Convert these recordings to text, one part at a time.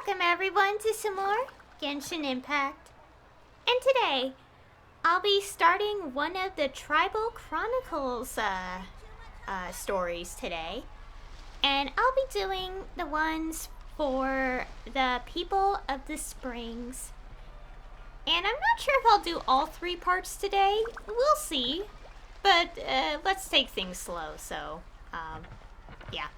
Welcome everyone to some more Genshin Impact. And today, I'll be starting one of the Tribal Chronicles stories today. And I'll be doing the ones for the people of the springs. And I'm not sure if I'll do all 3 parts today. We'll see. But let's take things slow, so yeah.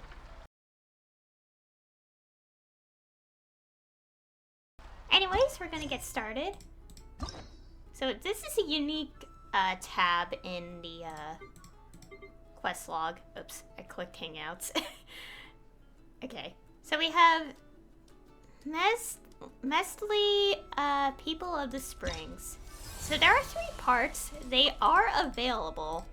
Anyways, we're gonna get started. So this is a unique tab in the quest log. Oops, I clicked Hangouts. Okay, so we have Mestly People of the Springs. So there are 3 parts. They are available.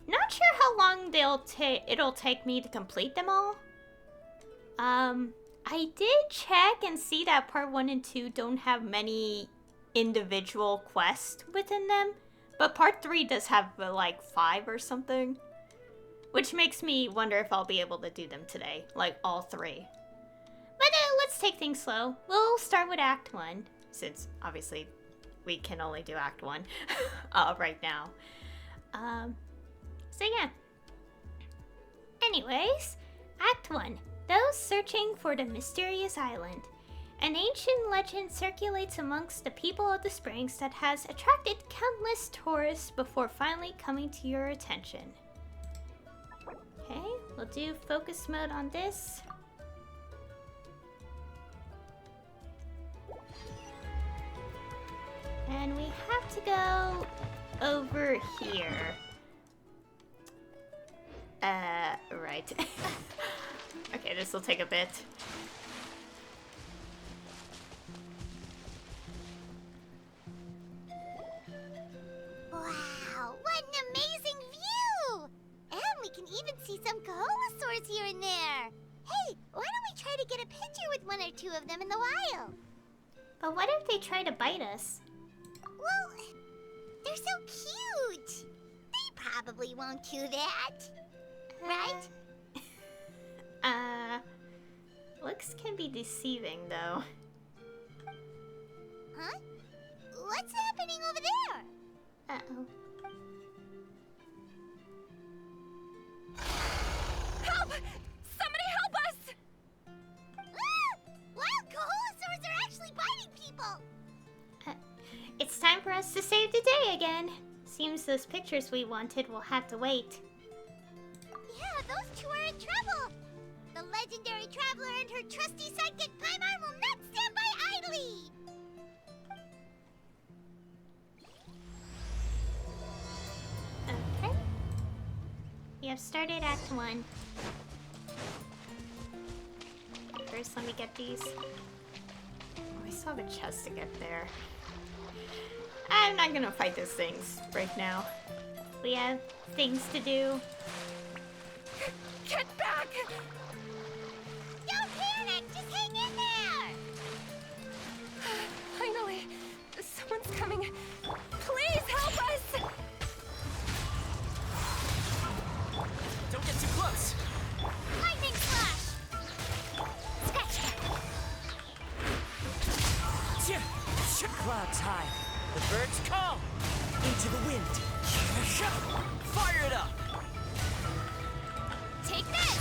Not sure how long it'll take me to complete them all. I did check and see that part 1 and 2 don't have many individual quests within them, but part 3 does have like 5 or something, which makes me wonder if I'll be able to do them today, like all 3. But let's take things slow. We'll start with Act 1, since obviously we can only do Act 1 right now. So yeah. Anyways, Act 1. Those searching for the mysterious island. An ancient legend circulates amongst the people of the springs that has attracted countless tourists before finally coming to your attention. Okay, we'll do focus mode on this. And we have to go over here. Right. Okay, this will take a bit. Wow, what an amazing view! And we can even see some Kaholosaurs here and there. Hey, why don't we try to get a picture with 1 or 2 of them in the wild? But what if they try to bite us? Well, they're so cute. They probably won't do that. Right? Looks can be deceiving, though. Huh? What's happening over there? Uh-oh. Help! Somebody help us! Ah! Wild Kaholosaurs are actually biting people! It's time for us to save the day again. Seems those pictures we wanted will have to wait. Yeah, those 2 are in trouble! The legendary traveler and her trusty sidekick Paimon will not stand by idly! Okay. We have started Act 1. First, let me get these. Oh, I still have a chest to get there. I'm not gonna fight those things right now. We have things to do. Get back! Don't panic! Just hang in there! Finally! Someone's coming. Please help us! Don't get too close! Lightning flash! Scratch that! Clouds high. The birds call. Into the wind. Fire it up! Take this!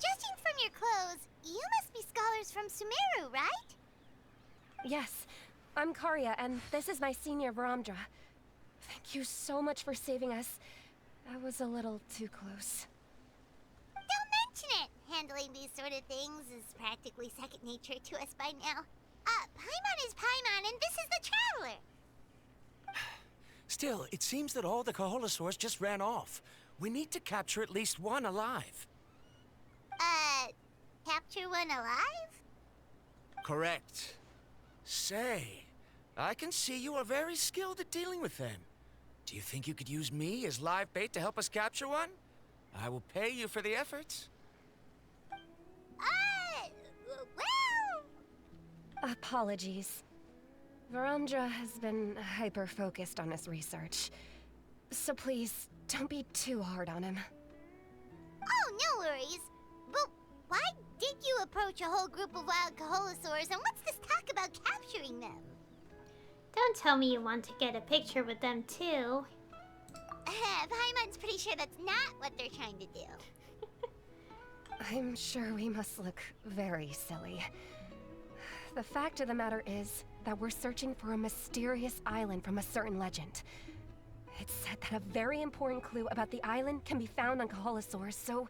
Judging from your clothes, you must be scholars from Sumeru, right? Yes, I'm Karya, and this is my senior Varamdra. Thank you so much for saving us. That was a little too close. Don't mention it! Handling these sort of things is practically second nature to us by now. Paimon is Paimon, and this is the Traveler! Still, it seems that all the Kaholosaurs just ran off. We need to capture at least 1 alive. Capture 1 alive? Correct. Say, I can see you are very skilled at dealing with them. Do you think you could use me as live bait to help us capture 1? I will pay you for the efforts. Well... Apologies. Varamdra has been hyper-focused on his research. So please, don't be too hard on him. Oh, no approach a whole group of wild Kaholosaurs, and what's this talk about capturing them? Don't tell me you want to get a picture with them too. Paimon's pretty sure that's not what they're trying to do. I'm sure we must look very silly. The fact of the matter is that we're searching for a mysterious island from a certain legend. It's said that a very important clue about the island can be found on Kaholosaurs, so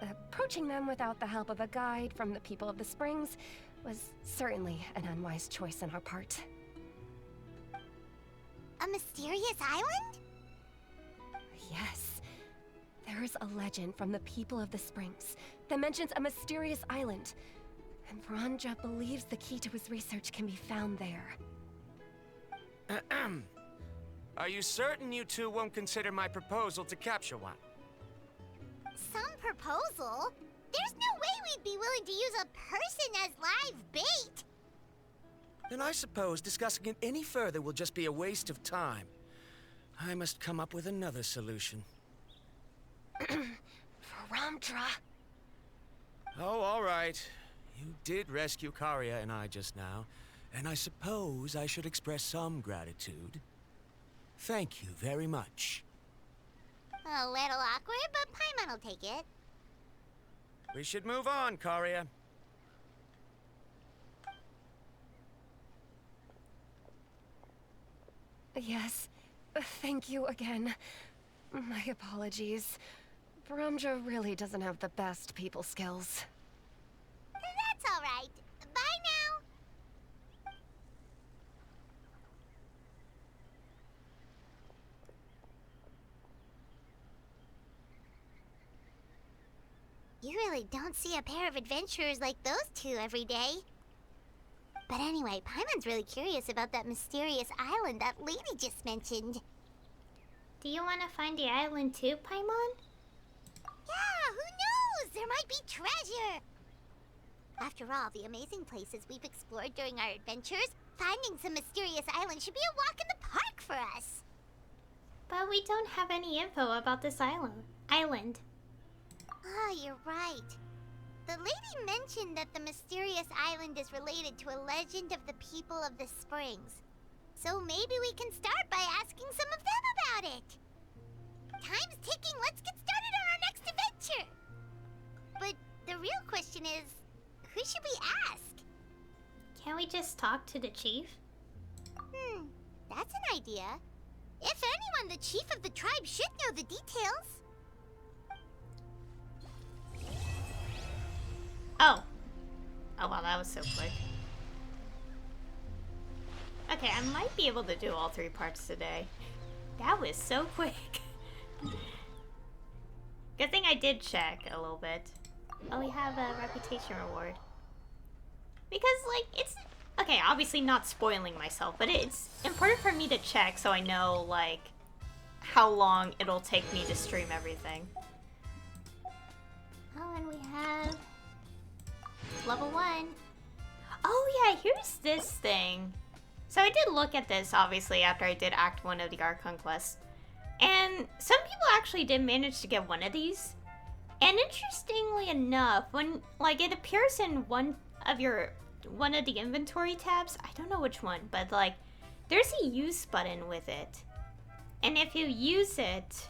approaching them without the help of a guide from the people of the Springs was certainly an unwise choice on our part. A mysterious island? Yes. There is a legend from the people of the Springs that mentions a mysterious island, and Vranja believes the key to his research can be found there. Are you certain you two won't consider my proposal to capture one? Some proposal? There's no way we'd be willing to use a person as live bait! Then I suppose discussing it any further will just be a waste of time. I must come up with another solution. Vranja! Oh, all right. You did rescue Karia and I just now, and I suppose I should express some gratitude. Thank you very much. A little awkward, but Paimon will take it. We should move on, Karia. Yes. Thank you again. My apologies. Vranja really doesn't have the best people skills. That's all right. Bye now. You really don't see a pair of adventurers like those two every day. But anyway, Paimon's really curious about that mysterious island that lady just mentioned. Do you want to find the island too, Paimon? Yeah, who knows? There might be treasure! After all the amazing places we've explored during our adventures, finding some mysterious island should be a walk in the park for us. But we don't have any info about this island. Oh, you're right. The lady mentioned that the mysterious island is related to a legend of the people of the Springs. So maybe we can start by asking some of them about it. Time's ticking, let's get started on our next adventure! But the real question is, who should we ask? Can't we just talk to the chief? That's an idea. If anyone, the chief of the tribe should know the details. Oh. Oh wow, that was so quick. Okay, I might be able to do all 3 parts today. That was so quick. Good thing I did check a little bit. Oh, we have a reputation reward. Because, like, it's... Okay, obviously not spoiling myself, but it's important for me to check so I know, like, how long it'll take me to stream everything. Oh, and we have... level 1. Oh yeah, here's this thing. So I did look at this, obviously, after I did Act 1 of the Archon quest. And some people actually did manage to get one of these. And interestingly enough, when, like, it appears in one of the inventory tabs, I don't know which one, but, like, there's a use button with it. And if you use it,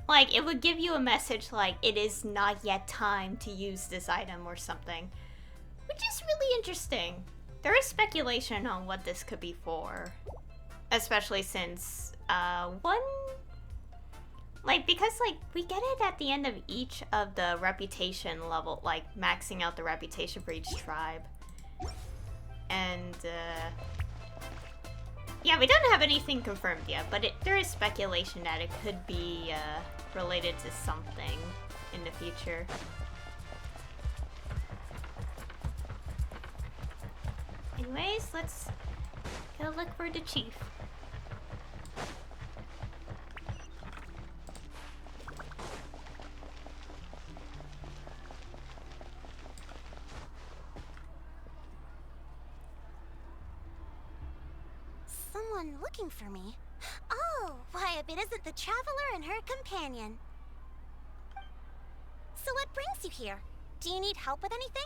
like, it would give you a message like, it is not yet time to use this item or something. Which is really interesting. There is speculation on what this could be for. Especially since, because, like, we get it at the end of each of the reputation level, like, maxing out the reputation for each tribe. And, yeah, we don't have anything confirmed yet, but there is speculation that it could be, related to something in the future. Anyways, let's go look for the chief. Someone looking for me? Oh, why, if it isn't the traveler and her companion. So what brings you here? Do you need help with anything?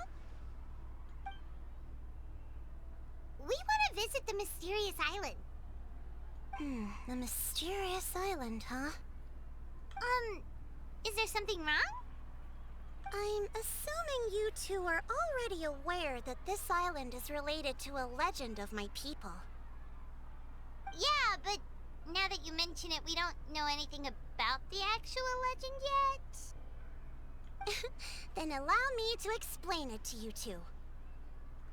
We want to visit the mysterious island. The mysterious island, huh? Is there something wrong? I'm assuming you two are already aware that this island is related to a legend of my people. Yeah, but now that you mention it, we don't know anything about the actual legend yet. Then allow me to explain it to you two.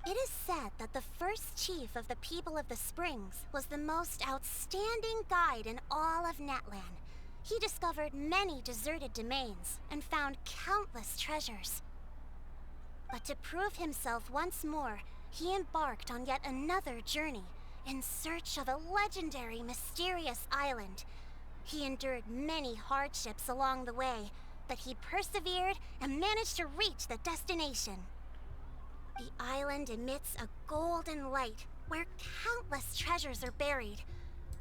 It is said that the first chief of the people of the Springs was the most outstanding guide in all of Netland. He discovered many deserted domains and found countless treasures. But to prove himself once more, he embarked on yet another journey in search of a legendary, mysterious island. He endured many hardships along the way, but he persevered and managed to reach the destination. The island emits a golden light where countless treasures are buried.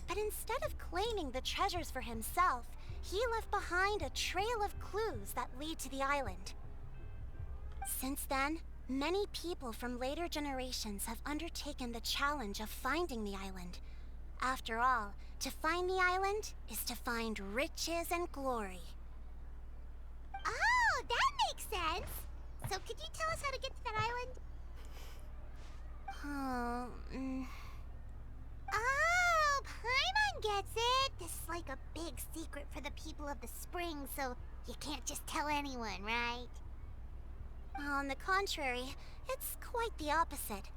But instead of claiming the treasures for himself, he left behind a trail of clues that lead to the island. Since then, many people from later generations have undertaken the challenge of finding the island. After all, to find the island is to find riches and glory. Oh, that makes sense! So could you tell us how to get to that island? Oh, Paimon gets it! This is like a big secret for the people of the spring, so you can't just tell anyone, right? On the contrary, it's quite the opposite.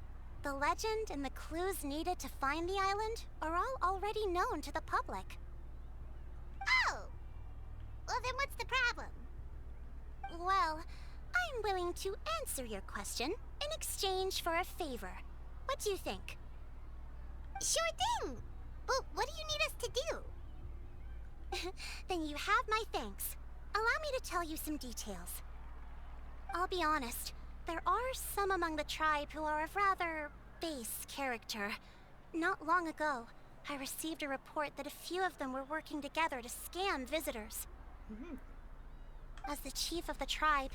The legend and the clues needed to find the island are all already known to the public. Oh! Well, then what's the problem? Well, I'm willing to answer your question in exchange for a favor. What do you think? Sure thing! But what do you need us to do? Then you have my thanks. Allow me to tell you some details. I'll be honest, there are some among the tribe who are of rather base character. Not long ago, I received a report that a few of them were working together to scam visitors. As the chief of the tribe,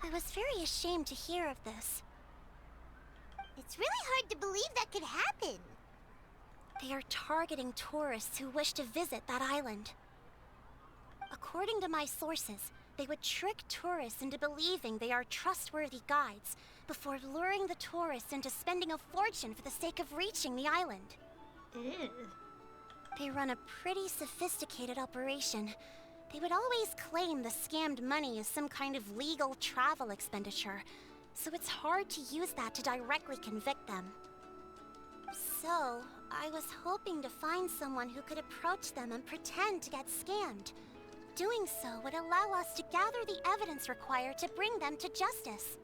I was very ashamed to hear of this. It's really hard to believe that could happen. They are targeting tourists who wish to visit that island. According to my sources, they would trick tourists into believing they are trustworthy guides before luring the tourists into spending a fortune for the sake of reaching the island. Ew. They run a pretty sophisticated operation. They would always claim the scammed money is some kind of legal travel expenditure, so it's hard to use that to directly convict them. So, I was hoping to find someone who could approach them and pretend to get scammed. Doing so would allow us to gather the evidence required to bring them to justice.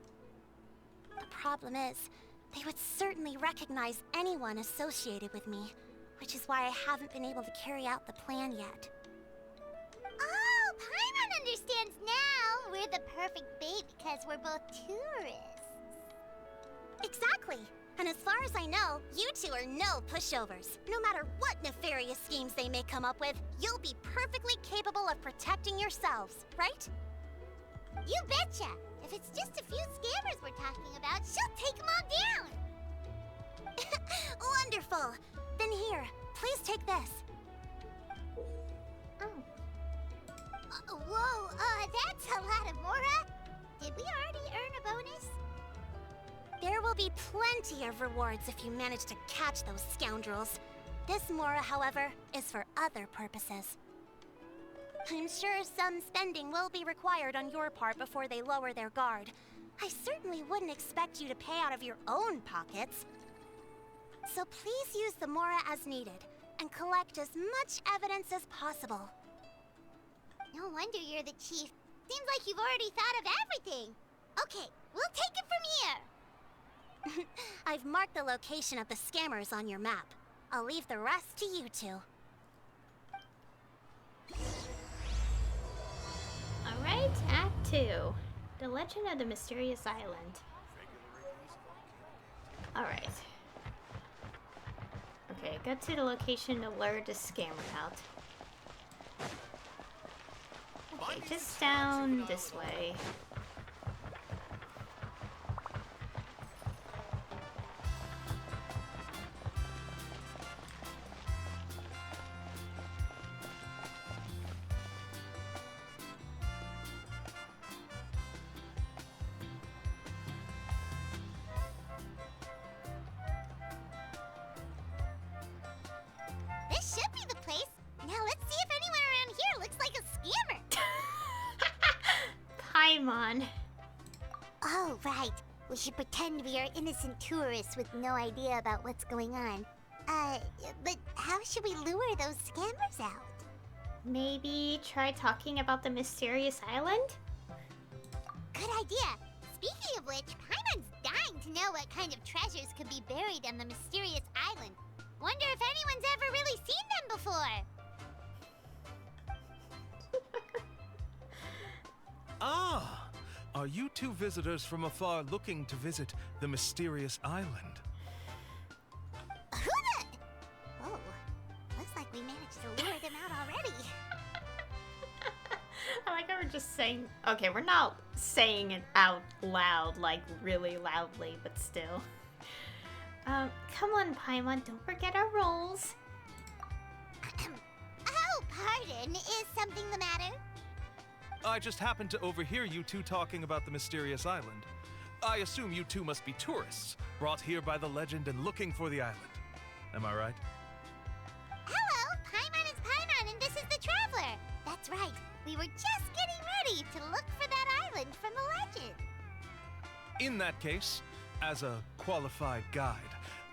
The problem is, they would certainly recognize anyone associated with me, which is why I haven't been able to carry out the plan yet. Oh, Paimon understands now! We're the perfect bait because we're both tourists. Exactly! And as far as I know, you two are no pushovers. No matter what nefarious schemes they may come up with, you'll be perfectly capable of protecting yourselves, right? You betcha! If it's just a few scammers we're talking about, she'll take them all down! Wonderful! Then here, please take this. Whoa, that's a lot of Mora! Did we already earn a bonus? There will be plenty of rewards if you manage to catch those scoundrels. This Mora, however, is for other purposes. I'm sure some spending will be required on your part before they lower their guard. I certainly wouldn't expect you to pay out of your own pockets. So please use the Mora as needed, and collect as much evidence as possible. No wonder you're the chief. Seems like you've already thought of everything. Okay, we'll take it from here. I've marked the location of the scammers on your map. I'll leave the rest to you two. Alright, Act 2. The Legend of the Mysterious Island. Alright. Okay, got to the location to lure the scammer out. Okay, just down this way. Paimon. Oh, right. We should pretend we are innocent tourists with no idea about what's going on. But how should we lure those scammers out? Maybe try talking about the mysterious island? Good idea. Speaking of which, Paimon's dying to know what kind of treasures could be buried on the mysterious island. Wonder if anyone's ever really seen them before. Ah! Are you two visitors from afar looking to visit the mysterious island? Who the? Oh, looks like we managed to lure them out already. I like how we're just saying. Okay, we're not saying it out loud, like really loudly, but still. Come on, Paimon, don't forget our roles. Oh, pardon. Is something the matter? I just happened to overhear you two talking about the mysterious island. I assume you two must be tourists, brought here by the legend and looking for the island. Am I right? Hello, Paimon is Paimon, and this is the Traveler. That's right. We were just getting ready to look for that island from the legend. In that case, as a qualified guide,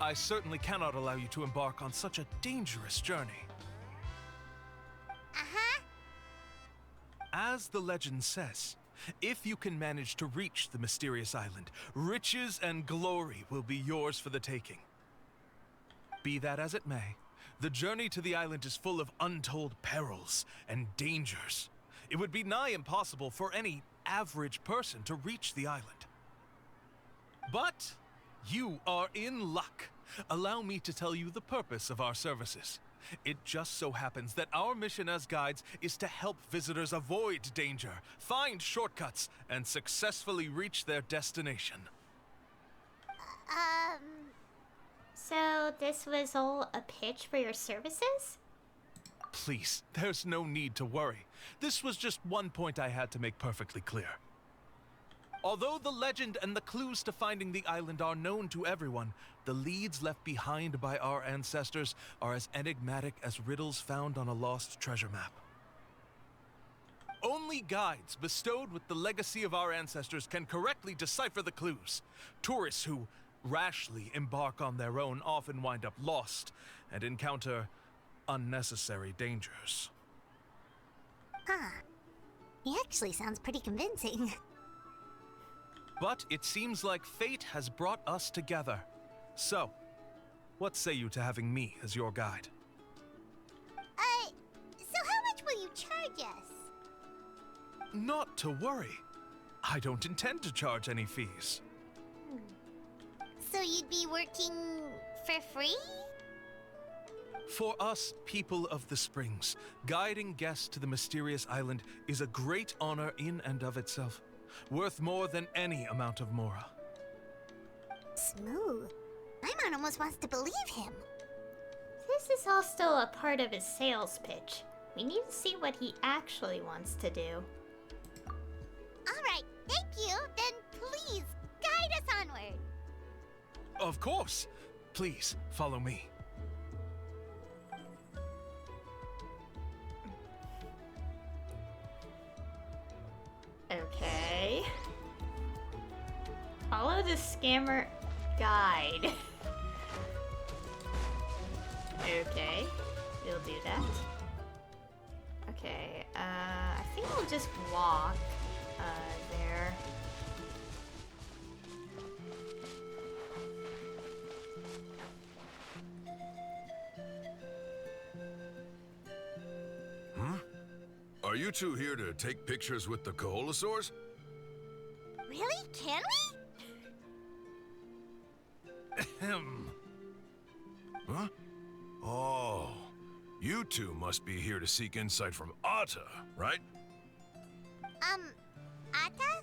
I certainly cannot allow you to embark on such a dangerous journey. Uh-huh. As the legend says, if you can manage to reach the mysterious island, riches and glory will be yours for the taking. Be that as it may, the journey to the island is full of untold perils and dangers. It would be nigh impossible for any average person to reach the island. But you are in luck. Allow me to tell you the purpose of our services. It just so happens that our mission as guides is to help visitors avoid danger, find shortcuts, and successfully reach their destination. So this was all a pitch for your services? Please, there's no need to worry. This was just one point I had to make perfectly clear. Although the legend and the clues to finding the island are known to everyone, the leads left behind by our ancestors are as enigmatic as riddles found on a lost treasure map. Only guides bestowed with the legacy of our ancestors can correctly decipher the clues. Tourists who rashly embark on their own often wind up lost and encounter unnecessary dangers. Huh. He actually sounds pretty convincing. But it seems like fate has brought us together. So, what say you to having me as your guide? So how much will you charge us? Not to worry. I don't intend to charge any fees. So you'd be working for free? For us, people of the Springs, guiding guests to the mysterious island is a great honor in and of itself, worth more than any amount of mora. Smooth. Paimon almost wants to believe him. This is all still a part of his sales pitch. We need to see what he actually wants to do. Alright, thank you. Then please, guide us onward. Of course! Please, follow me. Okay. Follow the scammer guide. Okay, we'll do that. Okay, I think we'll just walk there. Are you two here to take pictures with the Koholosaurs? Really? Can we? Ahem. Huh? Oh, you two must be here to seek insight from Atta, right? Atta?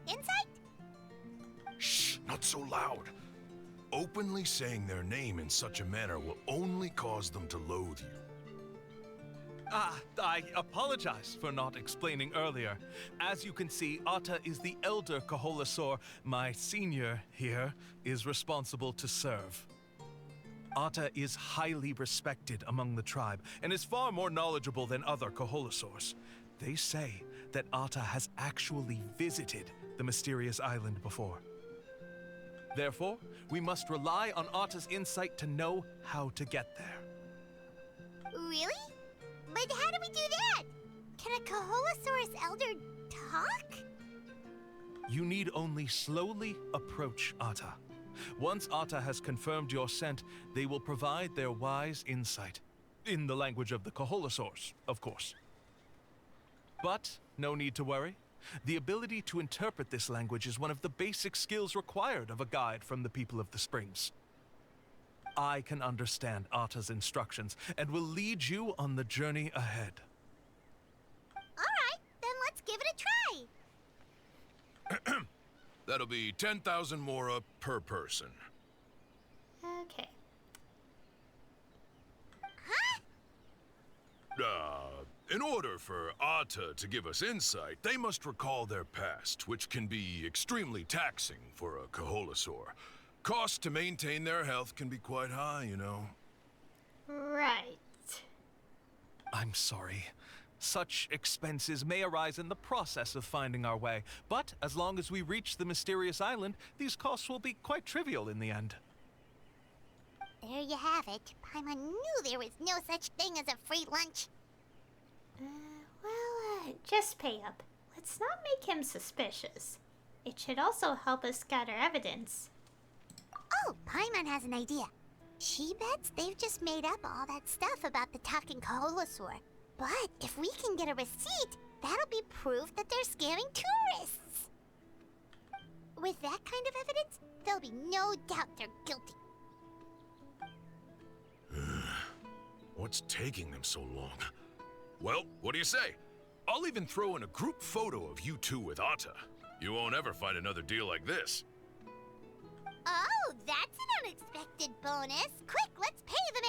Insight? Shh, not so loud. Openly saying their name in such a manner will only cause them to loathe you. I apologize for not explaining earlier. As you can see, Atta is the elder Koholosaur. My senior here is responsible to serve. Atta is highly respected among the tribe and is far more knowledgeable than other Koholosaurs. They say that Atta has actually visited the mysterious island before. Therefore, we must rely on Atta's insight to know how to get there. Really? But how do we do that? Can a Kaholosaurus elder talk? You need only slowly approach Atta. Once Atta has confirmed your scent, they will provide their wise insight. In the language of the Kaholosaurs, of course. But no need to worry. The ability to interpret this language is one of the basic skills required of a guide from the people of the Springs. I can understand Atta's instructions and will lead you on the journey ahead. Alright, then let's give it a try. That'll be 10,000 mora per person. Okay. In order for Atta to give us insight, they must recall their past, which can be extremely taxing for a Kaholosaur. Costs to maintain their health can be quite high, you know. Right. I'm sorry. Such expenses may arise in the process of finding our way, but as long as we reach the mysterious island, these costs will be quite trivial in the end. There you have it. Paimon knew there was no such thing as a free lunch. Just pay up. Let's not make him suspicious. It should also help us gather evidence. Oh, Paimon has an idea. She bets they've just made up all that stuff about the talking Kaholosaur. But if we can get a receipt, that'll be proof that they're scamming tourists. With that kind of evidence, there'll be no doubt they're guilty. What's taking them so long? Well, what do you say? I'll even throw in a group photo of you two with Atta. You won't ever find another deal like this. Oh, that's an unexpected bonus. Quick, let's pay the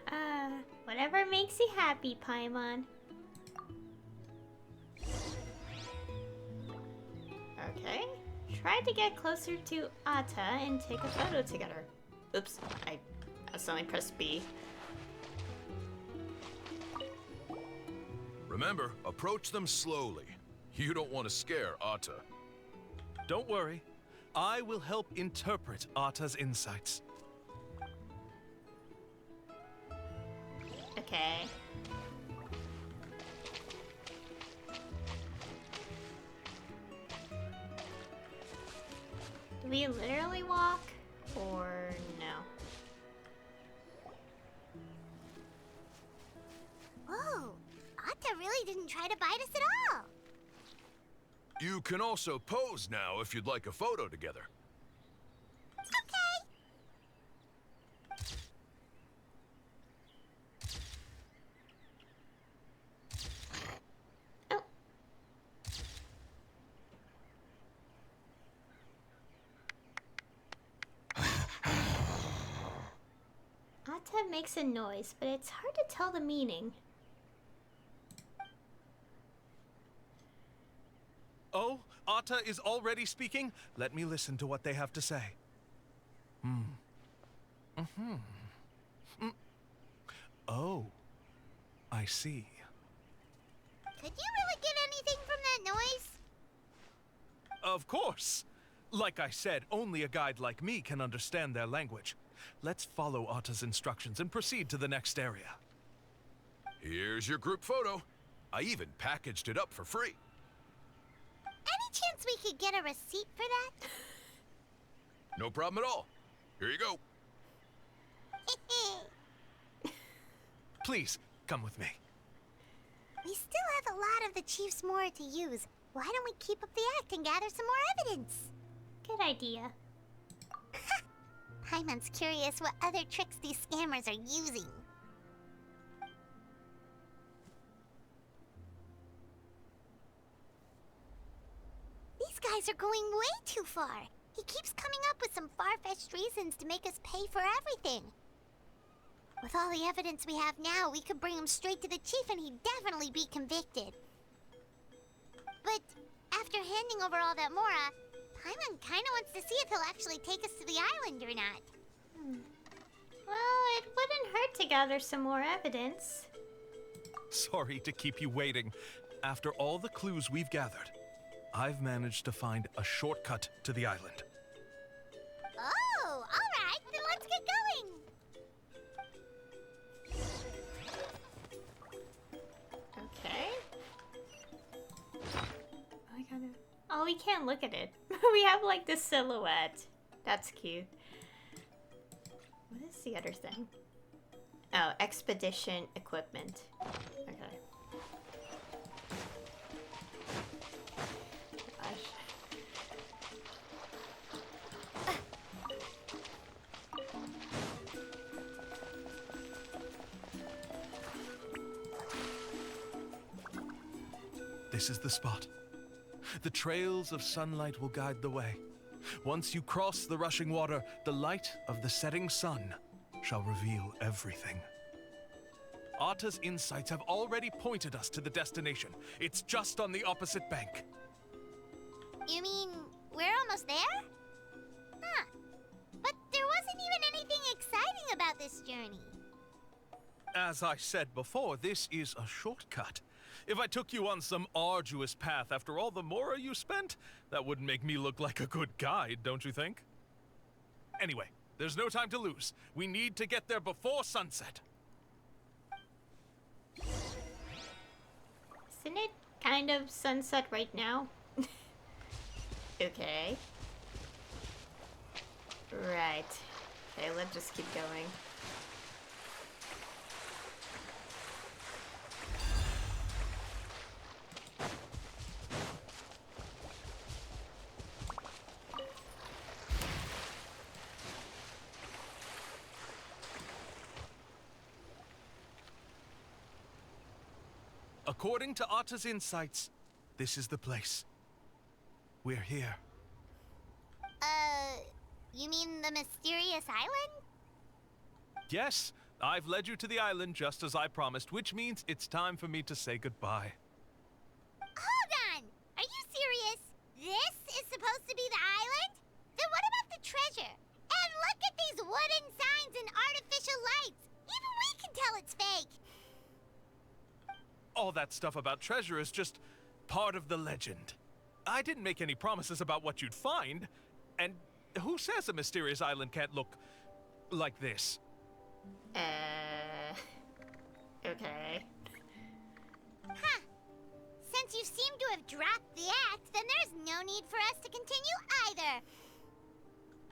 man. Whatever makes you happy, Paimon. Okay. Try to get closer to Atta and take a photo together. Oops, I accidentally pressed B. Remember, approach them slowly. You don't want to scare Atta. Don't worry. I will help interpret Atta's insights. Okay. Do we literally walk? Or no? Whoa, Atta really didn't try to bite us at all. You can also pose now if you'd like a photo together. Okay. Oh. Atta makes a noise, but it's hard to tell the meaning. Oh, Atta is already speaking? Let me listen to what they have to say. Oh, I see. Could you really get anything from that noise? Of course. Like I said, only a guide like me can understand their language. Let's follow Atta's instructions and proceed to the next area. Here's your group photo. I even packaged it up for free. Any chance we could get a receipt for that? No problem at all. Here you go. Please, come with me. We still have a lot of the Chief's Mora to use. Why don't we keep up the act and gather some more evidence? Good idea. Paimon's curious what other tricks these scammers are using. These guys are going way too far. He keeps coming up with some far-fetched reasons to make us pay for everything. With all the evidence we have now, we could bring him straight to the chief and he'd definitely be convicted. But after handing over all that Mora, Paimon kinda wants to see if he'll actually take us to the island or not. Well, it wouldn't hurt to gather some more evidence. Sorry to keep you waiting. After all the clues we've gathered, I've managed to find a shortcut to the island. Oh, all right. Then let's get going. Okay. I gotta... Oh, we can't look at it. We have like the silhouette. That's cute. What is the other thing? Oh, expedition equipment. Okay. Gosh. This is the spot. The trails of sunlight will guide the way. Once you cross the rushing water, the light of the setting sun shall reveal everything. Atta's insights have already pointed us to the destination. It's just on the opposite bank. You mean we're almost there? Huh. But there wasn't even anything exciting about this journey. As I said before, this is a shortcut. If I took you on some arduous path after all the mora you spent, that wouldn't make me look like a good guide, don't you think? Anyway, there's no time to lose. We need to get there before sunset. Isn't it kind of sunset right now? Okay. Right. Okay, let's just keep going. According to Atta's insights, this is the place. We're here. You mean the mysterious island? Yes, I've led you to the island just as I promised, which means it's time for me to say goodbye. Hold on! Are you serious? This is supposed to be the island? Then what about the treasure? And look at these wooden signs and artificial lights! Even we can tell it's fake! All that stuff about treasure is just part of the legend. I didn't make any promises about what you'd find. And who says a mysterious island can't look like this? Okay. Huh. Since you seem to have dropped the act, then there's no need for us to continue either.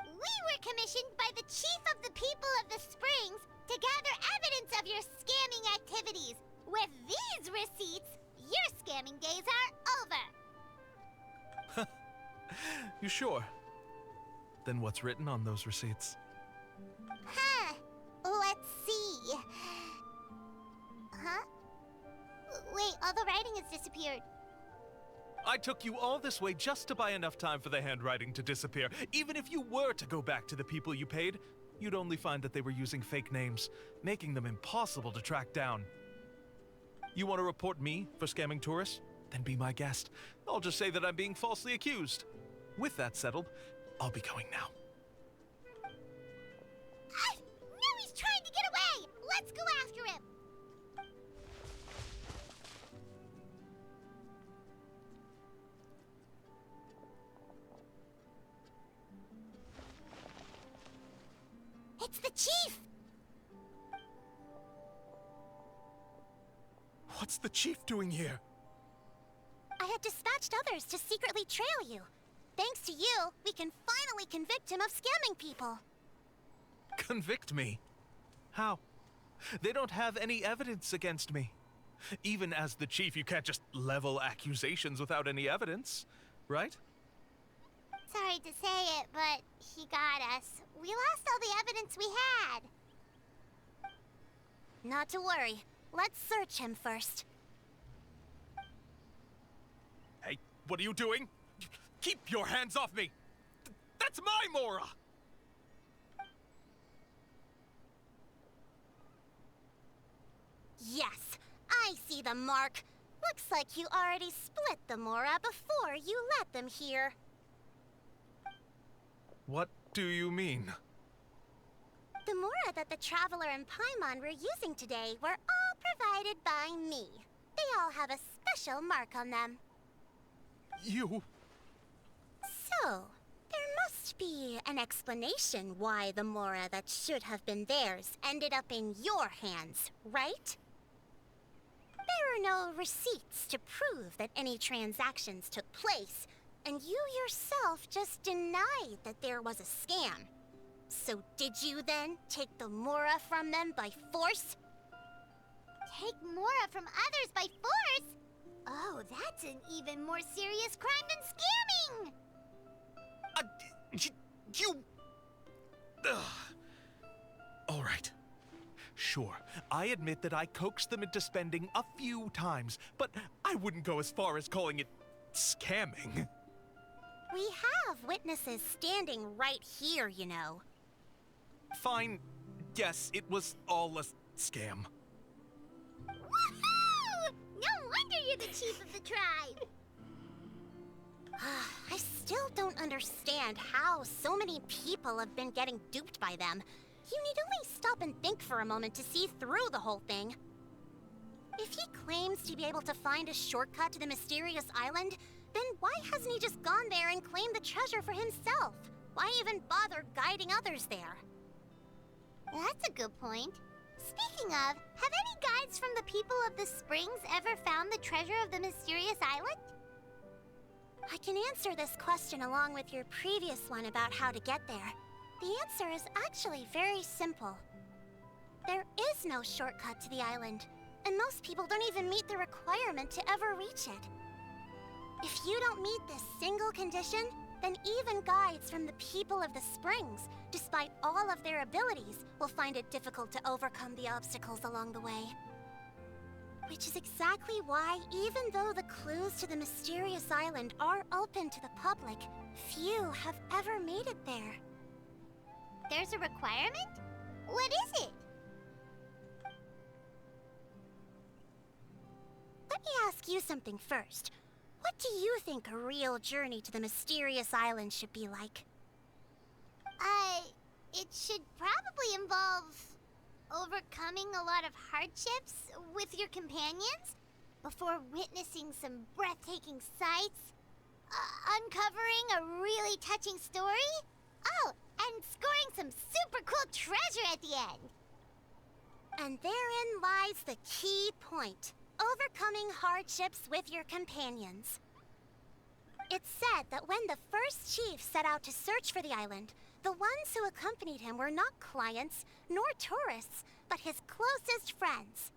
We were commissioned by the chief of the people of the Springs to gather evidence of your scamming activities. With these receipts, your scamming days are over. You sure? Then what's written on those receipts? Huh. Let's see. Huh? Wait, all the writing has disappeared. I took you all this way just to buy enough time for the handwriting to disappear. Even if you were to go back to the people you paid, you'd only find that they were using fake names, making them impossible to track down. You want to report me for scamming tourists? Then be my guest. I'll just say that I'm being falsely accused. With that settled, I'll be going now. Now he's trying to get away! Let's go after him! It's the chief! What's the chief doing here? I had dispatched others to secretly trail you. Thanks to you, we can finally convict him of scamming people. Convict me? How? They don't have any evidence against me. Even as the chief, you can't just level accusations without any evidence, right? Sorry to say it, but he got us. We lost all the evidence we had. Not to worry. Let's search him first. Hey, what are you doing? Keep your hands off me! That's my Mora! Yes, I see the mark. Looks like you already split the Mora before you let them here. What do you mean? The Mora that the Traveler and Paimon were using today were all provided by me. They all have a special mark on them. You... So, there must be an explanation why the Mora that should have been theirs ended up in your hands, right? There are no receipts to prove that any transactions took place, and you yourself just denied that there was a scam. So did you then take the Mora from them by force? Take Mora from others by force? Oh, that's an even more serious crime than scamming! You... Ugh. All right. Sure, I admit that I coaxed them into spending a few times, but I wouldn't go as far as calling it scamming. We have witnesses standing right here, you know. Fine. Yes, it was all a scam. Woohoo! No wonder you're the chief of the tribe! I still don't understand how so many people have been getting duped by them. You need only stop and think for a moment to see through the whole thing. If he claims to be able to find a shortcut to the mysterious island, then why hasn't he just gone there and claimed the treasure for himself? Why even bother guiding others there? That's a good point. Speaking of, have any guides from the people of the Springs ever found the treasure of the mysterious island? I can answer this question along with your previous one about how to get there. The answer is actually very simple. There is no shortcut to the island, and most people don't even meet the requirement to ever reach it. If you don't meet this single condition, then even guides from the people of the Springs, despite all of their abilities, will find it difficult to overcome the obstacles along the way. Which is exactly why, even though the clues to the mysterious island are open to the public, few have ever made it there. There's a requirement? What is it? Let me ask you something first. What do you think a real journey to the mysterious island should be like? It should probably involve overcoming a lot of hardships with your companions before witnessing some breathtaking sights, uncovering a really touching story, oh, and scoring some super cool treasure at the end. And therein lies the key point. Overcoming hardships with your companions. It's said that when the first chief set out to search for the island, the ones who accompanied him were not clients nor tourists, but his closest friends.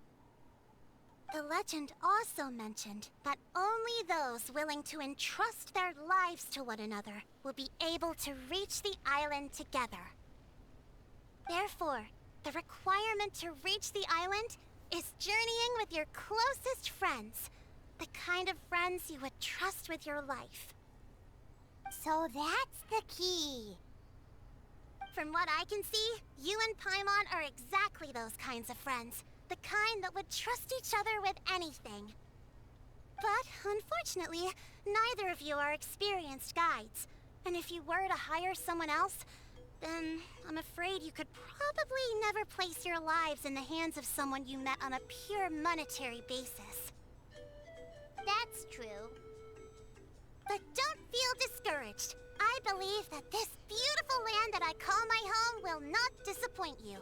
The legend also mentioned that only those willing to entrust their lives to one another will be able to reach the island together. Therefore, the requirement to reach the island is journeying with your closest friends, the kind of friends you would trust with your life. So that's the key. From what I can see, you and Paimon are exactly those kinds of friends, the kind that would trust each other with anything. But unfortunately, neither of you are experienced guides, and if you were to hire someone else, then I'm afraid you could probably never place your lives in the hands of someone you met on a pure monetary basis. That's true. But don't feel discouraged. I believe that this beautiful land that I call my home will not disappoint you.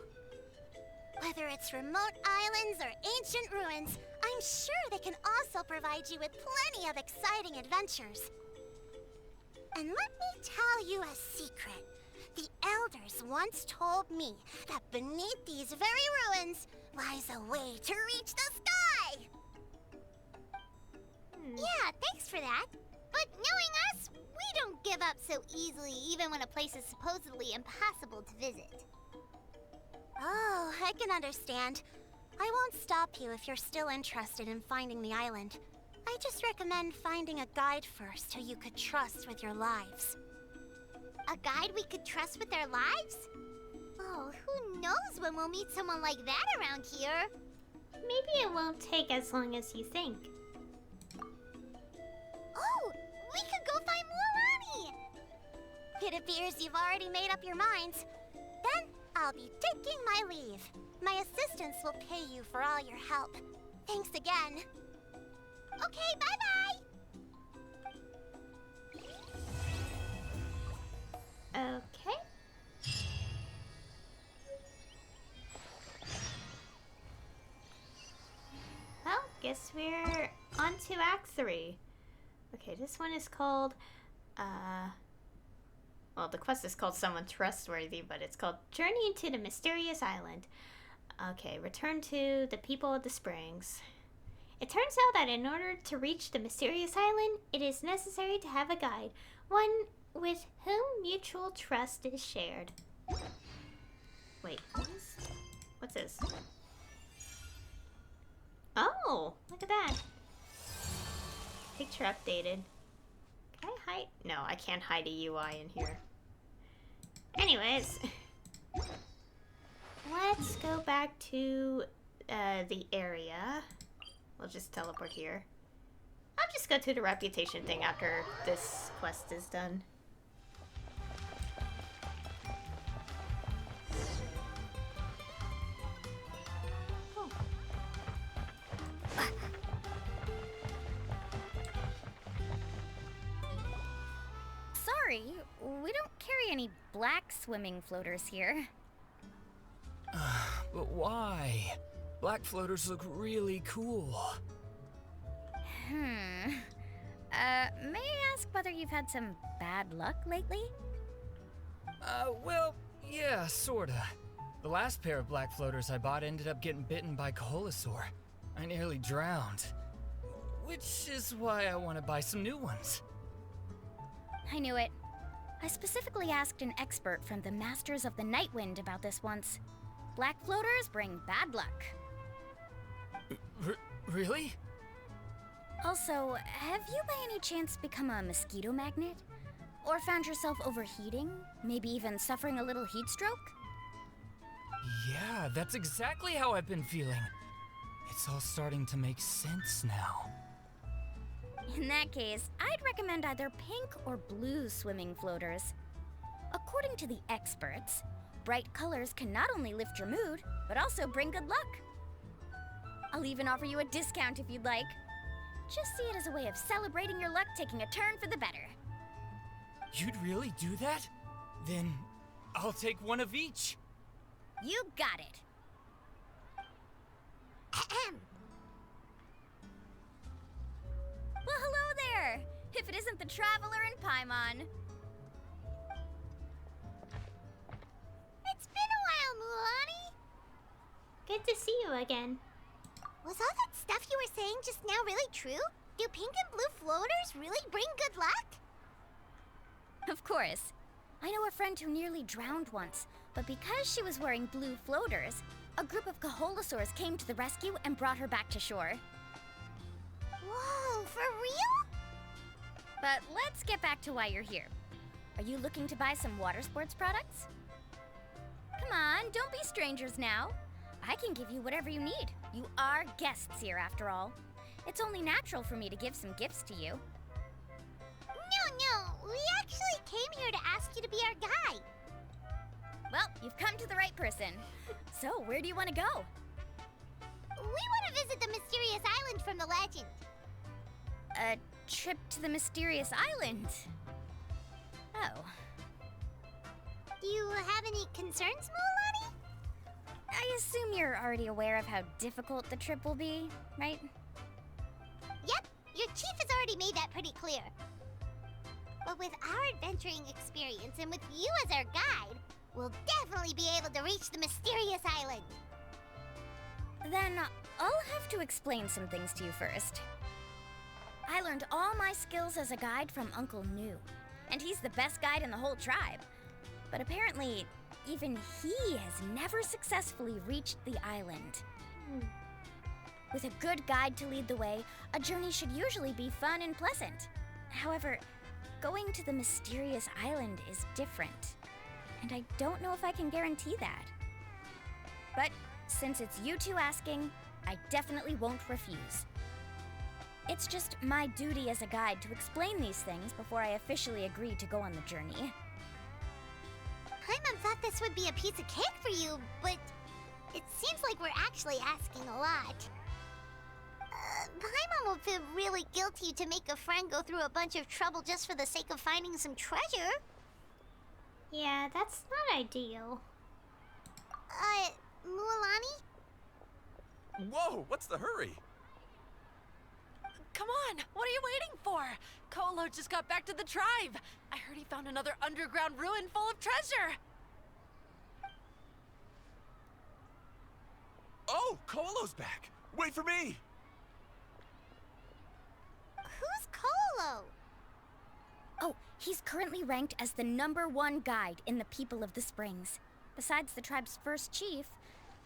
Whether it's remote islands or ancient ruins, I'm sure they can also provide you with plenty of exciting adventures. And let me tell you a secret. The elders once told me that beneath these very ruins lies a way to reach the sky! Yeah, thanks for that. But knowing us, we don't give up so easily even when a place is supposedly impossible to visit. Oh, I can understand. I won't stop you if you're still interested in finding the island. I just recommend finding a guide first who you could trust with your lives. A guide we could trust with our lives? Oh, who knows when we'll meet someone like that around here? Maybe it won't take as long as you think. Oh, we could go find Mualani! It appears you've already made up your minds. Then I'll be taking my leave. My assistants will pay you for all your help. Thanks again. Okay, bye-bye! Okay. Well, guess we're on to Act 3. Okay, this one is called, well, the quest is called Someone Trustworthy, but it's called Journey to the Mysterious Island. Okay, return to the people of the springs. It turns out that in order to reach the mysterious island, it is necessary to have a guide, one with whom mutual trust is shared. Wait, what's this? Oh, look at that. Picture updated. Can I hide? No, I can't hide a UI in here. Anyways, let's go back to the area. We'll just teleport here. I'll just go to the reputation thing after this quest is done. Oh. Sorry, we don't carry any black swimming floaters here. But why? Black floaters look really cool. May I ask whether you've had some bad luck lately? Well, yeah, sorta. The last pair of black floaters I bought ended up getting bitten by Coholosaur. I nearly drowned. Which is why I want to buy some new ones. I knew it. I specifically asked an expert from the Masters of the Nightwind about this once. Black floaters bring bad luck. Really? Also, have you by any chance become a mosquito magnet? Or found yourself overheating? Maybe even suffering a little heat stroke? Yeah, that's exactly how I've been feeling. It's all starting to make sense now. In that case, I'd recommend either pink or blue swimming floaters. According to the experts, bright colors can not only lift your mood, but also bring good luck. I'll even offer you a discount if you'd like. Just see it as a way of celebrating your luck taking a turn for the better. You'd really do that? Then I'll take one of each. You got it. Ahem. Well, hello there! If it isn't the Traveler in Paimon. It's been a while, Mualani. Good to see you again. Was all that stuff you were saying just now really true? Do pink and blue floaters really bring good luck? Of course. I know a friend who nearly drowned once, but because she was wearing blue floaters, a group of Coholosaurs came to the rescue and brought her back to shore. Whoa, for real? But let's get back to why you're here. Are you looking to buy some water sports products? Come on, don't be strangers now. I can give you whatever you need. You are guests here, after all. It's only natural for me to give some gifts to you. No, we actually came here to ask you to be our guide. Well, you've come to the right person. So, where do you want to go? We want to visit the mysterious island from the legend. A trip to the mysterious island? Oh. Do you have any concerns, Mualani? I assume you're already aware of how difficult the trip will be, right? Yep, your chief has already made that pretty clear. But with our adventuring experience and with you as our guide, we'll definitely be able to reach the mysterious island. Then I'll have to explain some things to you first. I learned all my skills as a guide from Uncle New, and he's the best guide in the whole tribe. But apparently, even he has never successfully reached the island. With a good guide to lead the way, a journey should usually be fun and pleasant. However, going to the mysterious island is different, and I don't know if I can guarantee that. But since it's you two asking, I definitely won't refuse. It's just my duty as a guide to explain these things before I officially agree to go on the journey. Paimon thought this would be a piece of cake for you, but it seems like we're actually asking a lot. Paimon will feel really guilty to make a friend go through a bunch of trouble just for the sake of finding some treasure. Yeah, that's not ideal. Mualani? Whoa, what's the hurry? Come on, what are you waiting for? Kolo just got back to the tribe. I heard he found another underground ruin full of treasure. Oh, Kolo's back. Wait for me. Who's Kolo? Oh, he's currently ranked as the #1 guide in the People of the Springs. Besides the tribe's first chief,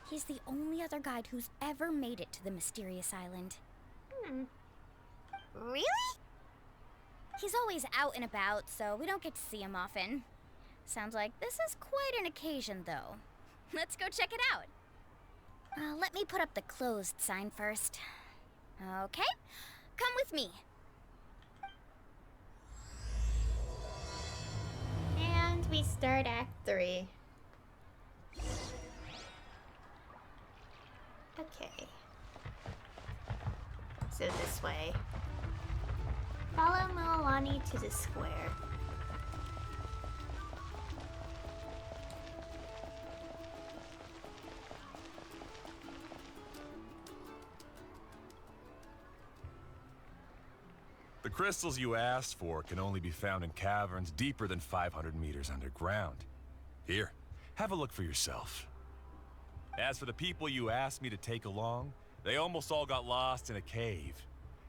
he's the only other guide who's ever made it to the mysterious island. Really? He's always out and about, so we don't get to see him often. Sounds like this is quite an occasion, though. Let's go check it out. Let me put up the closed sign first. Okay, come with me. And we start Act 3. Okay. So this way. Follow Mualani to the square. The crystals you asked for can only be found in caverns deeper than 500 meters underground. Here, have a look for yourself. As for the people you asked me to take along, they almost all got lost in a cave.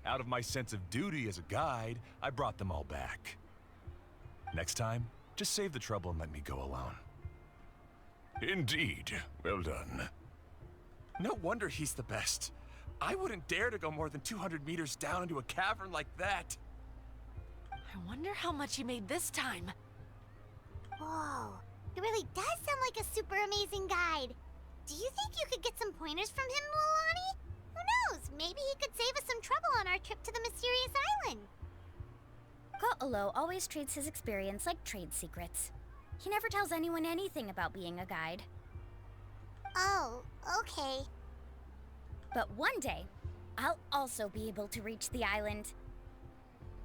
Out of my sense of duty as a guide, I brought them all back. Next time, just save the trouble and let me go alone. Indeed. Well done. No wonder he's the best. I wouldn't dare to go more than 200 meters down into a cavern like that. I wonder how much he made this time. Whoa, he really does sound like a super amazing guide. Do you think you could get some pointers from him, Mualani? Who knows? Maybe he could save us some trouble on our trip to the mysterious island. Ko'olo always treats his experience like trade secrets. He never tells anyone anything about being a guide. Oh, okay. But one day, I'll also be able to reach the island.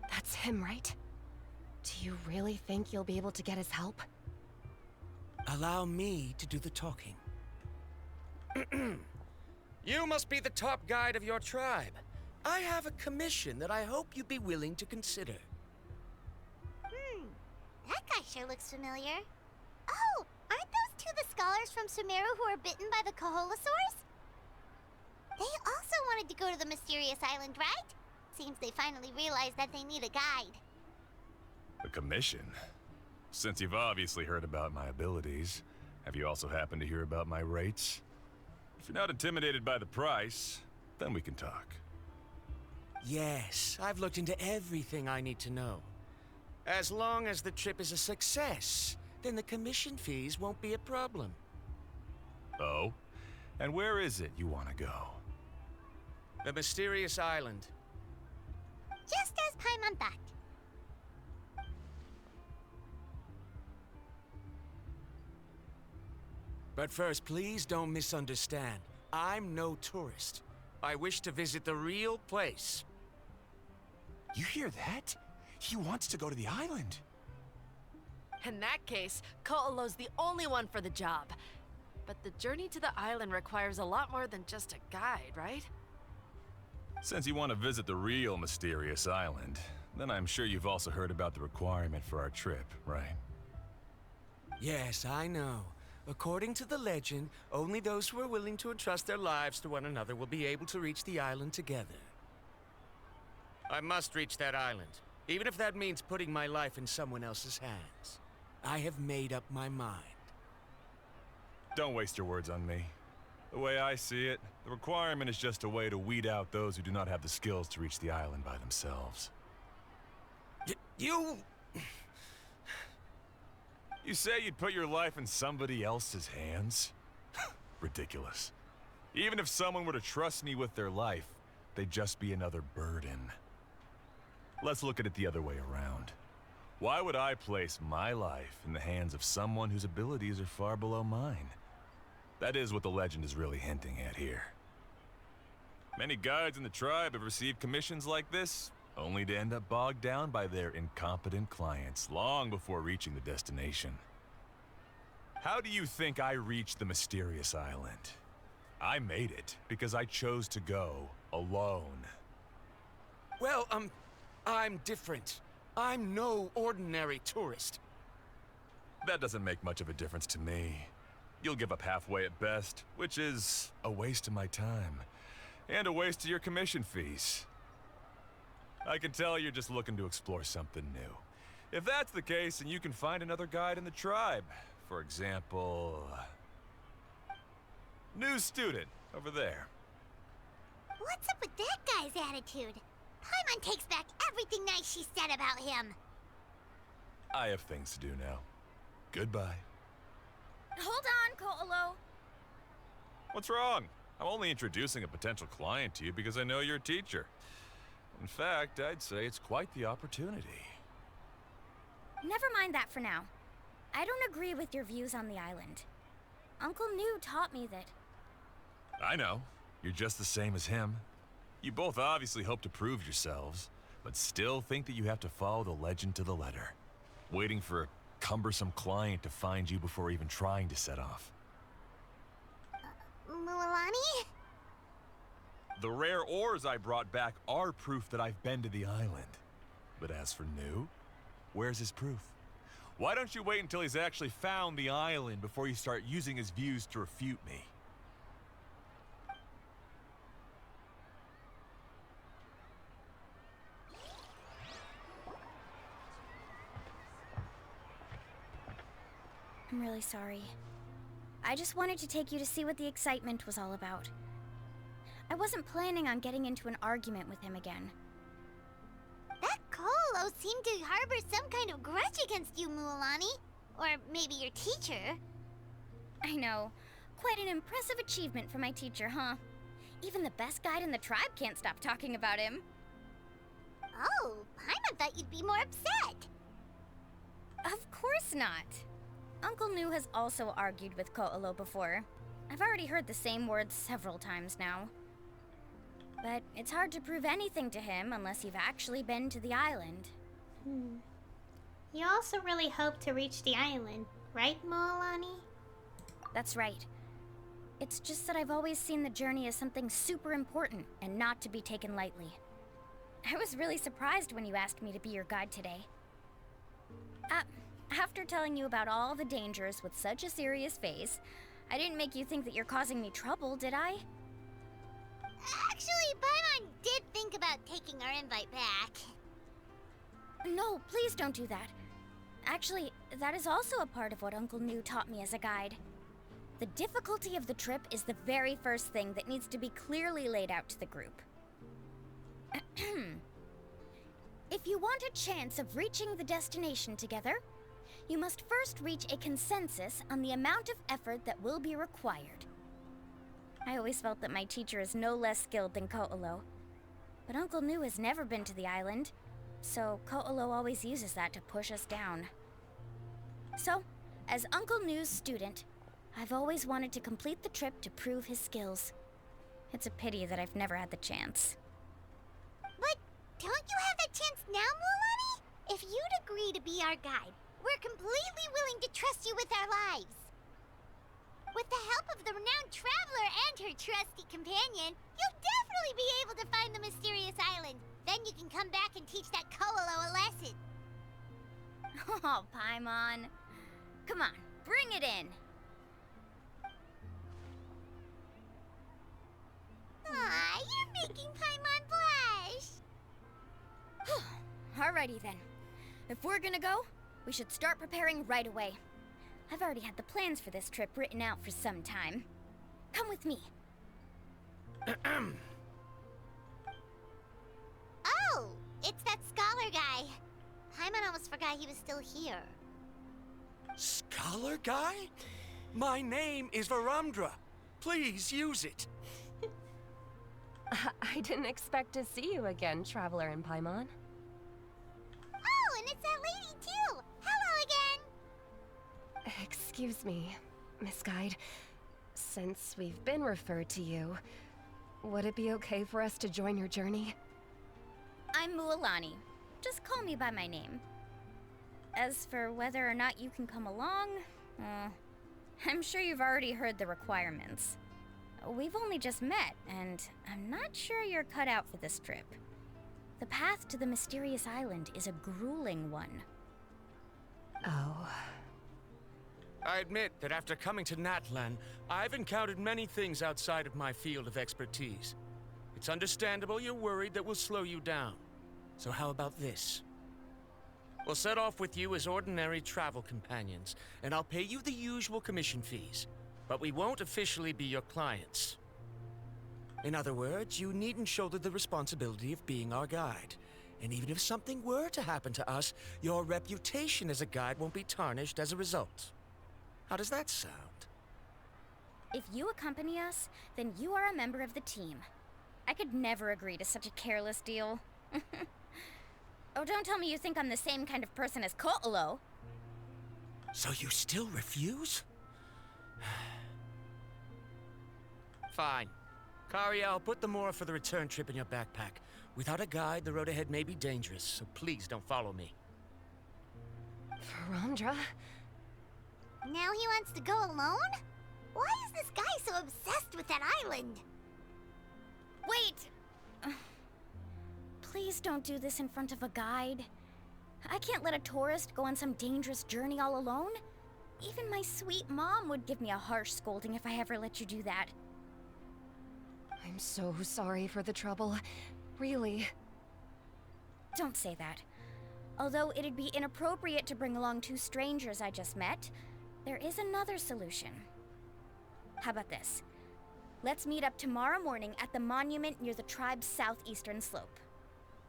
That's him, right? Do you really think you'll be able to get his help? Allow me to do the talking. You must be the top guide of your tribe. I have a commission that I hope you'd be willing to consider. That guy sure looks familiar. Oh, aren't those two the scholars from Sumeru who were bitten by the Kaholasaurs? They also wanted to go to the mysterious island, right? Seems they finally realized that they need a guide. A commission? Since you've obviously heard about my abilities, have you also happened to hear about my rates? If you're not intimidated by the price, then we can talk. Yes, I've looked into everything I need to know. As long as the trip is a success, then the commission fees won't be a problem. Oh? And where is it you want to go? The mysterious island. Just as Paimon thought. But first, please don't misunderstand. I'm no tourist. I wish to visit the real place. You hear that? He wants to go to the island. In that case, Ko'olo's the only one for the job. But the journey to the island requires a lot more than just a guide, right? Since you want to visit the real mysterious island, then I'm sure you've also heard about the requirement for our trip, right? Yes, I know. According to the legend, only those who are willing to entrust their lives to one another will be able to reach the island together. I must reach that island, even if that means putting my life in someone else's hands. I have made up my mind. Don't waste your words on me. The way I see it, the requirement is just a way to weed out those who do not have the skills to reach the island by themselves. You... You say you'd put your life in somebody else's hands? Ridiculous. Even if someone were to trust me with their life, they'd just be another burden. Let's look at it the other way around. Why would I place my life in the hands of someone whose abilities are far below mine? That is what the legend is really hinting at here. Many guides in the tribe have received commissions like this, only to end up bogged down by their incompetent clients long before reaching the destination. How do you think I reached the mysterious island? I made it because I chose to go alone. Well, I'm different. I'm no ordinary tourist. That doesn't make much of a difference to me. You'll give up halfway at best, which is a waste of my time. And a waste of your commission fees. I can tell you're just looking to explore something new. If that's the case, then you can find another guide in the tribe. For example... new student, over there. What's up with that guy's attitude? Paimon takes back everything nice she said about him. I have things to do now. Goodbye. Hold on, Ko'olo. What's wrong? I'm only introducing a potential client to you because I know you're a teacher. In fact, I'd say it's quite the opportunity. Never mind that for now. I don't agree with your views on the island. Uncle New taught me that... I know. You're just the same as him. You both obviously hope to prove yourselves, but still think that you have to follow the legend to the letter, waiting for a cumbersome client to find you before even trying to set off. Mualani? The rare ores I brought back are proof that I've been to the island. But as for New, where's his proof? Why don't you wait until he's actually found the island before you start using his views to refute me? I'm really sorry. I just wanted to take you to see what the excitement was all about. I wasn't planning on getting into an argument with him again. That Ko'olo seemed to harbor some kind of grudge against you, Mualani. Or maybe your teacher. I know. Quite an impressive achievement for my teacher, huh? Even the best guide in the tribe can't stop talking about him. Oh, Paimon thought you'd be more upset. Of course not. Uncle New has also argued with Ko'olo before. I've already heard the same words several times now. But it's hard to prove anything to him unless you've actually been to the island. You also really hope to reach the island, right, Mualani? That's right. It's just that I've always seen the journey as something super important and not to be taken lightly. I was really surprised when you asked me to be your guide today. After telling you about all the dangers with such a serious face, I didn't make you think that you're causing me trouble, did I? Actually, Paimon did think about taking our invite back. No, please don't do that. Actually, that is also a part of what Uncle New taught me as a guide. The difficulty of the trip is the very first thing that needs to be clearly laid out to the group. If you want a chance of reaching the destination together, you must first reach a consensus on the amount of effort that will be required. I always felt that my teacher is no less skilled than Ko'olo. But Uncle New has never been to the island, so Ko'olo always uses that to push us down. So, as Uncle New's student, I've always wanted to complete the trip to prove his skills. It's a pity that I've never had the chance. But don't you have that chance now, Mualani? If you'd agree to be our guide, we're completely willing to trust you with our lives. With the help of the renowned traveler and her trusty companion, you'll definitely be able to find the mysterious island. Then you can come back and teach that Ko'olo a lesson. Oh, Paimon. Come on, bring it in. Aw, you're making Paimon blush. Alrighty then. If we're gonna go, we should start preparing right away. I've already had the plans for this trip written out for some time. Come with me. Oh, it's that scholar guy. Paimon almost forgot he was still here. Scholar guy? My name is Varamdra. Please use it. I didn't expect to see you again, Traveler in Paimon. Oh, and it's that lady too. Hello again. Excuse me, Miss Guide. Since we've been referred to you, Would it be okay for us to join your journey? I'm Mualani. Just call me by my name. As for whether or not you can come along, I'm sure you've already heard the requirements. We've only just met, and I'm not sure you're cut out for this trip. The path to the mysterious island is a grueling one. Oh. I admit that after coming to Natlan, I've encountered many things outside of my field of expertise. It's understandable you're worried that we'll slow you down. So how about this? We'll set off with you as ordinary travel companions, and I'll pay you the usual commission fees. But we won't officially be your clients. In other words, you needn't shoulder the responsibility of being our guide. And even if something were to happen to us, your reputation as a guide won't be tarnished as a result. How does that sound? If you accompany us, then you are a member of the team. I could never agree to such a careless deal. Oh, don't tell me you think I'm the same kind of person as Ko'olo. So you still refuse? Fine. Kariel, put the Mora for the return trip in your backpack. Without a guide, the road ahead may be dangerous, so please don't follow me. Verandra? Now he wants to go alone? Why is this guy so obsessed with that island? Wait! Please don't do this in front of a guide. I can't let a tourist go on some dangerous journey all alone. Even my sweet mom would give me a harsh scolding if I ever let you do that. I'm so sorry for the trouble. Really. Don't say that. Although it'd be inappropriate to bring along two strangers I just met, there is another solution. How about this? Let's meet up tomorrow morning at the monument near the tribe's southeastern slope.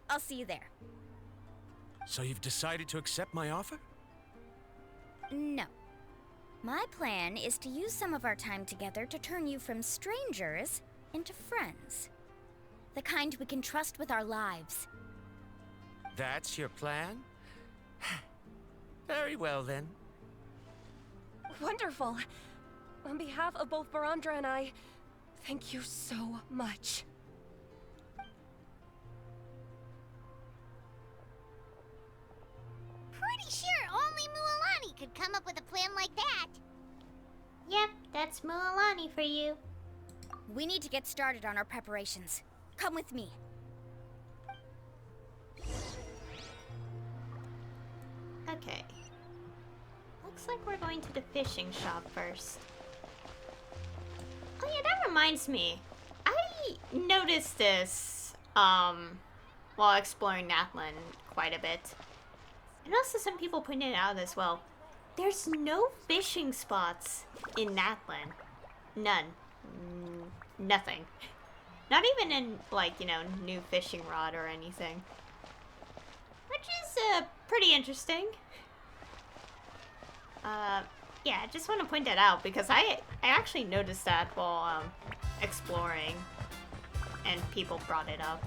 I'll see you there. So you've decided to accept my offer? No. My plan is to use some of our time together to turn you from strangers into friends. The kind we can trust with our lives. That's your plan? Very well, then. Wonderful. On behalf of both Verandra and I, thank you so much. Pretty sure only Mualani could come up with a plan like that. Yep, that's Mualani for you. We need to get started on our preparations. Come with me. Okay. Looks like we're going to the fishing shop first. Oh yeah, that reminds me. I noticed this, while exploring Natlan quite a bit. And also some people pointed it out as well. There's no fishing spots in Natlan. None. Nothing. Not even in, like, you know, new fishing rod or anything. Which is, pretty interesting. Yeah, I just want to point that out because I actually noticed that while, exploring. And people brought it up.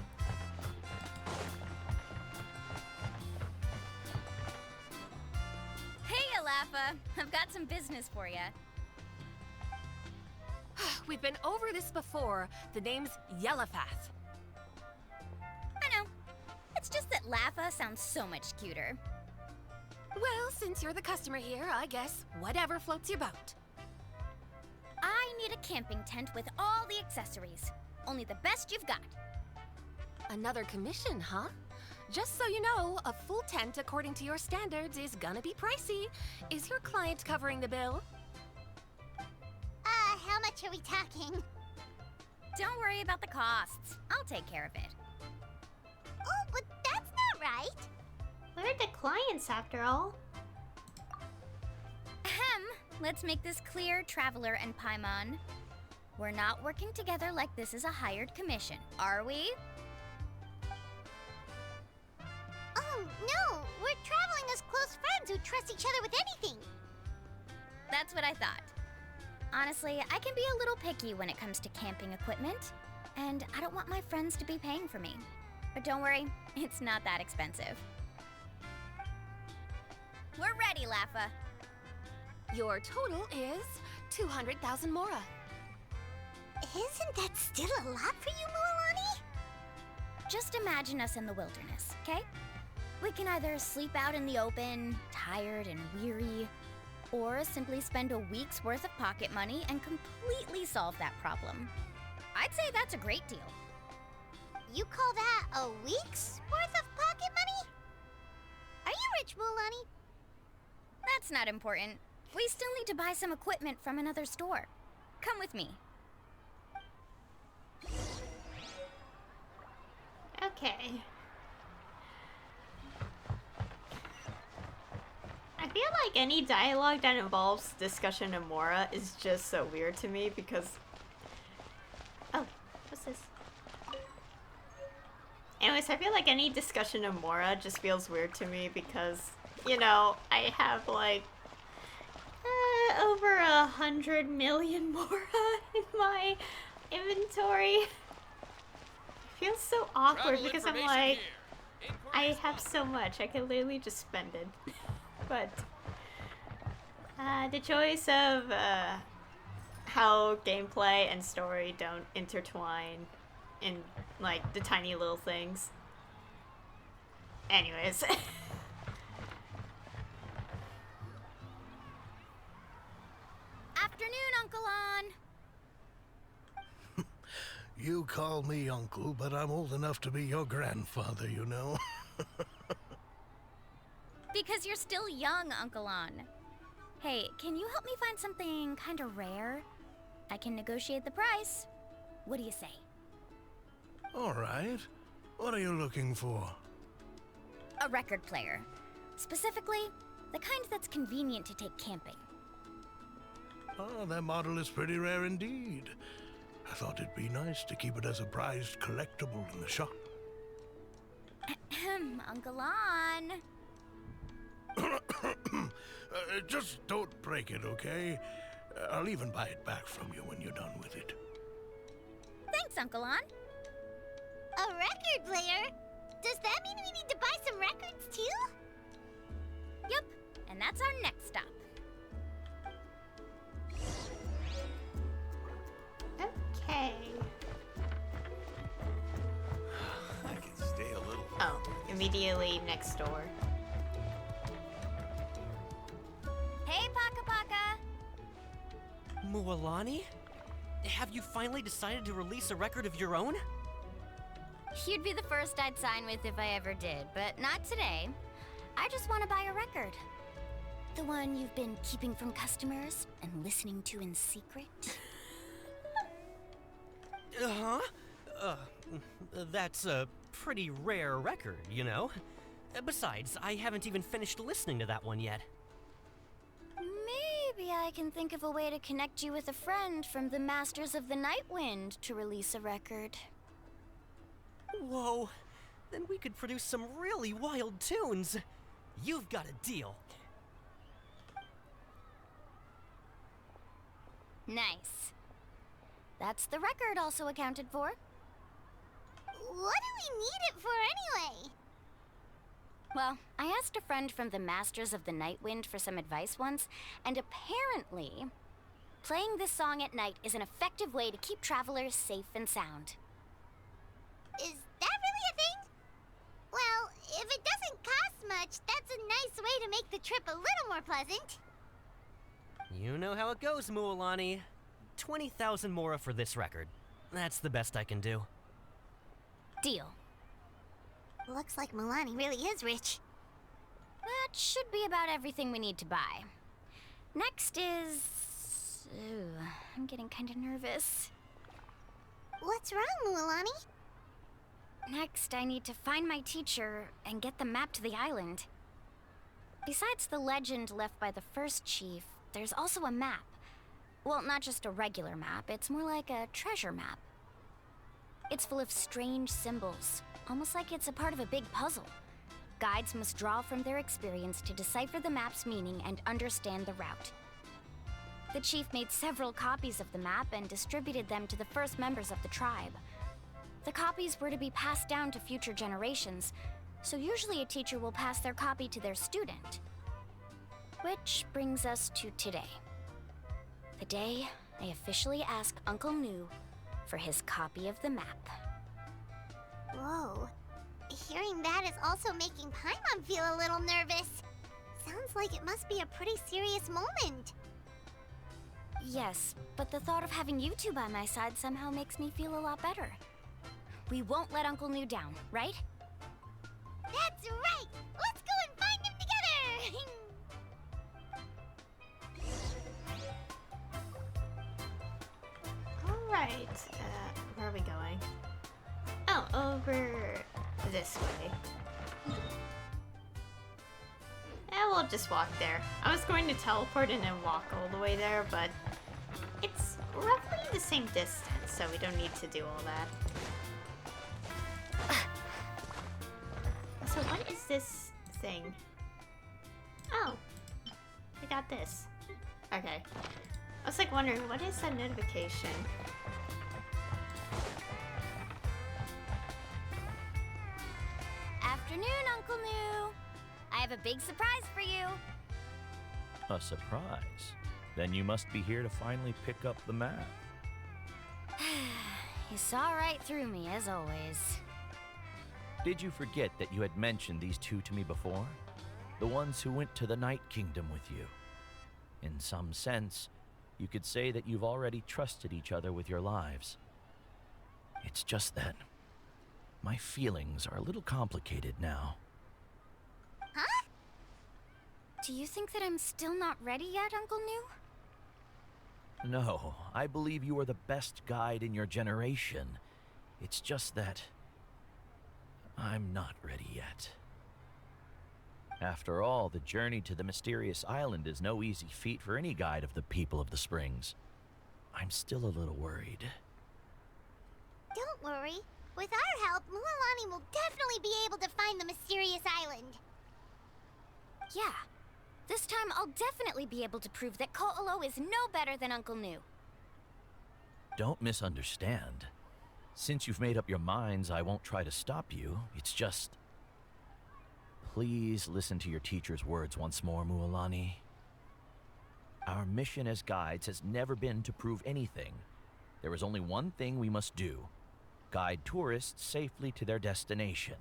Hey, Alafa! I've got some business for you. We've been over this before. The name's Yellowfath. I know. It's just that Lafa sounds so much cuter. Well, since you're the customer here, I guess whatever floats your boat. I need a camping tent with all the accessories. Only the best you've got. Another commission, huh? Just so you know, a full tent according to your standards is gonna be pricey. Is your client covering the bill? How much are we talking? Don't worry about the costs. I'll take care of it. Oh, but that's not right. We're the clients after all. Ahem. Let's make this clear, Traveler and Paimon. We're not working together like this is a hired commission, are we? Oh, no. We're traveling as close friends who trust each other with anything. That's what I thought. Honestly, I can be a little picky when it comes to camping equipment, and I don't want my friends to be paying for me. But don't worry, it's not that expensive. We're ready, Lafa. Your total is 200,000 Mora. Isn't that still a lot for you, Mualani? Just imagine us in the wilderness, okay? We can either sleep out in the open, tired and weary, or simply spend a week's worth of pocket money and completely solve that problem. I'd say that's a great deal. You call that a week's worth of pocket money? Are you rich, Mualani? That's not important. We still need to buy some equipment from another store. Come with me. Okay. I feel like any dialogue that involves discussion of Mora is just so weird to me because... Oh, what's this? Anyways, I feel like any discussion of Mora just feels weird to me because, you know, I have like over 100 million Mora in my inventory. It feels so awkward Travel because I'm information like, here. I Inquiries have locked. so much, I can literally just spend it. But the choice of how gameplay and story don't intertwine in like the tiny little things. Anyways. Afternoon, Uncle On. You call me uncle, but I'm old enough to be your grandfather, you know. Because you're still young, Uncle On. Hey, can you help me find something kind of rare? I can negotiate the price. What do you say? All right. What are you looking for? A record player. Specifically, the kind that's convenient to take camping. Oh, that model is pretty rare indeed. I thought it'd be nice to keep it as a prized collectible in the shop. Uncle On. Just don't break it, okay? I'll even buy it back from you when you're done with it. Thanks, Uncle On. A record player? Does that mean we need to buy some records too? Yep, and that's our next stop. Okay. I can stay a little. Oh, immediately next door. Hey, Paka Paka. Mualani? Have you finally decided to release a record of your own? You'd be the first I'd sign with if I ever did, but not today. I just want to buy a record. The one you've been keeping from customers and listening to in secret. Uh-huh. That's a pretty rare record, you know? Besides, I haven't even finished listening to that one yet. Maybe I can think of a way to connect you with a friend from the Masters of the Night Wind to release a record. Whoa, then we could produce some really wild tunes. You've got a deal. Nice. That's the record also accounted for. What do we need it for anyway? Well, I asked a friend from the Masters of the Night Wind for some advice once, and apparently, playing this song at night is an effective way to keep travelers safe and sound. Is that really a thing? Well, if it doesn't cost much, that's a nice way to make the trip a little more pleasant. You know how it goes, Mualani. 20,000 Mora for this record. That's the best I can do. Deal. Looks like Mualani really is rich. That should be about everything we need to buy. Next is... Ooh, I'm getting kind of nervous. What's wrong, Mualani? Next, I need to find my teacher and get the map to the island. Besides the legend left by the first chief, there's also a map. Well, not just a regular map, it's more like a treasure map. It's full of strange symbols, almost like it's a part of a big puzzle. Guides must draw from their experience to decipher the map's meaning and understand the route. The chief made several copies of the map and distributed them to the first members of the tribe. The copies were to be passed down to future generations, so usually a teacher will pass their copy to their student. Which brings us to today. The day I officially asked Uncle Nu for his copy of the map. Whoa. Hearing that is also making Paimon feel a little nervous. Sounds like it must be a pretty serious moment. Yes, but the thought of having you two by my side somehow makes me feel a lot better. We won't let Uncle New down, right? That's right! Let's go and find him together! Alright, where are we going? Oh, over this way. We'll just walk there. I was going to teleport and then walk all the way there, but it's roughly the same distance, so we don't need to do all that. So what is this thing? Oh, I got this. Okay. I was like wondering, what is that notification? Afternoon, Uncle New. I have a big surprise for you. A surprise? Then you must be here to finally pick up the map. You saw right through me, as always. Did you forget that you had mentioned these two to me before? The ones who went to the Night Kingdom with you. In some sense, you could say that you've already trusted each other with your lives. It's just that my feelings are a little complicated now. Huh? Do you think that I'm still not ready yet, Uncle New? No, I believe you are the best guide in your generation. It's just that I'm not ready yet. After all, the journey to the mysterious island is no easy feat for any guide of the people of the Springs. I'm still a little worried. Don't worry. With our help, Mualani will definitely be able to find the mysterious island. Yeah. This time I'll definitely be able to prove that Ko'olo is no better than Uncle New. Don't misunderstand. Since you've made up your minds, I won't try to stop you. It's just... Please listen to your teacher's words once more, Mualani. Our mission as guides has never been to prove anything. There is only one thing we must do. Guide tourists safely to their destination.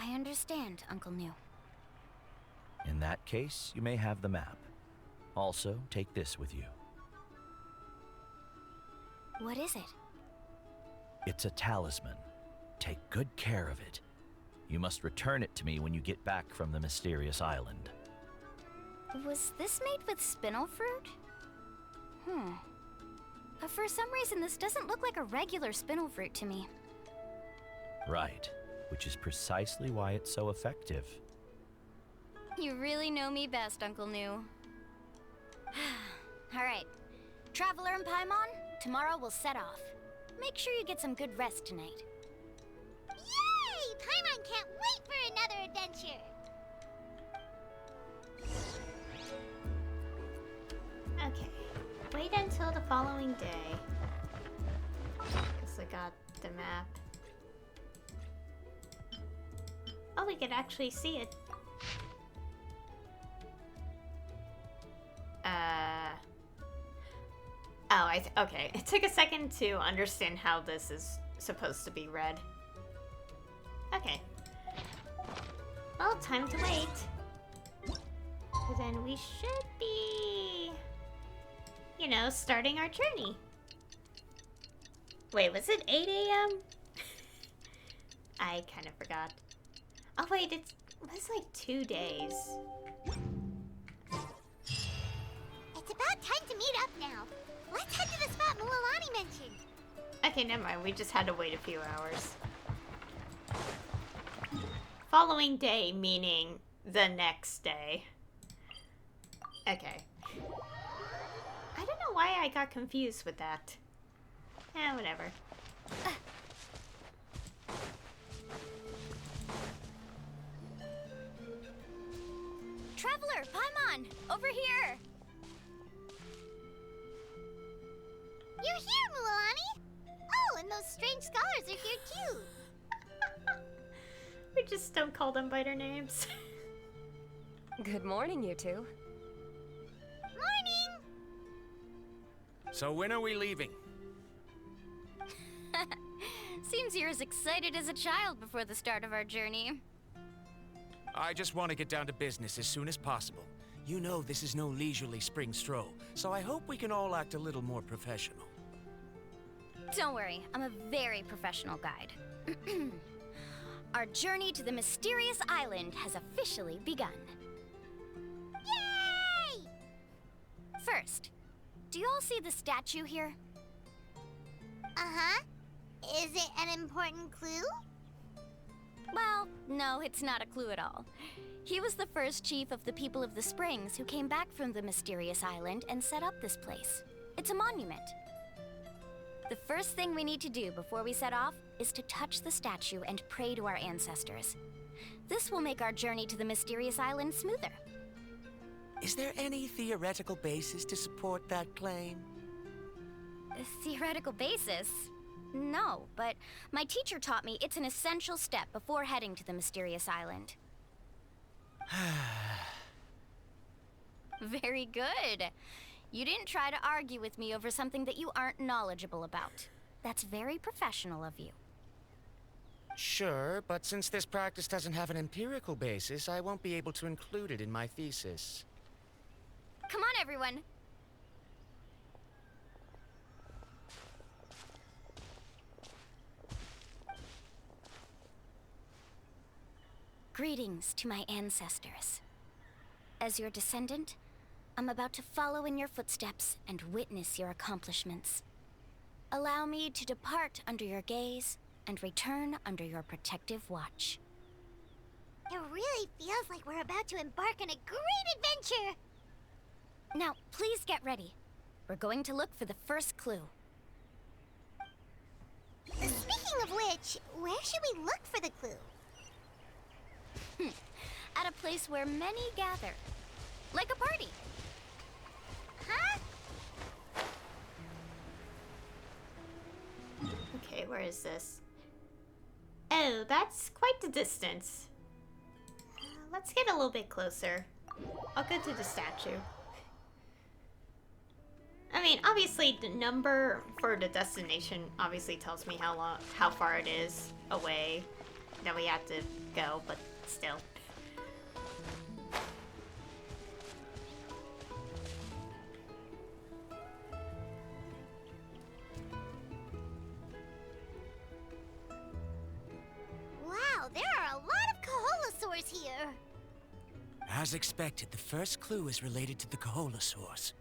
I understand, Uncle New. In that case, you may have the map. Also, take this with you. What is it? It's a talisman. Take good care of it. You must return it to me when you get back from the mysterious island. Was this made with spinel fruit? For some reason, this doesn't look like a regular spinel fruit to me. Right, which is precisely why it's so effective. You really know me best, Uncle New. All right. Traveler and Paimon, tomorrow we'll set off. Make sure you get some good rest tonight. Yay! Paimon can't wait for another adventure! Okay. Wait until the following day. Guess I got the map. Oh, we could actually see it. Oh, okay. It took a second to understand how this is supposed to be read. Okay. Well, time to wait. So then we should be, you know, starting our journey. Wait, was it 8 a.m.? I kind of forgot. Oh wait, it was like 2 days. It's about time to meet up now. Let's head to the spot Mualani mentioned. Okay, never mind. We just had to wait a few hours. Following day, meaning the next day. Okay. I don't know why I got confused with that. Whatever. Traveler, Paimon, over here! You're here, Mualani! Oh, and those strange scholars are here too. We just don't call them by their names. Good morning, you two. Morning! So when are we leaving? Seems you're as excited as a child before the start of our journey. I just want to get down to business as soon as possible. You know this is no leisurely spring stroll, so I hope we can all act a little more professional. Don't worry, I'm a very professional guide. Our journey to the mysterious island has officially begun. Yay! First, do you all see the statue here? Uh-huh. Is it an important clue? Well, no, it's not a clue at all. He was the first chief of the people of the Springs who came back from the mysterious island and set up this place. It's a monument. The first thing we need to do before we set off is to touch the statue and pray to our ancestors. This will make our journey to the mysterious island smoother. Is there any theoretical basis to support that claim? A theoretical basis? No, but my teacher taught me it's an essential step before heading to the mysterious island. Very good. You didn't try to argue with me over something that you aren't knowledgeable about. That's very professional of you. Sure, but since this practice doesn't have an empirical basis, I won't be able to include it in my thesis. Come on, everyone. Greetings to my ancestors. As your descendant, I'm about to follow in your footsteps and witness your accomplishments. Allow me to depart under your gaze and return under your protective watch. It really feels like we're about to embark on a great adventure! Now, please get ready. We're going to look for the first clue. Speaking of which, where should we look for the clue? At a place where many gather. Like a party. Huh? Okay, where is this? Oh, that's quite the distance. Let's get a little bit closer. I'll go to the statue. I mean, obviously the number for the destination obviously tells me how far it is away that we have to go, but still. Wow, there are a lot of Kaholasaurs here! As expected, the first clue is related to the Kaholasaurs.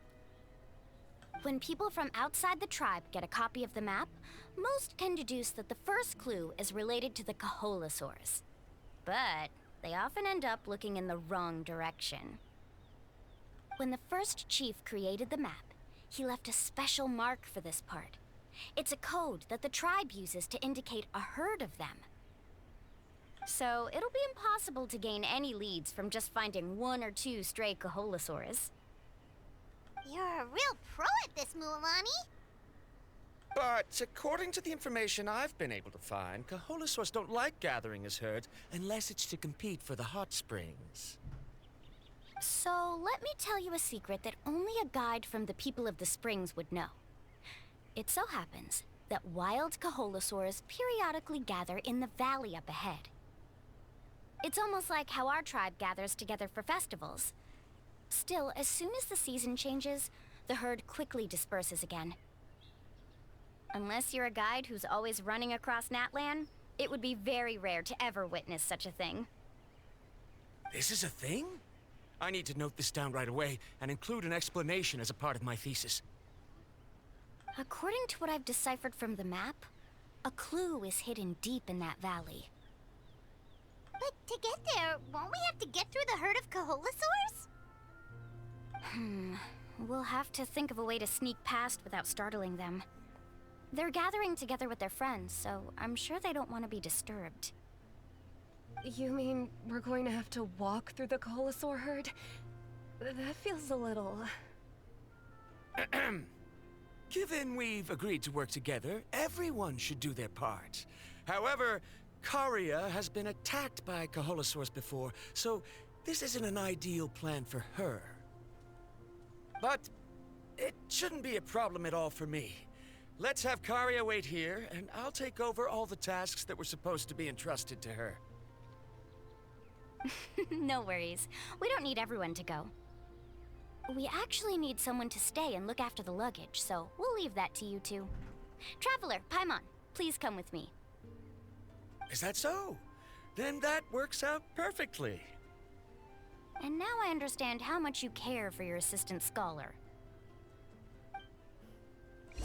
When people from outside the tribe get a copy of the map, most can deduce that the first clue is related to the Kaholasaurs. But they often end up looking in the wrong direction. When the first chief created the map, he left a special mark for this part. It's a code that the tribe uses to indicate a herd of them. So it'll be impossible to gain any leads from just finding one or two stray Kaholasaurs. You're a real pro at this, Mualani! But according to the information I've been able to find, Kaholasaurs don't like gathering as herds unless it's to compete for the hot springs. So let me tell you a secret that only a guide from the people of the springs would know. It so happens that wild Kaholasaurs periodically gather in the valley up ahead. It's almost like how our tribe gathers together for festivals. Still, as soon as the season changes, the herd quickly disperses again. Unless you're a guide who's always running across Natlan, it would be very rare to ever witness such a thing. This is a thing? I need to note this down right away and include an explanation as a part of my thesis. According to what I've deciphered from the map, a clue is hidden deep in that valley. But to get there, won't we have to get through the herd of Kaholasaurs? We'll have to think of a way to sneak past without startling them. They're gathering together with their friends, so I'm sure they don't want to be disturbed. You mean we're going to have to walk through the Kaholasaur herd? That feels a little... Given we've agreed to work together, everyone should do their part. However, Karia has been attacked by Kaholasaurs before, so this isn't an ideal plan for her. But it shouldn't be a problem at all for me. Let's have Karia wait here, and I'll take over all the tasks that were supposed to be entrusted to her. No worries. We don't need everyone to go. We actually need someone to stay and look after the luggage, so we'll leave that to you two. Traveler, Paimon, please come with me. Is that so? Then that works out perfectly. And now I understand how much you care for your assistant scholar.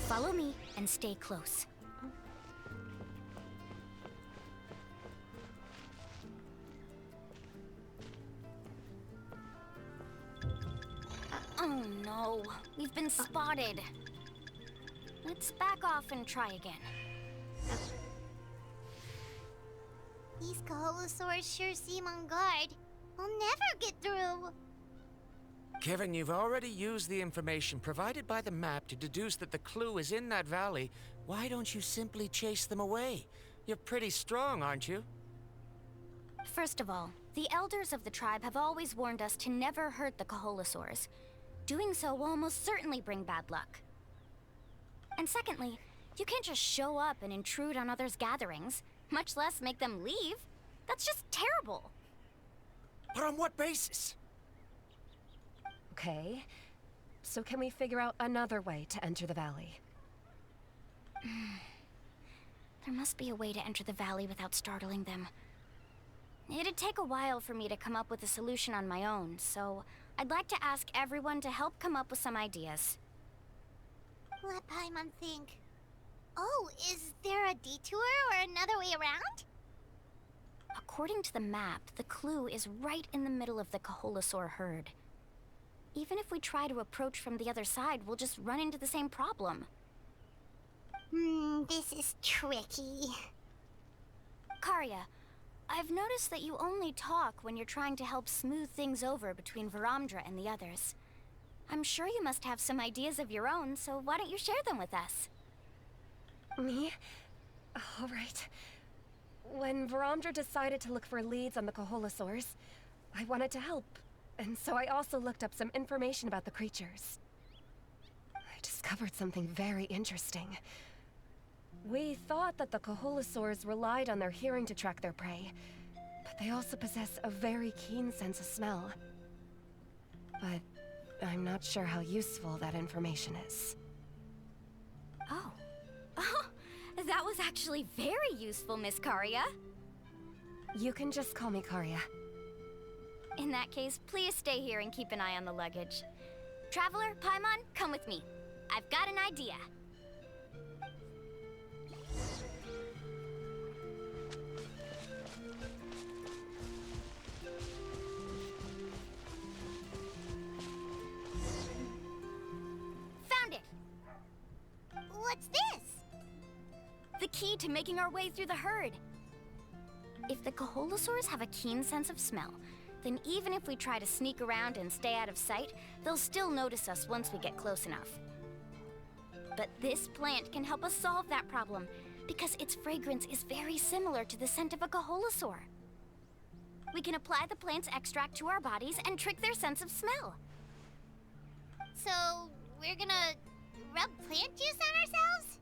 Follow me and stay close. Oh no, we've been spotted. Let's back off and try again. These Kaholosaurs sure seem on guard. We'll never get through. Given you've already used the information provided by the map to deduce that the clue is in that valley, why don't you simply chase them away? You're pretty strong, aren't you? First of all, the elders of the tribe have always warned us to never hurt the Kaholosaurs. Doing so will almost certainly bring bad luck. And secondly, you can't just show up and intrude on others' gatherings, much less make them leave. That's just terrible. But on what basis? Okay. So can we figure out another way to enter the valley? There must be a way to enter the valley without startling them. It'd take a while for me to come up with a solution on my own, so I'd like to ask everyone to help come up with some ideas. Let Paimon think. Oh, is there a detour or another way around? According to the map, the clue is right in the middle of the Kaholosaur herd. Even if we try to approach from the other side, we'll just run into the same problem. This is tricky. Karia, I've noticed that you only talk when you're trying to help smooth things over between Varamdra and the others. I'm sure you must have some ideas of your own, so why don't you share them with us? Me? All right. When Varamdra decided to look for leads on the Kaholosaurs, I wanted to help. And so I also looked up some information about the creatures. I discovered something very interesting. We thought that the Kaholosaurs relied on their hearing to track their prey, but they also possess a very keen sense of smell. But I'm not sure how useful that information is. Oh. Oh, that was actually very useful, Miss Karia. You can just call me Karia. In that case, please stay here and keep an eye on the luggage. Traveler, Paimon, come with me. I've got an idea. Found it! What's this? The key to making our way through the herd. If the Kaholosaurs have a keen sense of smell, then even if we try to sneak around and stay out of sight, they'll still notice us once we get close enough. But this plant can help us solve that problem, because its fragrance is very similar to the scent of a Kaholosaur. We can apply the plant's extract to our bodies and trick their sense of smell. So, we're gonna rub plant juice on ourselves?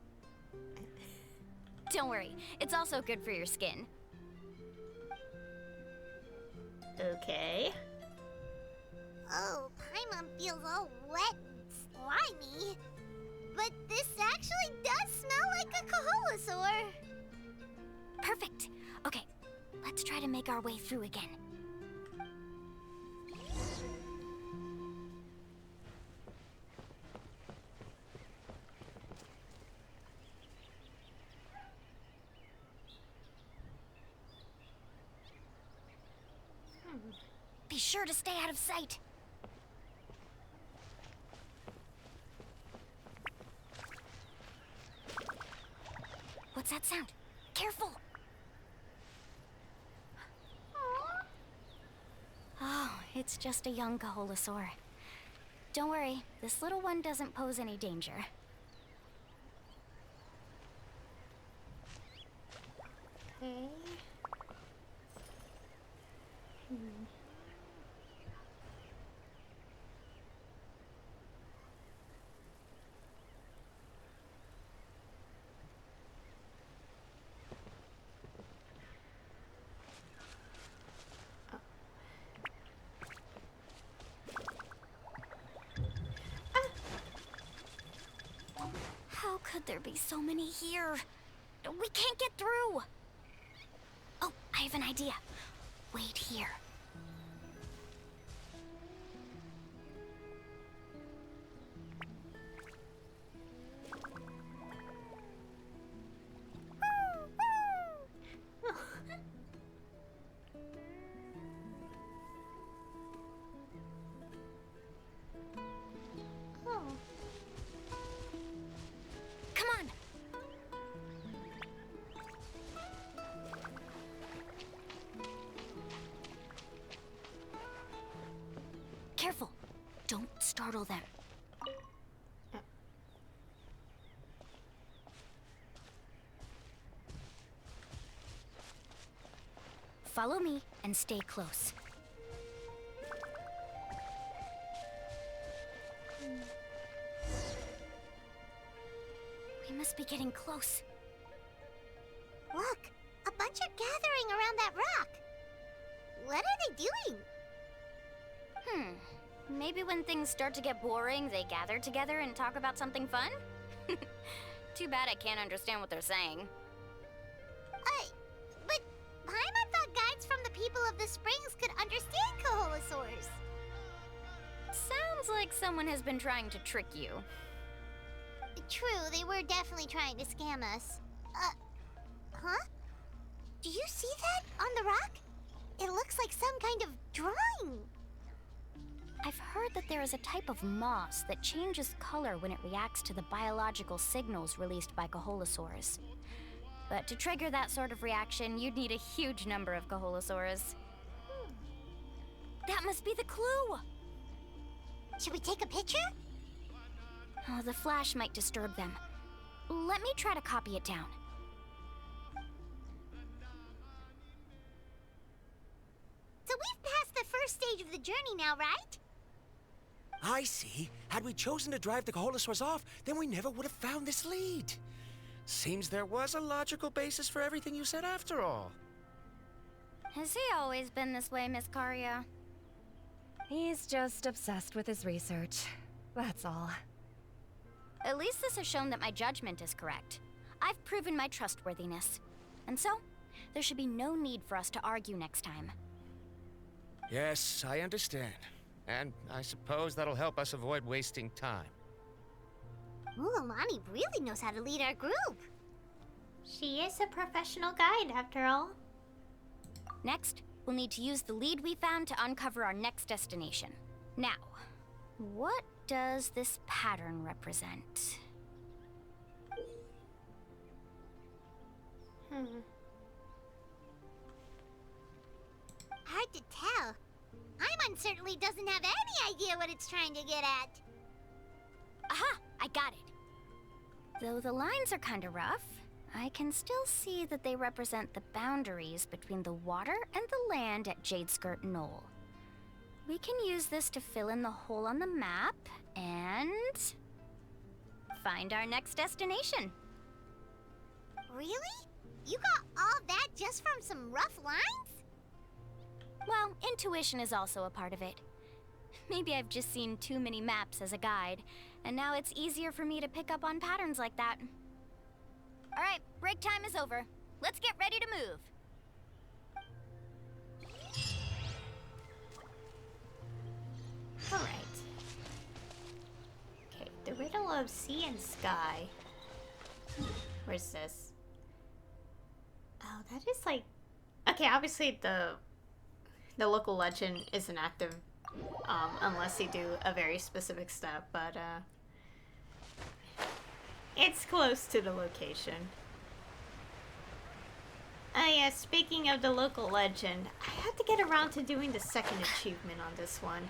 Don't worry, it's also good for your skin. Okay. Oh, Paimon feels all wet and slimy. But this actually does smell like a Kaholosaur. Perfect. Okay, let's try to make our way through again. Be sure to stay out of sight. What's that sound? Careful! Oh, it's just a young Kaholosaur. Don't worry, this little one doesn't pose any danger. Okay. could there be so many here? We can't get through! Oh, I have an idea. Wait here. Come on! Careful! Don't startle them. Follow me and stay close. We must be getting close. Look, a bunch are gathering around that rock. What are they doing? Maybe when things start to get boring, they gather together and talk about something fun? Too bad I can't understand what they're saying. But Paimon thought guides from the people of the springs could understand Kaholosaurs. Sounds like someone has been trying to trick you. True, they were definitely trying to scam us. Huh? Do you see that on the rock? It looks like some kind of drawing. I've heard that there is a type of moss that changes color when it reacts to the biological signals released by Kaholosaurs. But to trigger that sort of reaction, you'd need a huge number of Kaholosaurs. That must be the clue! Should we take a picture? Oh, the flash might disturb them. Let me try to copy it down. So we've passed the first stage of the journey now, right? I see. Had we chosen to drive the Kaholosaurs off, then we never would have found this lead. Seems there was a logical basis for everything you said after all. Has he always been this way, Miss Karia? He's just obsessed with his research. That's all. At least this has shown that my judgment is correct. I've proven my trustworthiness. And so, there should be no need for us to argue next time. Yes, I understand. And I suppose that'll help us avoid wasting time. Mualani really knows how to lead our group. She is a professional guide, after all. Next, we'll need to use the lead we found to uncover our next destination. Now, what does this pattern represent? Hard to tell. Paimon certainly doesn't have any idea what it's trying to get at. Aha! I got it. Though the lines are kinda rough, I can still see that they represent the boundaries between the water and the land at Jadeskirt Knoll. We can use this to fill in the hole on the map and find our next destination. Really? You got all that just from some rough lines? Well, intuition is also a part of it. Maybe I've just seen too many maps as a guide, and now it's easier for me to pick up on patterns like that. All right, break time is over. Let's get ready to move. All right. Okay, the riddle of sea and sky. Where's this? Oh, that is like... Okay, obviously the local legend isn't active unless you do a very specific step, but it's close to the location. Oh yeah, speaking of the local legend, I have to get around to doing the second achievement on this one.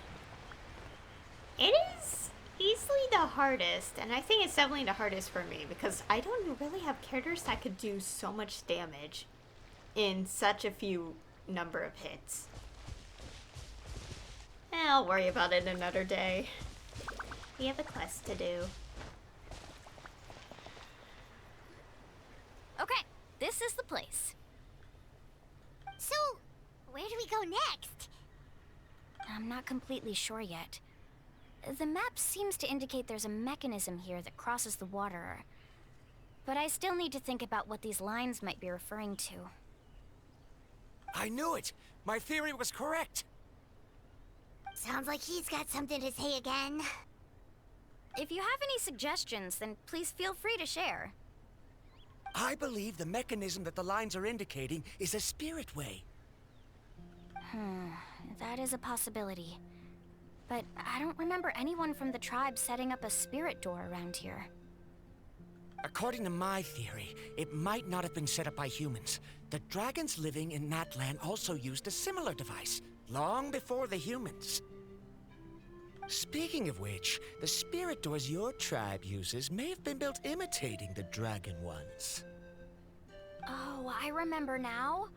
It is easily the hardest, and I think it's definitely the hardest for me because I don't really have characters that could do so much damage in such a few number of hits. I'll worry about it another day. We have a quest to do. Okay, this is the place. So, where do we go next? I'm not completely sure yet. The map seems to indicate there's a mechanism here that crosses the water. but I still need to think about what these lines might be referring to. I knew it! My theory was correct! Sounds like he's got something to say again. If you have any suggestions, then please feel free to share. I believe the mechanism that the lines are indicating is a spirit way. That is a possibility. But I don't remember anyone from the tribe setting up a spirit door around here. According to my theory, it might not have been set up by humans. The dragons living in that land also used a similar device, long before the humans. Speaking of which, the spirit doors your tribe uses may have been built imitating the dragon ones. Oh, I remember now.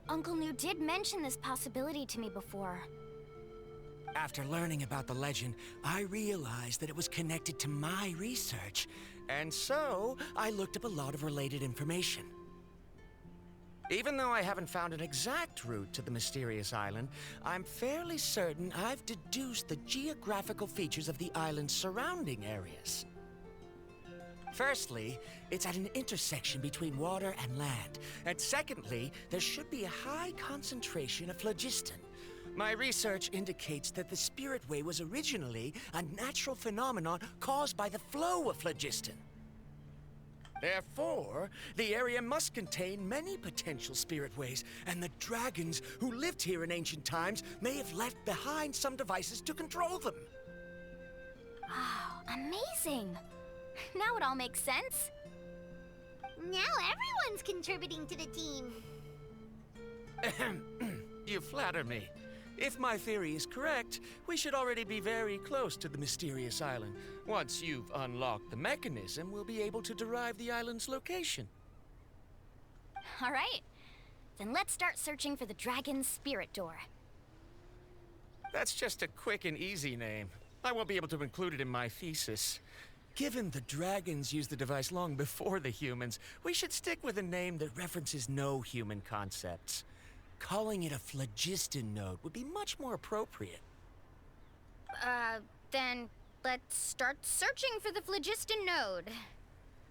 Uncle New did mention this possibility to me before. After learning about the legend, I realized that it was connected to my research, and so I looked up a lot of related information. Even though I haven't found an exact route to the mysterious island, I'm fairly certain I've deduced the geographical features of the island's surrounding areas. Firstly, it's at an intersection between water and land, and secondly, there should be a high concentration of phlogiston. My research indicates that the Spirit Way was originally a natural phenomenon caused by the flow of phlogiston. Therefore, the area must contain many potential spirit ways, and the dragons who lived here in ancient times may have left behind some devices to control them. Wow, amazing! Now it all makes sense. Now everyone's contributing to the team. You flatter me. If my theory is correct, we should already be very close to the mysterious island. Once you've unlocked the mechanism, we'll be able to derive the island's location. All right. Then let's start searching for the dragon's spirit door. That's just a quick and easy name. I won't be able to include it in my thesis. Given the dragons used the device long before the humans, we should stick with a name that references no human concepts. Calling it a phlogiston node would be much more appropriate. Then let's start searching for the phlogiston node.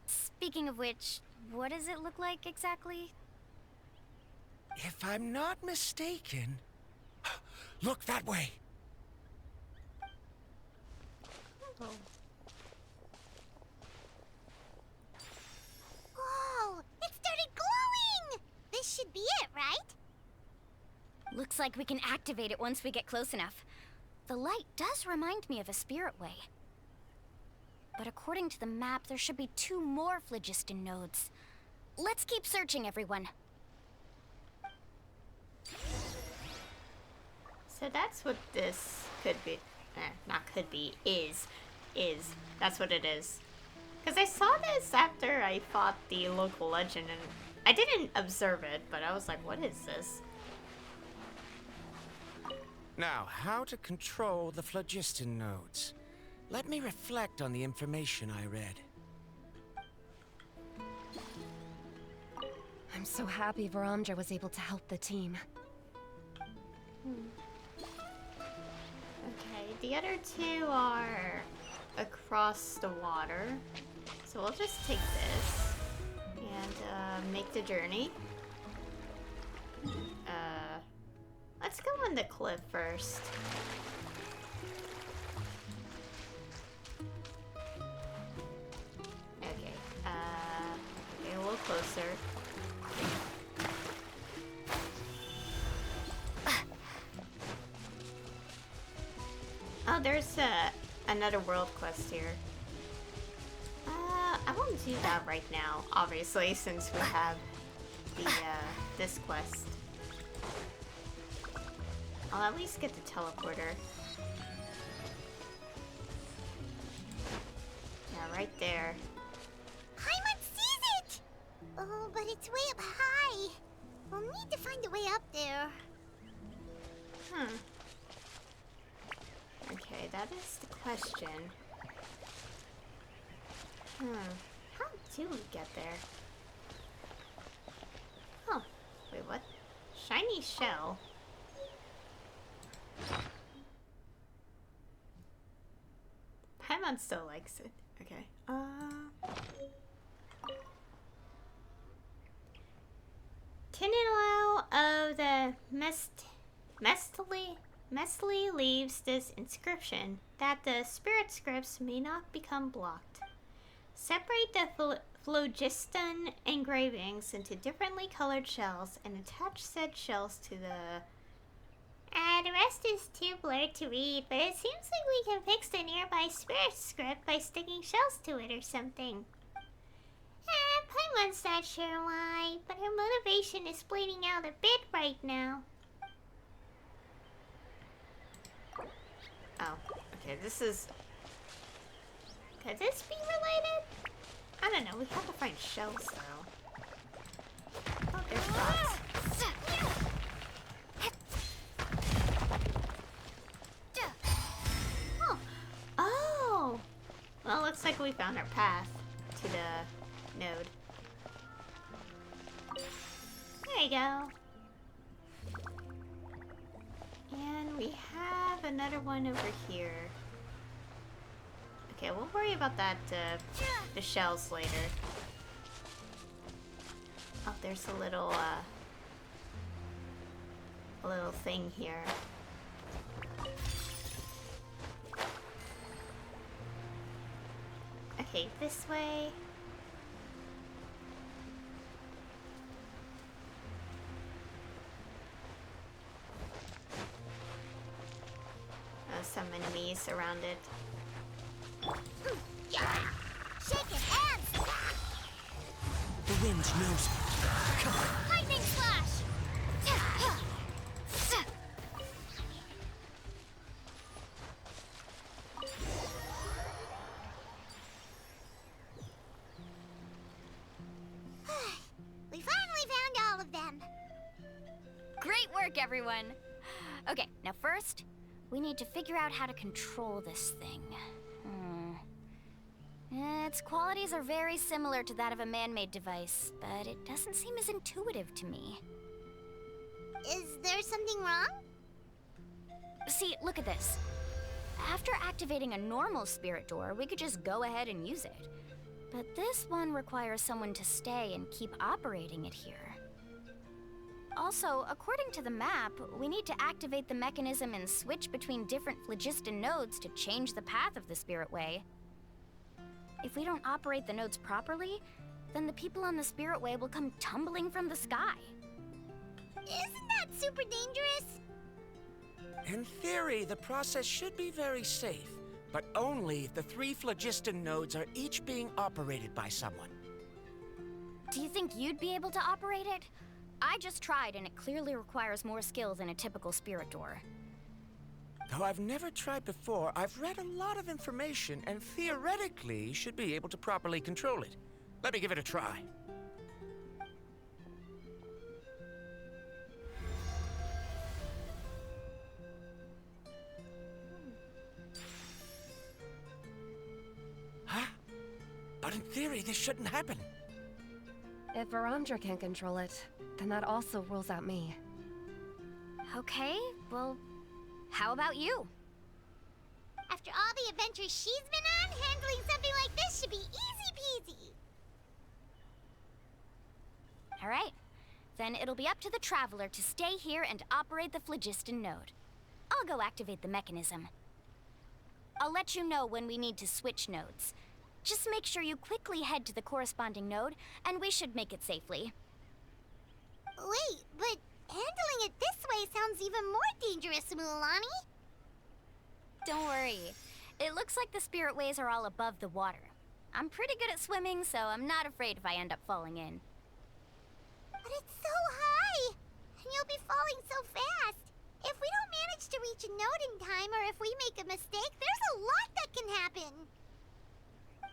Speaking of which, what does it look like exactly? If I'm not mistaken... Look that way! Oh. Whoa! It started glowing! This should be it, right? Looks like we can activate it once we get close enough. The light does remind me of a spirit way. But according to the map, there should be 2 more phlogiston nodes. Let's keep searching, everyone. So that's what this could be. Not could be, is. That's what it is. Because I saw this after I fought the local legend, and I didn't observe it, but I was like, what is this? Now, how to control the phlogiston nodes. Let me reflect on the information I read. I'm so happy Varamdra was able to help the team. Okay, the other 2 are across the water. So we'll just take this and make the journey. Let's go on the cliff first. Okay, a little closer. Oh, there's another world quest here. I won't do that right now, obviously, since we have the this quest. I'll at least get the teleporter. Yeah, right there. Paimon sees it! Oh, but it's way up high. We'll need to find a way up there. Okay, that is the question. How do we get there? Oh, wait, what? Shiny shell? Paimon still likes it. Okay. of the Mestly leaves this inscription that the spirit scripts may not become blocked. Separate the phlogiston engravings into differently colored shells and attach said shells to the... the rest is too blurred to read, but it seems like we can fix the nearby spirit script by sticking shells to it or something. Paimon's not sure why, but her motivation is bleeding out a bit right now. Oh, okay, this is... Could this be related? I don't know, we have to find shells though. Oh, there's rocks. Oh. Oh! Well, looks like we found our path to the node. There you go. And we have another one over here. Okay, we'll worry about that, the shells later. Oh, there's a little thing here. Okay, this way. Some enemies around it. Shake it, hands! The wind knows me. Come on. Lightning slash! We finally found all of them. Great work, everyone. Okay, now first, we need to figure out how to control this thing. Its qualities are very similar to that of a man-made device, but it doesn't seem as intuitive to me. Is there something wrong? See, look at this. After activating a normal spirit door, we could just go ahead and use it. But this one requires someone to stay and keep operating it here. Also, according to the map, we need to activate the mechanism and switch between different phlogiston nodes to change the path of the spirit way. If we don't operate the nodes properly, then the people on the spirit way will come tumbling from the sky. Isn't that super dangerous? In theory, the process should be very safe, but only if the 3 phlogiston nodes are each being operated by someone. Do you think you'd be able to operate it? I just tried, and it clearly requires more skill than a typical spirit door. Though I've never tried before, I've read a lot of information and theoretically should be able to properly control it. Let me give it a try. Huh? But in theory, this shouldn't happen. If Verandra can control it, then that also rules out me. Okay, well, how about you? After all the adventures she's been on, handling something like this should be easy peasy. All right, then it'll be up to the Traveler to stay here and operate the phlogiston node. I'll go activate the mechanism. I'll let you know when we need to switch nodes. Just make sure you quickly head to the corresponding node, and we should make it safely. Wait, but handling it this way sounds even more dangerous, Mualani. Don't worry. It looks like the spirit ways are all above the water. I'm pretty good at swimming, so I'm not afraid if I end up falling in. But it's so high, and you'll be falling so fast. If we don't manage to reach a node in time, or if we make a mistake, there's a lot that can happen.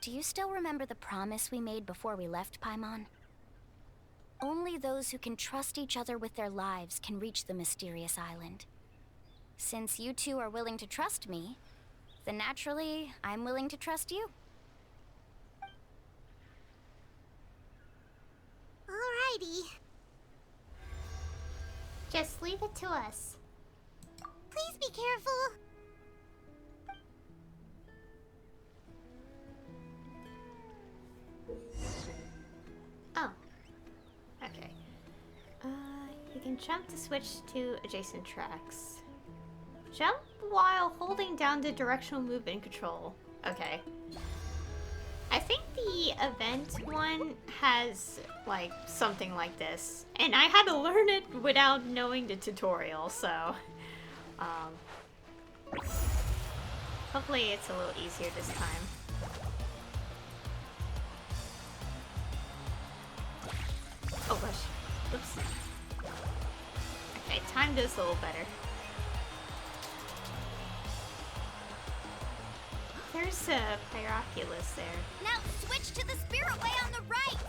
Do you still remember the promise we made before we left, Paimon? Only those who can trust each other with their lives can reach the mysterious island. Since you two are willing to trust me, then naturally, I'm willing to trust you. Alrighty. Just leave it to us. Please be careful. Oh. Okay. You can jump to switch to adjacent tracks. Jump while holding down the directional movement control. Okay. I think the event one has, like, something like this. And I had to learn it without knowing the tutorial, so... hopefully it's a little easier this time. Oh gosh. Oops. Okay, time does a little better. There's a Pyroculus there. Now switch to the spirit way on the right.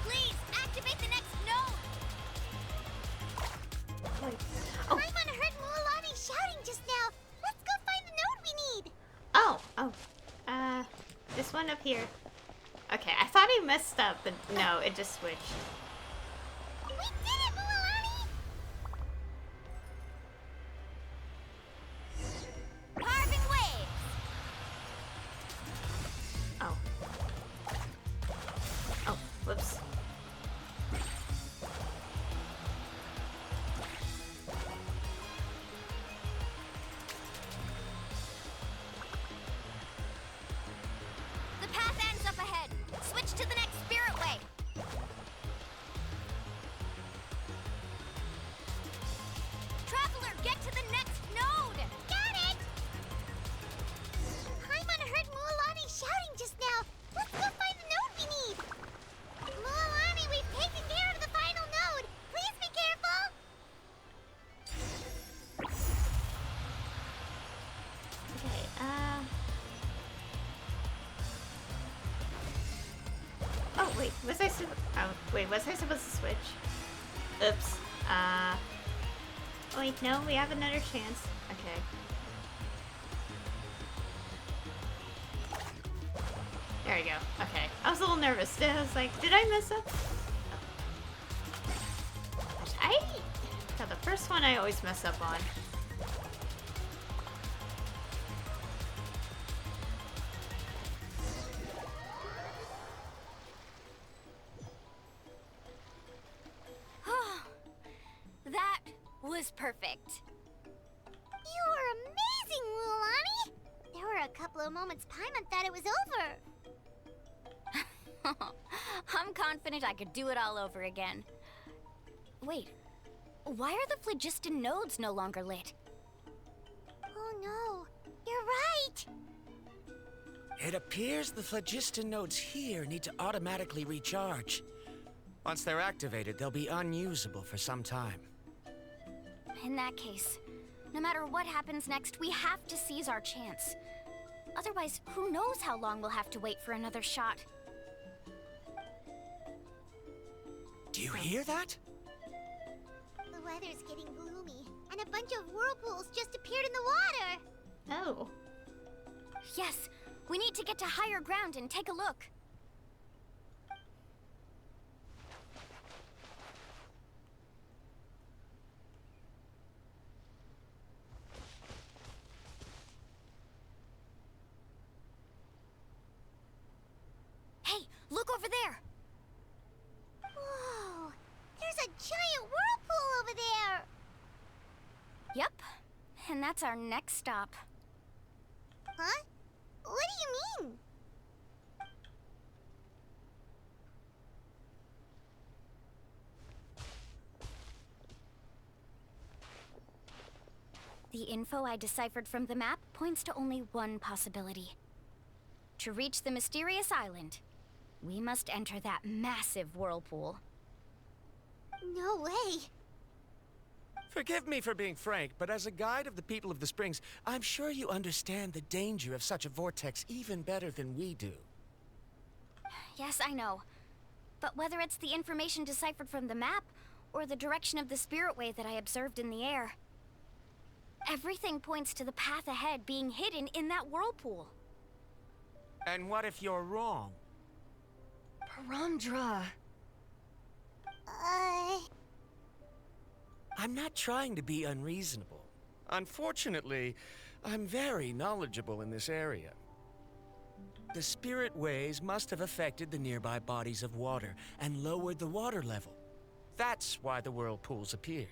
Please activate the next node. Wait. Oh. Paimon heard Mualani shouting just now. Let's go find the node we need. Oh. This one up here. Okay, I thought I messed up, but no, it just switched. We did it, Mualani! Carving waves! Oh. Oh, whoops. The path ends up ahead. Switch to the next spirit way. Traveler, get to the next node! Got it! Paimon heard Mualani shouting just now. Let's go find the node we need. Mualani, we've taken care of the final node. Please be careful. Okay, oh, wait, was I supposed to switch? Oops. Wait, no, we have another chance. Okay. There we go. Okay. I was a little nervous. I was like, did I mess up? Yeah, the first one I always mess up on. That was perfect. You were amazing, Mualani! There were a couple of moments Paimon thought it was over. I'm confident I could do it all over again. Wait, why are the phlogiston nodes no longer lit? Oh no, you're right! It appears the phlogiston nodes here need to automatically recharge. Once they're activated, they'll be unusable for some time. In that case, no matter what happens next, we have to seize our chance. Otherwise, who knows how long we'll have to wait for another shot. Do you hear that? The weather's getting gloomy, and a bunch of whirlpools just appeared in the water! Oh. Yes, we need to get to higher ground and take a look. Hey, look over there! Whoa! There's a giant whirlpool over there! Yep, and that's our next stop. Huh? What do you mean? The info I deciphered from the map points to only one possibility. To reach the mysterious island, we must enter that massive whirlpool. No way! Forgive me for being frank, but as a guide of the people of the Springs, I'm sure you understand the danger of such a vortex even better than we do. Yes, I know. But whether it's the information deciphered from the map, or the direction of the spirit way that I observed in the air, everything points to the path ahead being hidden in that whirlpool. And what if you're wrong? Parandra. I'm not trying to be unreasonable. Unfortunately, I'm very knowledgeable in this area. The spirit waves must have affected the nearby bodies of water and lowered the water level. That's why the whirlpools appeared.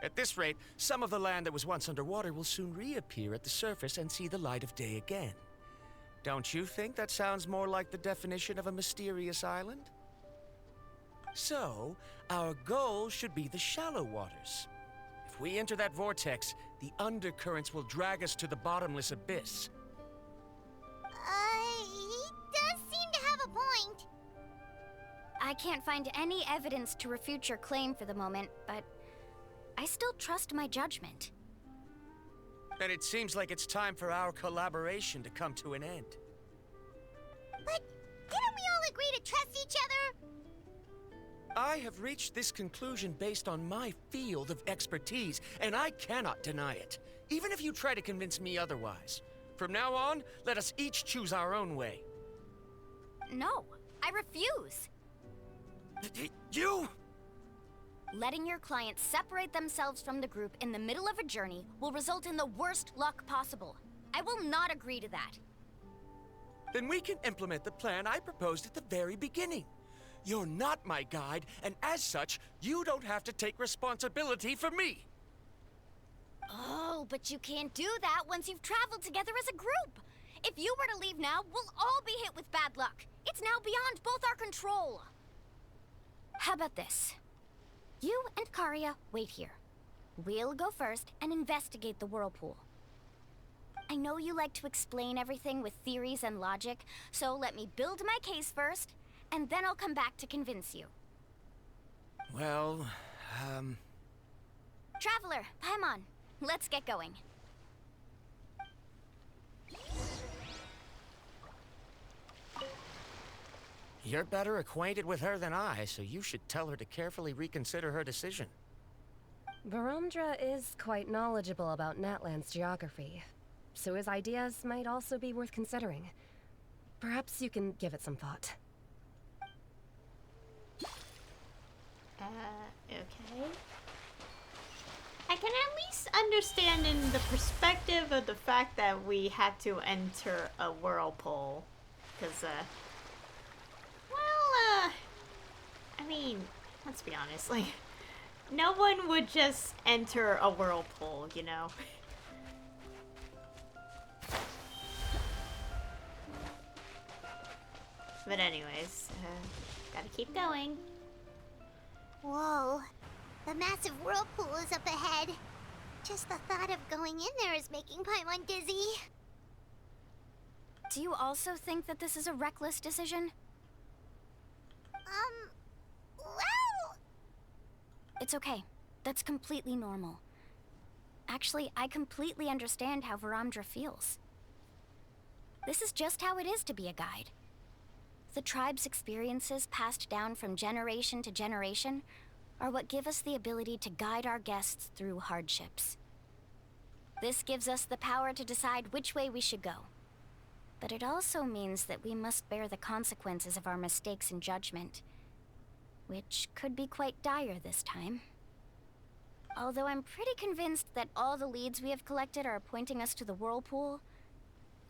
At this rate, some of the land that was once underwater will soon reappear at the surface and see the light of day again. Don't you think that sounds more like the definition of a mysterious island? So, our goal should be the shallow waters. If we enter that vortex, the undercurrents will drag us to the bottomless abyss. He does seem to have a point. I can't find any evidence to refute your claim for the moment, but I still trust my judgment. Then it seems like it's time for our collaboration to come to an end. But didn't we all agree to trust each other? I have reached this conclusion based on my field of expertise, and I cannot deny it, even if you try to convince me otherwise. From now on, let us each choose our own way. No, I refuse. You? Letting your clients separate themselves from the group in the middle of a journey will result in the worst luck possible. I will not agree to that. Then we can implement the plan I proposed at the very beginning. You're not my guide, and as such, you don't have to take responsibility for me. Oh, but you can't do that once you've traveled together as a group. If you were to leave now, we'll all be hit with bad luck. It's now beyond both our control. How about this? You and Karia wait here. We'll go first and investigate the whirlpool. I know you like to explain everything with theories and logic, so let me build my case first, and then I'll come back to convince you. Well, Traveler, Paimon, let's get going. You're better acquainted with her than I, so you should tell her to carefully reconsider her decision. Baramdra is quite knowledgeable about Natlan's geography, so his ideas might also be worth considering. Perhaps you can give it some thought. Okay. I can at least understand in the perspective of the fact that we had to enter a whirlpool. Because, I mean, let's be honest, like, no one would just enter a whirlpool, you know? But anyways, gotta keep going. Whoa, the massive whirlpool is up ahead. Just the thought of going in there is making Paimon dizzy. Do you also think that this is a reckless decision? Well... It's okay. That's completely normal. Actually, I completely understand how Varamdra feels. This is just how it is to be a guide. The tribe's experiences passed down from generation to generation are what give us the ability to guide our guests through hardships. This gives us the power to decide which way we should go. But it also means that we must bear the consequences of our mistakes and judgment, which could be quite dire this time. Although I'm pretty convinced that all the leads we have collected are pointing us to the whirlpool,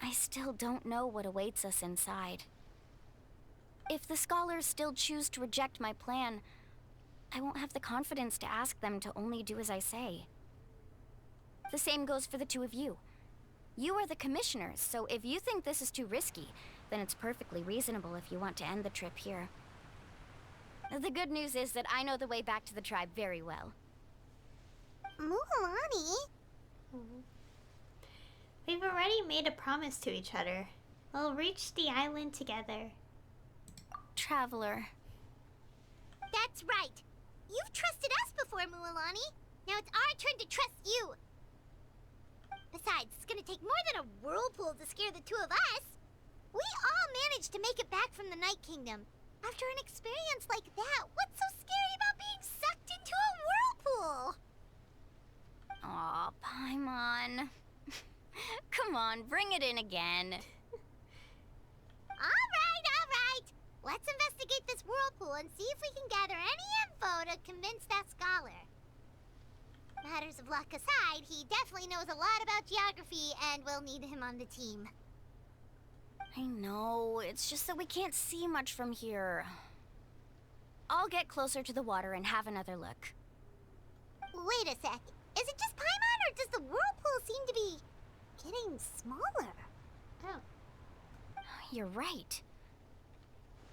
I still don't know what awaits us inside. If the scholars still choose to reject my plan, I won't have the confidence to ask them to only do as I say. The same goes for the two of you. You are the commissioners, so if you think this is too risky, then it's perfectly reasonable if you want to end the trip here. The good news is that I know the way back to the tribe very well. Mualani? We've already made a promise to each other. We'll reach the island together. Traveler. That's right. You've trusted us before, Mualani. Now it's our turn to trust you. Besides, it's gonna take more than a whirlpool to scare the two of us. We all managed to make it back from the Night Kingdom. After an experience like that, what's so scary about being sucked into a whirlpool? Aw, Paimon. Come on, bring it in again. All right. Let's investigate this whirlpool and see if we can gather any info to convince that scholar. Matters of luck aside, he definitely knows a lot about geography, and we'll need him on the team. I know, it's just that we can't see much from here. I'll get closer to the water and have another look. Wait a sec. Is it just Paimon, or does the whirlpool seem to be getting smaller? Oh. You're right.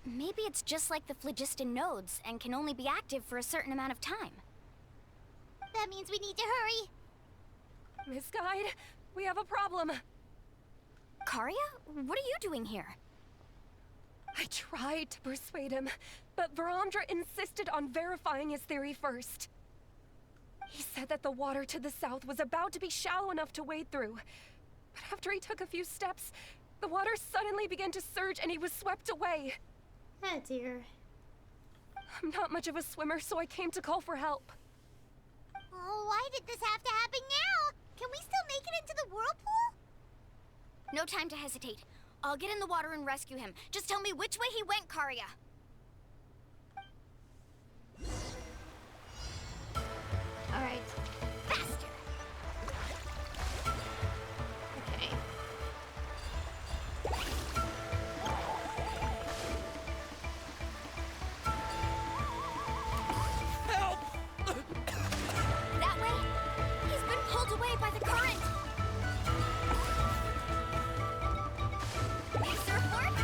Maybe it's just like the phlogiston nodes and can only be active for a certain amount of time. That means we need to hurry. Miss Guide, we have a problem. Karia? What are you doing here? I tried to persuade him, but Verandra insisted on verifying his theory first. He said that the water to the south was about to be shallow enough to wade through. But after he took a few steps, the water suddenly began to surge and he was swept away. Oh dear. I'm not much of a swimmer, so I came to call for help. Oh, why did this have to happen now? Can we still make it into the whirlpool? No time to hesitate. I'll get in the water and rescue him. Just tell me which way he went, Karia. Alright. Faster! Okay. Help! That way? He's been pulled away by the current. Big surfboard?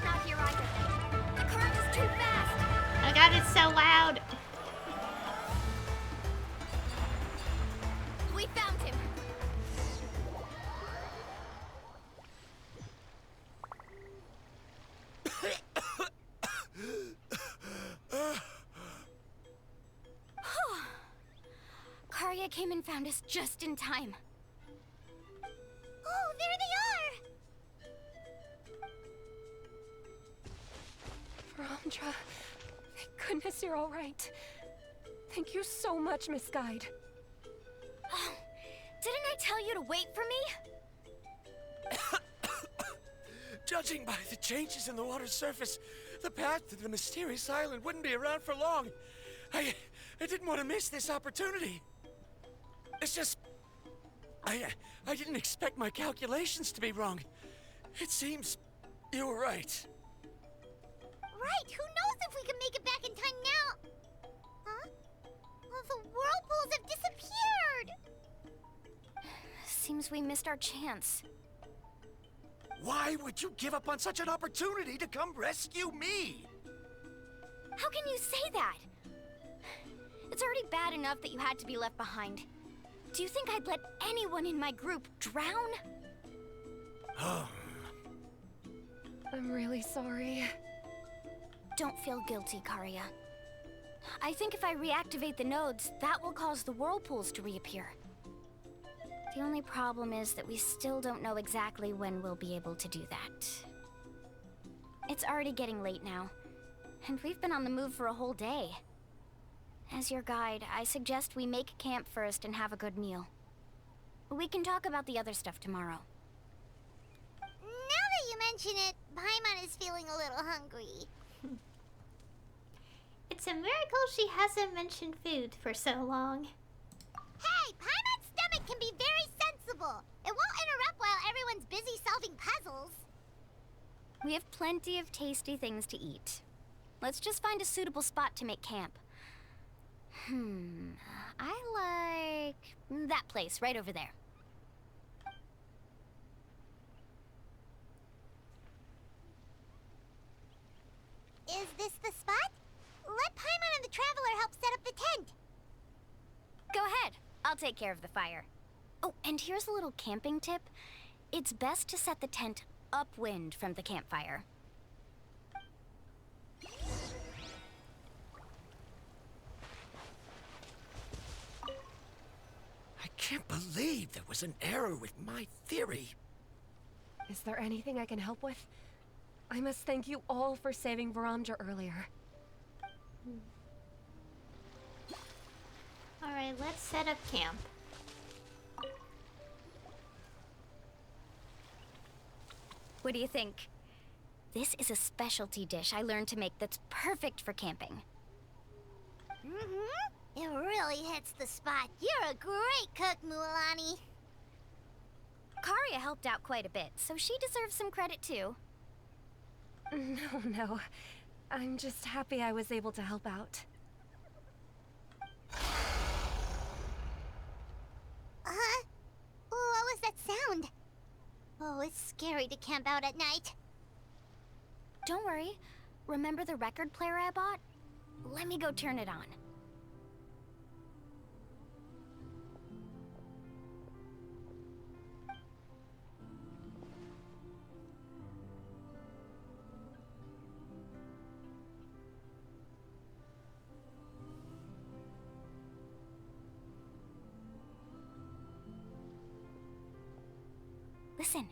Not here either. The current is too fast. Oh god, it's so loud. We found him. Karia came and found us just in time. Oh, there they are! Verandra, thank goodness you're all right. Thank you so much, Miss Guide. Oh, didn't I tell you to wait for me? Judging by the changes in the water's surface, the path to the mysterious island wouldn't be around for long. I didn't want to miss this opportunity. It's just... I didn't expect my calculations to be wrong. It seems you were right. Right, who knows if we can make it back in time now? Huh? Well, the whirlpools have disappeared! Seems we missed our chance. Why would you give up on such an opportunity to come rescue me? How can you say that? It's already bad enough that you had to be left behind. Do you think I'd let anyone in my group drown? I'm really sorry. Don't feel guilty, Karia. I think if I reactivate the nodes, that will cause the whirlpools to reappear. The only problem is that we still don't know exactly when we'll be able to do that. It's already getting late now, and we've been on the move for a whole day. As your guide, I suggest we make camp first and have a good meal. We can talk about the other stuff tomorrow. Now that you mention it, Paimon is feeling a little hungry. It's a miracle she hasn't mentioned food for so long. Hey, Paimon's stomach can be very sensible. It won't interrupt while everyone's busy solving puzzles. We have plenty of tasty things to eat. Let's just find a suitable spot to make camp. I like that place right over there. Is this the spot? Let Paimon and the Traveler help set up the tent. Go ahead. I'll take care of the fire. Oh, and here's a little camping tip. It's best to set the tent upwind from the campfire. I can't believe there was an error with my theory. Is there anything I can help with? I must thank you all for saving Verandra earlier. Alright, let's set up camp. What do you think? This is a specialty dish I learned to make that's perfect for camping. It really hits the spot. You're a great cook, Mualani. Karia helped out quite a bit, so she deserves some credit too. No. I'm just happy I was able to help out. What was that sound? Oh, it's scary to camp out at night. Don't worry. Remember the record player I bought? Let me go turn it on. Listen.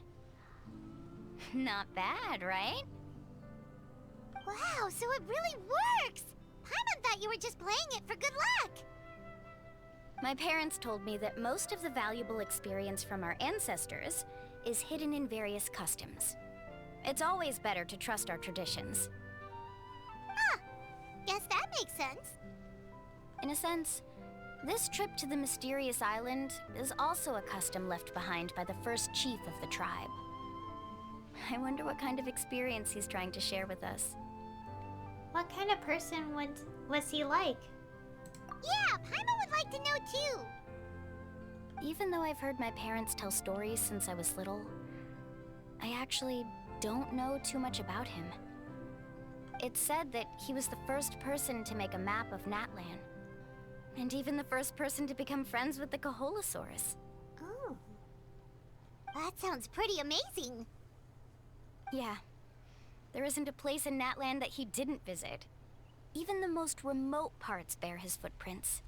Not bad, right? Wow, so it really works! Paimon thought you were just playing it for good luck! My parents told me that most of the valuable experience from our ancestors is hidden in various customs. It's always better to trust our traditions. Huh. Guess that makes sense. In a sense, this trip to the mysterious island is also a custom left behind by the first chief of the tribe. I wonder what kind of experience he's trying to share with us. What kind of person was he like? Yeah, Paimon would like to know too. Even though I've heard my parents tell stories since I was little, I actually don't know too much about him. It's said that he was the first person to make a map of Natlan, and even the first person to become friends with the Kaholosaurus. Oh. That sounds pretty amazing. Yeah. There isn't a place in Natlan that he didn't visit. Even the most remote parts bear his footprints.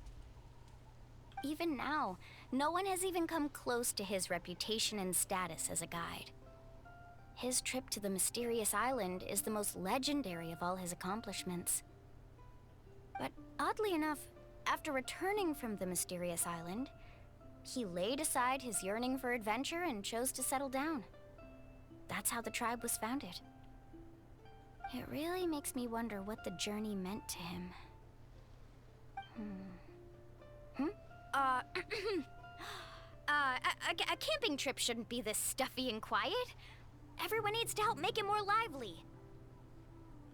Even now, no one has even come close to his reputation and status as a guide. His trip to the mysterious island is the most legendary of all his accomplishments. But oddly enough, after returning from the mysterious island, he laid aside his yearning for adventure and chose to settle down. That's how the tribe was founded. It really makes me wonder what the journey meant to him. A camping trip shouldn't be this stuffy and quiet. Everyone needs to help make it more lively.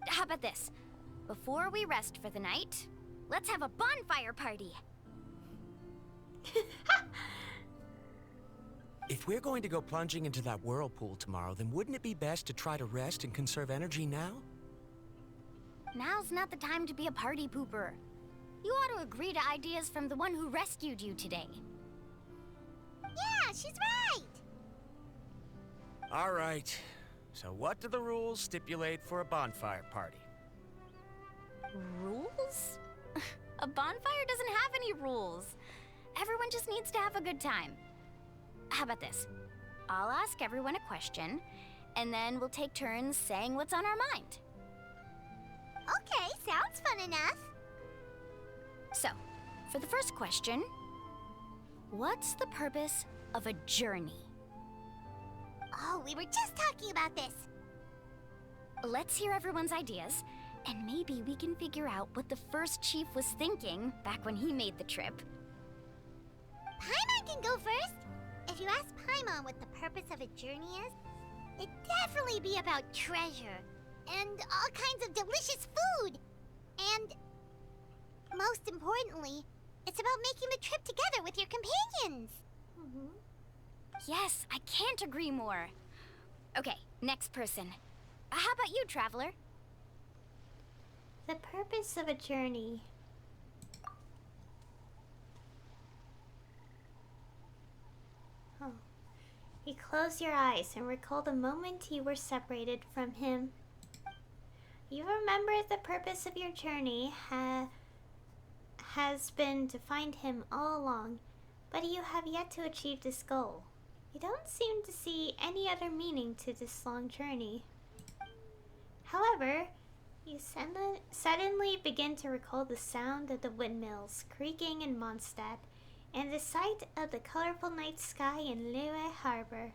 How about this? Before we rest for the night, let's have a bonfire party. If we're going to go plunging into that whirlpool tomorrow, then wouldn't it be best to try to rest and conserve energy now? Now's not the time to be a party pooper. You ought to agree to ideas from the one who rescued you today. Yeah, she's right! All right. So what do the rules stipulate for a bonfire party? Rules? A bonfire doesn't have any rules. Everyone just needs to have a good time. How about this? I'll ask everyone a question, and then we'll take turns saying what's on our mind. Okay, sounds fun enough. So, for the first question, what's the purpose of a journey? Oh, we were just talking about this. Let's hear everyone's ideas, and maybe we can figure out what the first chief was thinking back when he made the trip. Paimon can go first. If you ask Paimon what the purpose of a journey is, it'd definitely be about treasure and all kinds of delicious food. And most importantly, it's about making the trip together with your companions. Yes, I can't agree more. Okay, next person. How about you, Traveler? The purpose of a journey. Oh. You close your eyes and recall the moment you were separated from him. You remember the purpose of your journey has been to find him all along, but you have yet to achieve this goal. You don't seem to see any other meaning to this long journey. However, you suddenly begin to recall the sound of the windmills creaking in Mondstadt and the sight of the colorful night sky in Liyue Harbor.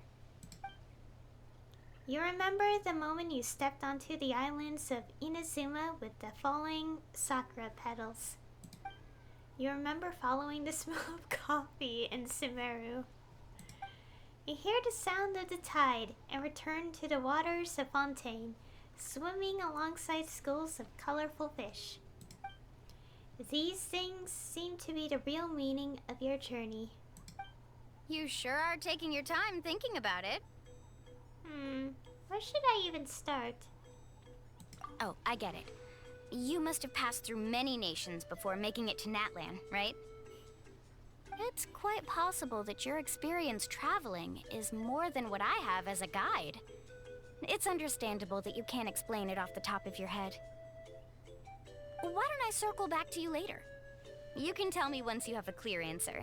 You remember the moment you stepped onto the islands of Inazuma with the falling sakura petals. You remember following the smell of coffee in Sumeru. You hear the sound of the tide and return to the waters of Fontaine, swimming alongside schools of colorful fish. These things seem to be the real meaning of your journey. You sure are taking your time thinking about it. Where should I even start? Oh, I get it. You must have passed through many nations before making it to Natlan, right? It's quite possible that your experience traveling is more than what I have as a guide. It's understandable that you can't explain it off the top of your head. Why don't I circle back to you later? You can tell me once you have a clear answer.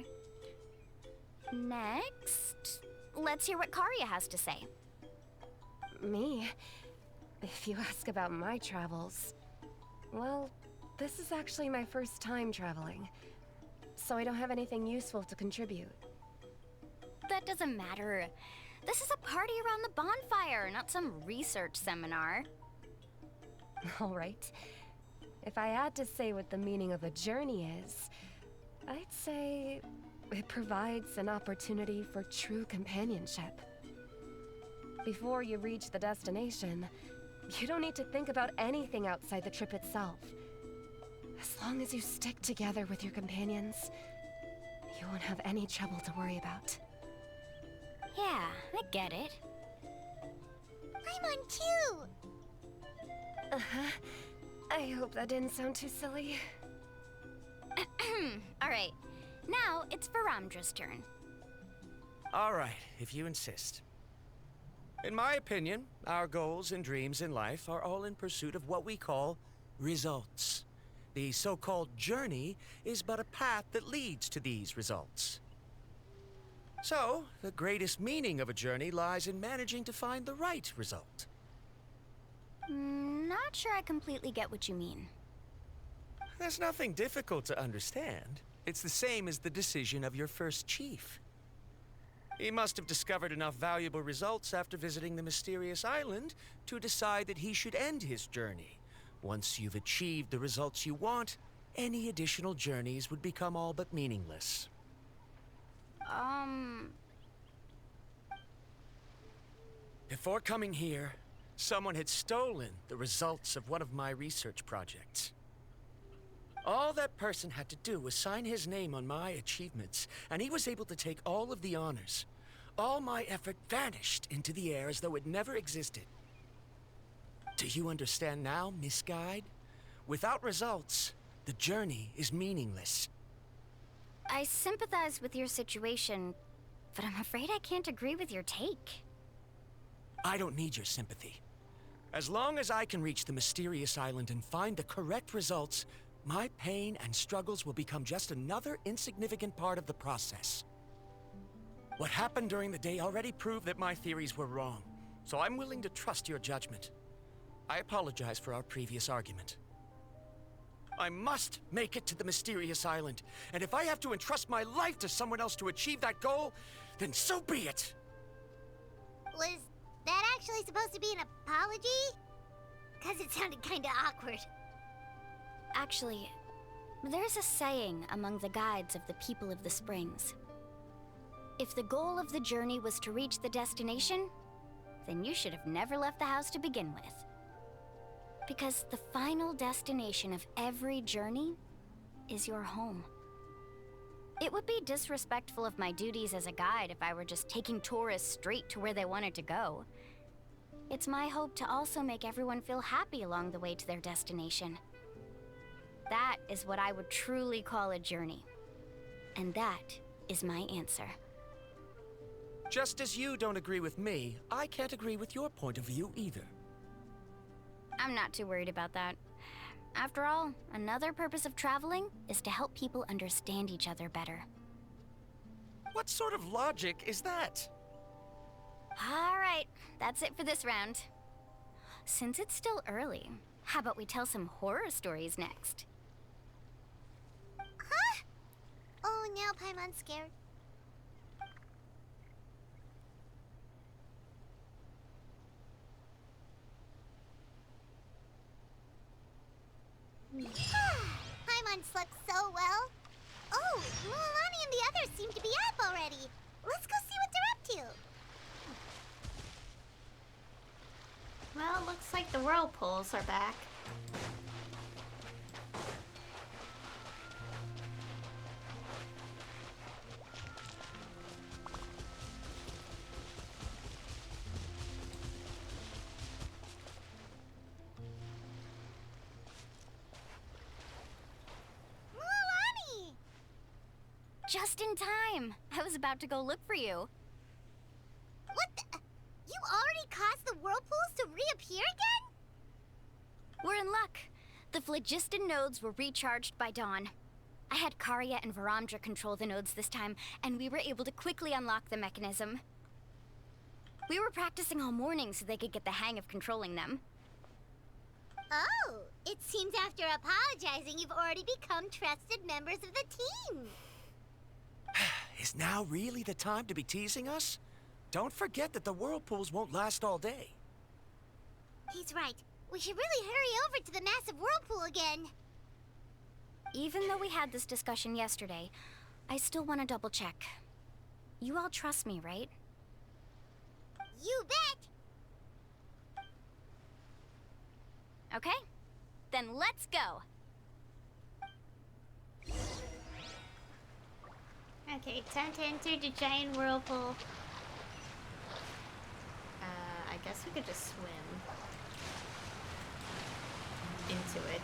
Next, let's hear what Karya has to say. Me? If you ask about my travels, well, this is actually my first time traveling, so I don't have anything useful to contribute. That doesn't matter. This is a party around the bonfire, not some research seminar. All right. If I had to say what the meaning of a journey is, I'd say it provides an opportunity for true companionship. Before you reach the destination, you don't need to think about anything outside the trip itself. As long as you stick together with your companions, you won't have any trouble to worry about. Yeah, I get it. I'm on too! Uh-huh. I hope that didn't sound too silly. Alright, now it's Varamdra's turn. All right, if you insist. In my opinion, our goals and dreams in life are all in pursuit of what we call results. The so-called journey is but a path that leads to these results. So, the greatest meaning of a journey lies in managing to find the right result. Not sure I completely get what you mean. There's nothing difficult to understand. It's the same as the decision of your first chief. He must have discovered enough valuable results after visiting the mysterious island to decide that he should end his journey. Once you've achieved the results you want, any additional journeys would become all but meaningless. Before coming here, someone had stolen the results of one of my research projects. All that person had to do was sign his name on my achievements, and he was able to take all of the honors. All my effort vanished into the air as though it never existed. Do you understand now, Miss Guide? Without results, the journey is meaningless. I sympathize with your situation, but I'm afraid I can't agree with your take. I don't need your sympathy. As long as I can reach the mysterious island and find the correct results, my pain and struggles will become just another insignificant part of the process. What happened during the day already proved that my theories were wrong, so I'm willing to trust your judgment. I apologize for our previous argument. I must make it to the mysterious island, and if I have to entrust my life to someone else to achieve that goal, then so be it! Was that actually supposed to be an apology? Because it sounded kinda awkward. Actually, there's a saying among the guides of the people of the Springs. If the goal of the journey was to reach the destination, then you should have never left the house to begin with. Because the final destination of every journey is your home. It would be disrespectful of my duties as a guide if I were just taking tourists straight to where they wanted to go. It's my hope to also make everyone feel happy along the way to their destination. That is what I would truly call a journey. And that is my answer. Just as you don't agree with me, I can't agree with your point of view either. I'm not too worried about that. After all, another purpose of traveling is to help people understand each other better. What sort of logic is that? All right, that's it for this round. Since it's still early, how about we tell some horror stories next? Huh? Oh, now Paimon's scared. Paimon slept so well. Oh, Mualani and the others seem to be up already. Let's go see what they're up to. Well, it looks like the whirlpools are back. Mualani! Just in time. I was about to go look for you. What the? You already caused the whirlpools to reappear again? We're in luck. The phlogiston nodes were recharged by dawn. I had Karya and Varamdra control the nodes this time, and we were able to quickly unlock the mechanism. We were practicing all morning so they could get the hang of controlling them. Oh, it seems after apologizing, you've already become trusted members of the team. Is now really the time to be teasing us? Don't forget that the whirlpools won't last all day. He's right. We should really hurry over to the massive whirlpool again. Even though we had this discussion yesterday, I still want to double check. You all trust me, right? You bet! Okay, then let's go. Okay, time to enter the giant whirlpool. I guess we could just swim into it.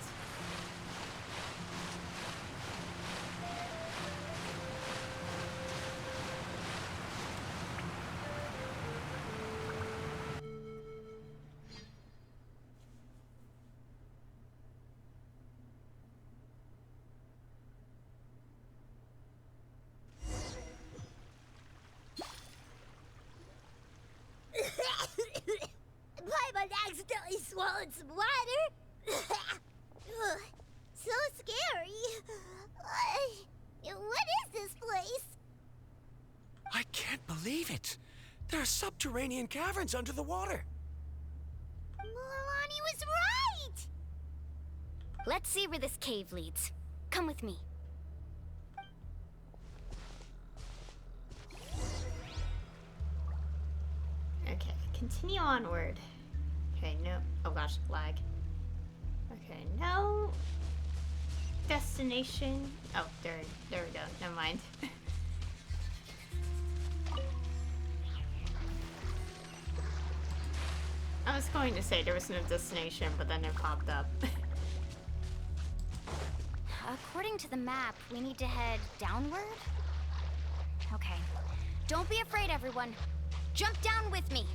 Paimon accidentally swallowed some water. So scary. What is this place? I can't believe it. There are subterranean caverns under the water. Mualani was right! Let's see where this cave leads. Come with me. Okay, continue onward. Okay, no. Oh gosh, lag. Okay, no destination. Oh, there we go. Never mind. I was going to say there was no destination, but then it popped up. According to the map, we need to head downward? Okay. Don't be afraid, everyone. Jump down with me.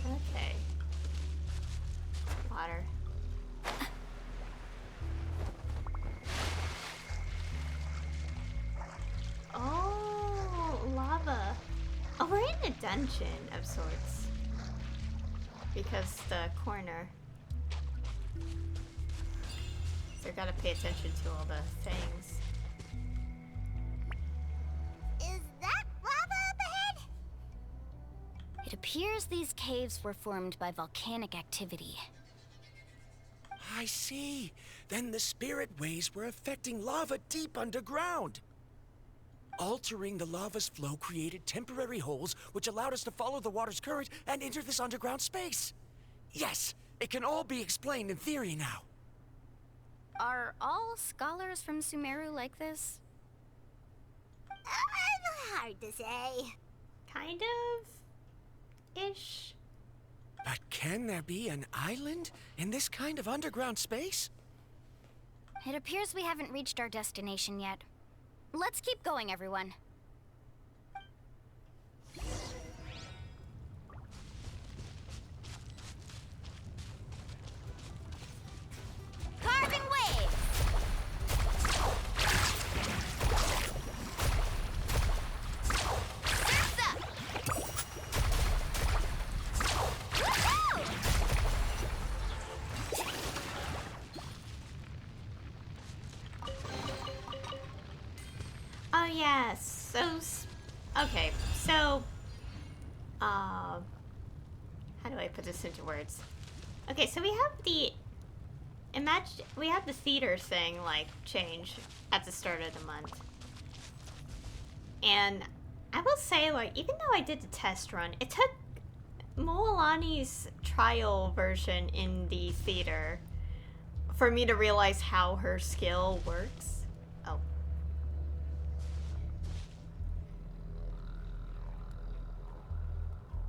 Okay. Water. Oh, lava. Oh, we're in a dungeon of sorts. Because the corner. So I gotta pay attention to all the things. Is that lava up ahead? It appears these caves were formed by volcanic activity. I see. Then the spirit waves were affecting lava deep underground. Altering the lava's flow created temporary holes which allowed us to follow the water's current and enter this underground space. Yes, it can all be explained in theory now. Are all scholars from Sumeru like this? Hard to say. Kind of. Ish. But can there be an island in this kind of underground space? It appears we haven't reached our destination yet. Let's keep going, everyone. Carving waves! Surf's up! Woohoo! Oh yeah, okay, so how do I put this into words? Okay, so we have the theater thing like change at the start of the month. And I will say, like, even though I did the test run, it took Mualani's trial version in the theater for me to realize how her skill works. Oh.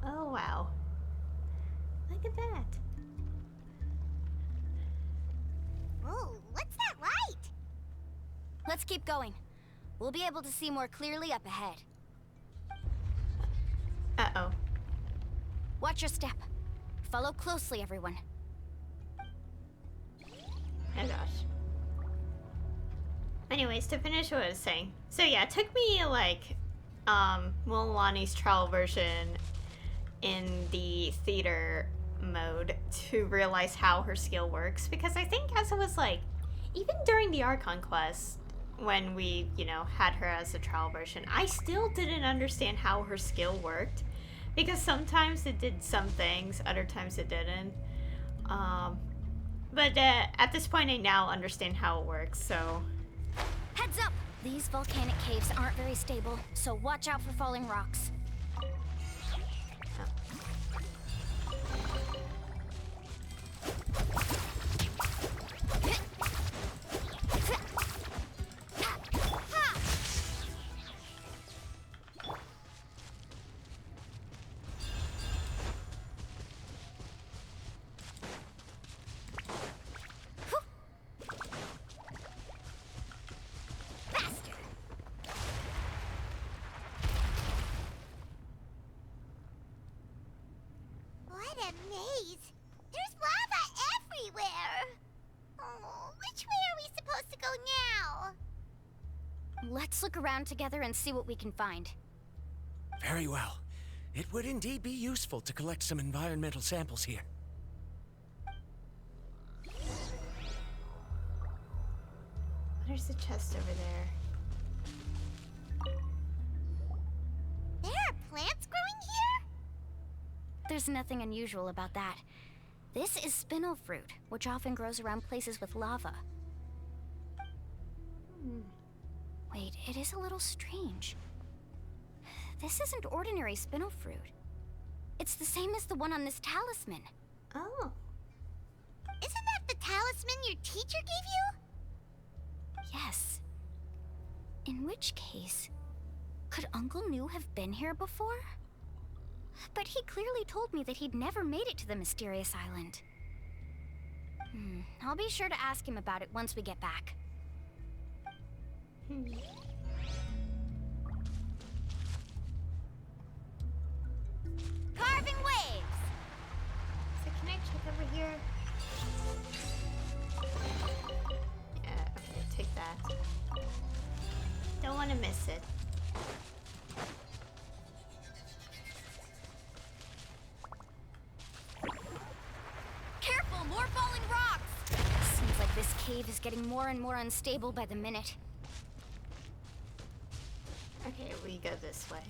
Oh, wow. Look at that. Whoa, what's that light? Let's keep going. We'll be able to see more clearly up ahead. Uh-oh. Watch your step. Follow closely, everyone. Oh gosh. Anyways, to finish what I was saying. So yeah, it took me like Mualani's trial version in the theater mode to realize how her skill works, because I think as it was like, even during the Archon quest, when we, you know, had her as a trial version, I still didn't understand how her skill worked, because sometimes it did some things, other times it didn't. But at this point I now understand how it works, so... Heads up! These volcanic caves aren't very stable, so watch out for falling rocks. What a maze! There's lava everywhere! Oh, which way are we supposed to go now? Let's look around together and see what we can find. Very well. It would indeed be useful to collect some environmental samples here. There's a chest over there. There are plants growing here? There's nothing unusual about that. This is spinel fruit, which often grows around places with lava. Wait, it is a little strange. This isn't ordinary spinel fruit. It's the same as the one on this talisman. Oh. Isn't that the talisman your teacher gave you? Yes. In which case, could Uncle New have been here before? But he clearly told me that he'd never made it to the mysterious island. I'll be sure to ask him about it once we get back. Carving waves! So can I check over here? Yeah, okay, take that. Don't want to miss it. Careful, more falling rocks! Seems like this cave is getting more and more unstable by the minute. Okay, we go this way.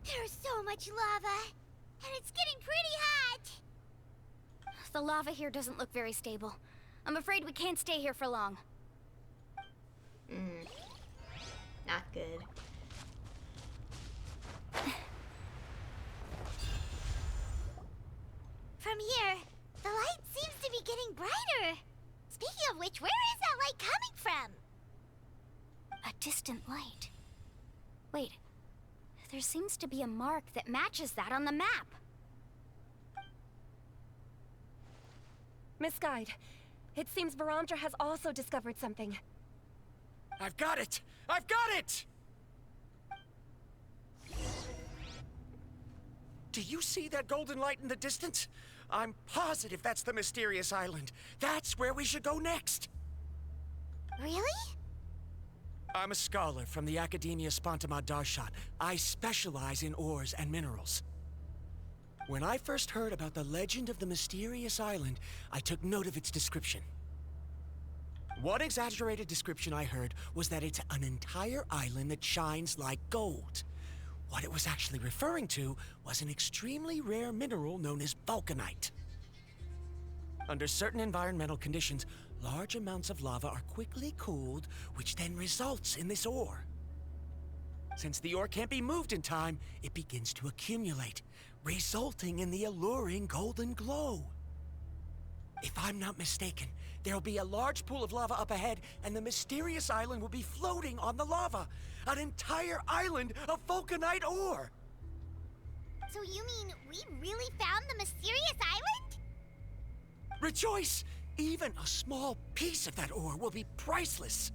There's so much lava, and it's getting pretty hot. The lava here doesn't look very stable. I'm afraid we can't stay here for long. Not good. From here, the light seems to be getting brighter. Speaking of which, where is that light coming from? A distant light. Wait, there seems to be a mark that matches that on the map. Miss Guide, it seems Varantra has also discovered something. I've got it! I've got it! Do you see that golden light in the distance? I'm positive that's the mysterious island. That's where we should go next. Really? I'm a scholar from the Academia Spontima Darshan. I specialize in ores and minerals. When I first heard about the legend of the mysterious island, I took note of its description. One exaggerated description I heard was that it's an entire island that shines like gold. What it was actually referring to was an extremely rare mineral known as vulcanite. Under certain environmental conditions, large amounts of lava are quickly cooled, which then results in this ore. Since the ore can't be moved in time, it begins to accumulate, resulting in the alluring golden glow. If I'm not mistaken, there'll be a large pool of lava up ahead, and the mysterious island will be floating on the lava. An entire island of vulcanite ore! So you mean we really found the mysterious island? Rejoice! Even a small piece of that ore will be priceless.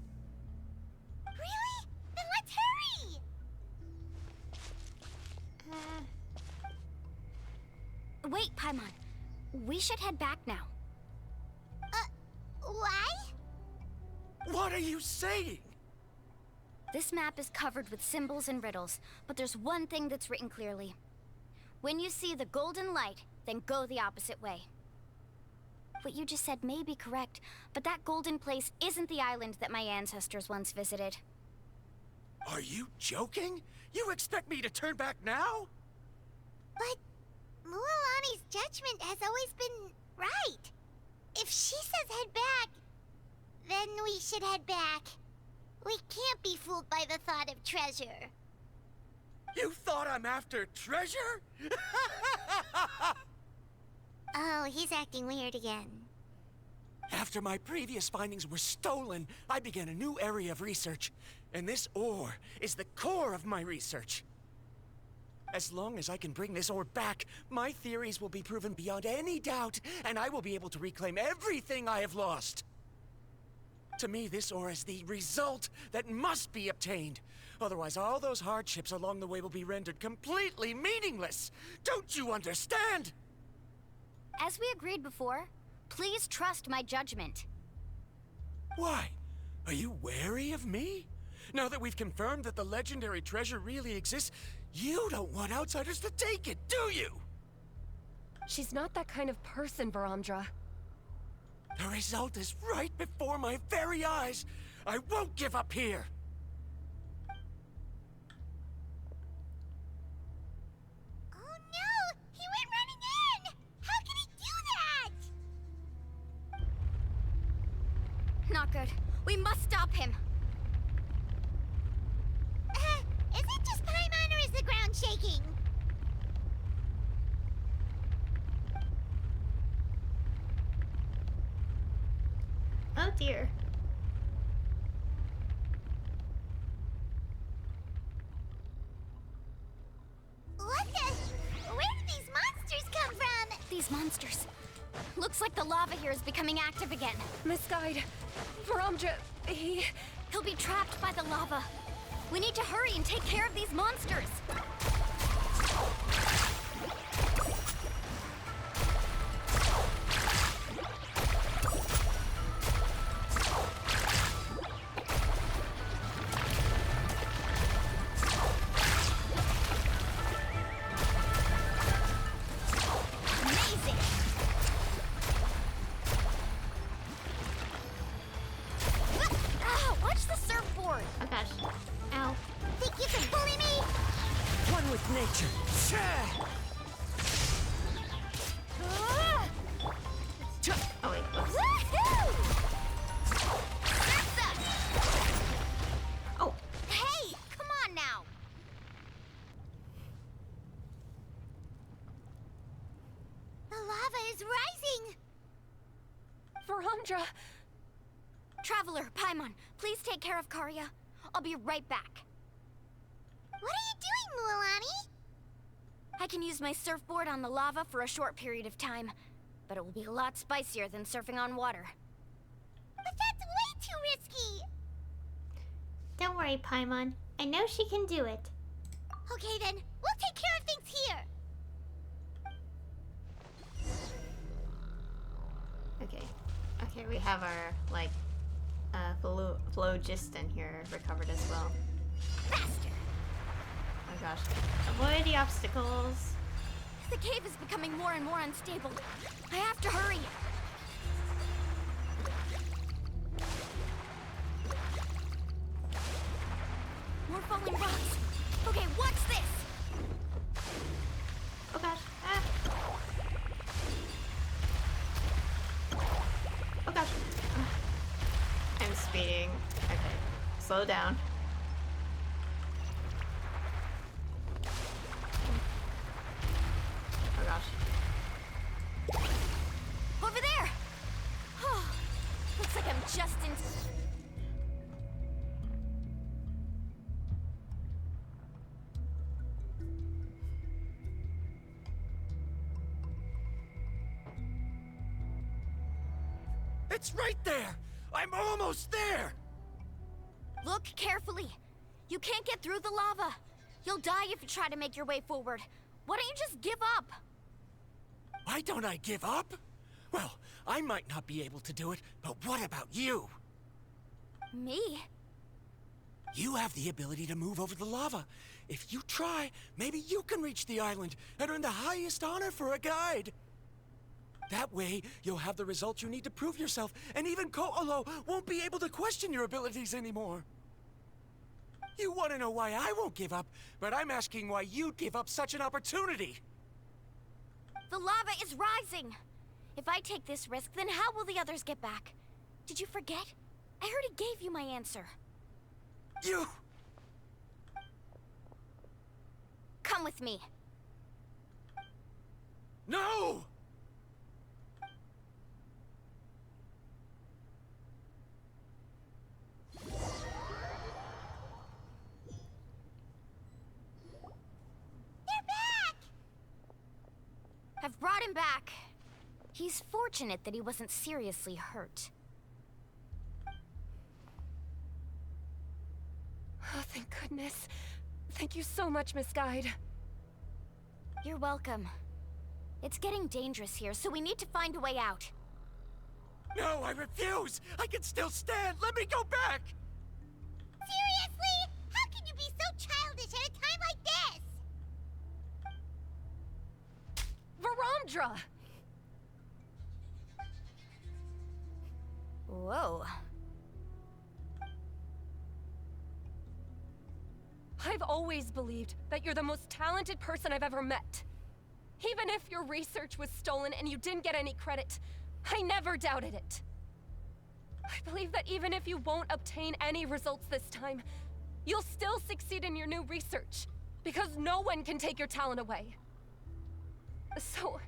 Really? Then let's hurry! Wait, Paimon. We should head back now. Why? What are you saying? This map is covered with symbols and riddles, but there's one thing that's written clearly. When you see the golden light, then go the opposite way. What you just said may be correct, but that golden place isn't the island that my ancestors once visited. Are you joking? You expect me to turn back now? But Mualani's judgment has always been right. If she says head back, then we should head back. We can't be fooled by the thought of treasure. You thought I'm after treasure? Oh, he's acting weird again. After my previous findings were stolen, I began a new area of research. And this ore is the core of my research. As long as I can bring this ore back, my theories will be proven beyond any doubt, and I will be able to reclaim everything I have lost. To me, this ore is the result that must be obtained. Otherwise, all those hardships along the way will be rendered completely meaningless. Don't you understand? As we agreed before, please trust my judgment. Why? Are you wary of me? Now that we've confirmed that the legendary treasure really exists, you don't want outsiders to take it, do you? She's not that kind of person, Varamdra. The result is right before my very eyes. I won't give up here. Oh no! He went running in! How can he do that? Not good. We must stop him. Is it just Paimon or is the ground shaking? Oh dear. What the? Where did these monsters come from? These monsters. Looks like the lava here is becoming active again. Misguide. Varamdra, He'll be trapped by the lava. We need to hurry and take care of these monsters. Amazing! Ah, watch the surfboard. Oh gosh. Ow. Think you can bully me? One with nature. Shah! Ah! Oh wait. Whoops. Woohoo! Surf's up. Oh. Hey, come on now. The lava is rising! Varamdra! Traveler, Paimon, please take care of Karya. I'll be right back. What are you doing, Mualani? I can use my surfboard on the lava for a short period of time, but it will be a lot spicier than surfing on water. But that's way too risky! Don't worry, Paimon. I know she can do it. Okay then, we'll take care of things here! Okay. Okay, we have our, like, phlogiston here recovered as well. Faster! Oh gosh. Avoid the obstacles. The cave is becoming more and more unstable. I have to hurry. More falling rocks. Okay, what's this? Oh gosh. Ah. Oh gosh. I'm speeding. Okay. Slow down. Looks like I'm just in... It's right there! I'm almost there! Look carefully. You can't get through the lava. You'll die if you try to make your way forward. Why don't you just give up? Why don't I give up? Well, I might not be able to do it, but what about you? Me? You have the ability to move over the lava. If you try, maybe you can reach the island and earn the highest honor for a guide. That way, you'll have the results you need to prove yourself, and even Ko'olo won't be able to question your abilities anymore. You want to know why I won't give up, but I'm asking why you'd give up such an opportunity. The lava is rising. If I take this risk, then how will the others get back? Did you forget? I already gave you my answer. You... Come with me. No! I've brought him back. He's fortunate that he wasn't seriously hurt. Oh, thank goodness. Thank you so much, Miss Guide. You're welcome. It's getting dangerous here, so we need to find a way out. No, I refuse! I can still stand! Let me go back! Seriously? How can you be so childish at a time like this? Verandra! Whoa. I've always believed that you're the most talented person I've ever met. Even if your research was stolen and you didn't get any credit, I never doubted it. I believe that even if you won't obtain any results this time, you'll still succeed in your new research, because no one can take your talent away. So,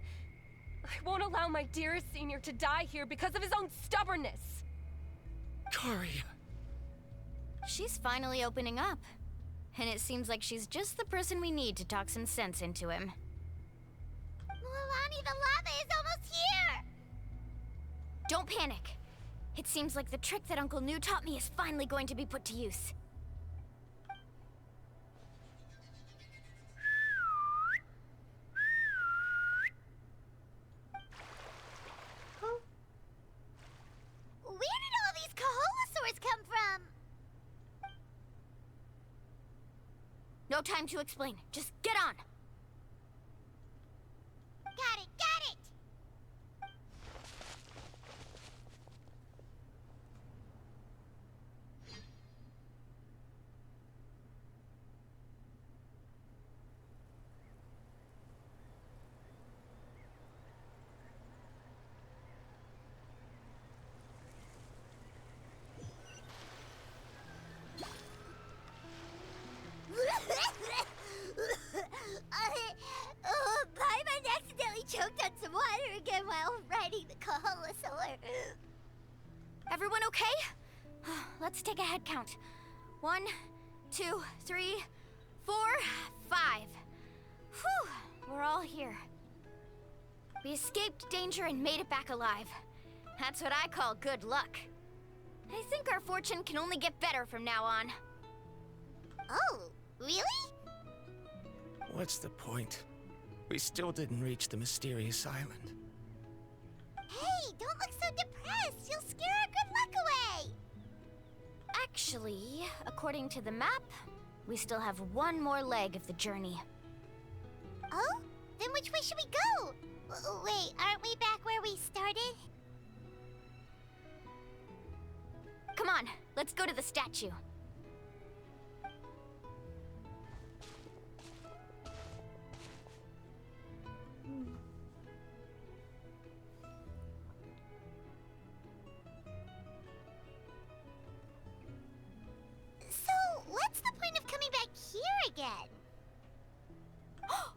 I won't allow my dearest senior to die here because of his own stubbornness. Kari. She's finally opening up. And it seems like she's just the person we need to talk some sense into him. Mualani, the lava is almost here! Don't panic. It seems like the trick that Uncle New taught me is finally going to be put to use. Where did all these Kaholosaurs come from? No time to explain. Just get on. Got it, got it! Paimon accidentally choked on some water again while riding the Kaholosaur. Everyone okay? Let's take a head count. 1, 2, 3, 4, 5. Whew, we're all here. We escaped danger and made it back alive. That's what I call good luck. I think our fortune can only get better from now on. Oh, really? What's the point? We still didn't reach the mysterious island. Hey, don't look so depressed. You'll scare our good luck away. Actually, according to the map, we still have one more leg of the journey. Oh? Then which way should we go? Wait, aren't we back where we started? Come on, let's go to the statue. So, what's the point of coming back here again?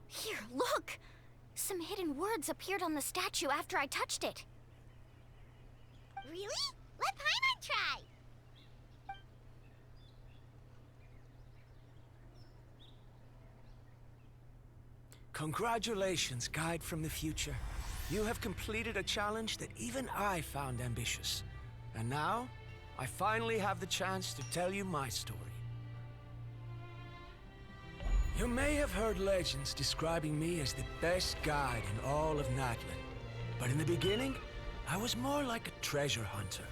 Here, look! Some hidden words appeared on the statue after I touched it. Really? Let Paimon try! Congratulations, guide from the future. You have completed a challenge that even I found ambitious. And now, I finally have the chance to tell you my story. You may have heard legends describing me as the best guide in all of Natlan. But in the beginning, I was more like a treasure hunter.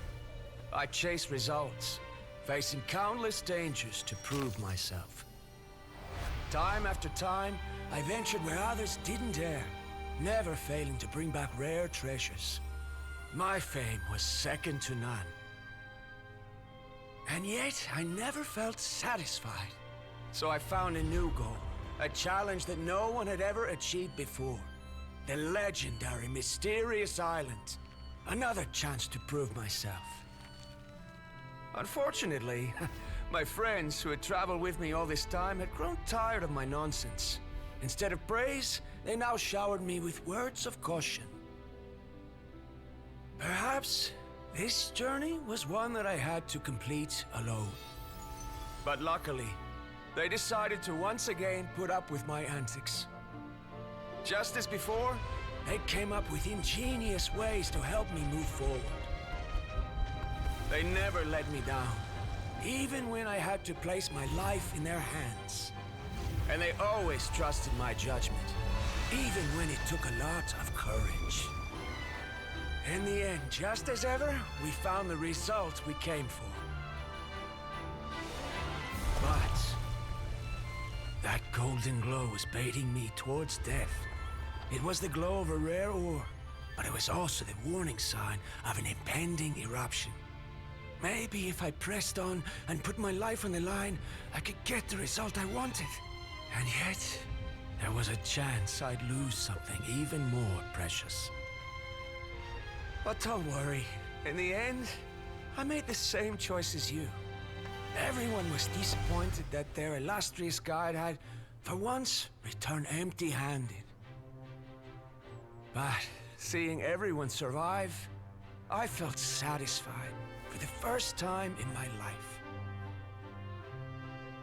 I chased results, facing countless dangers to prove myself. Time after time, I ventured where others didn't dare, never failing to bring back rare treasures. My fame was second to none. And yet, I never felt satisfied. So I found a new goal, a challenge that no one had ever achieved before. The legendary Mysterious Island. Another chance to prove myself. Unfortunately, my friends who had traveled with me all this time had grown tired of my nonsense. Instead of praise, they now showered me with words of caution. Perhaps this journey was one that I had to complete alone. But luckily, they decided to once again put up with my antics. Just as before, they came up with ingenious ways to help me move forward. They never let me down, even when I had to place my life in their hands. And they always trusted my judgment, even when it took a lot of courage. In the end, just as ever, we found the result we came for. But that golden glow was baiting me towards death. It was the glow of a rare ore, but it was also the warning sign of an impending eruption. Maybe if I pressed on and put my life on the line, I could get the result I wanted. And yet, there was a chance I'd lose something even more precious. But don't worry. In the end, I made the same choice as you. Everyone was disappointed that their illustrious guide had, for once, returned empty-handed. But seeing everyone survive, I felt satisfied for the first time in my life.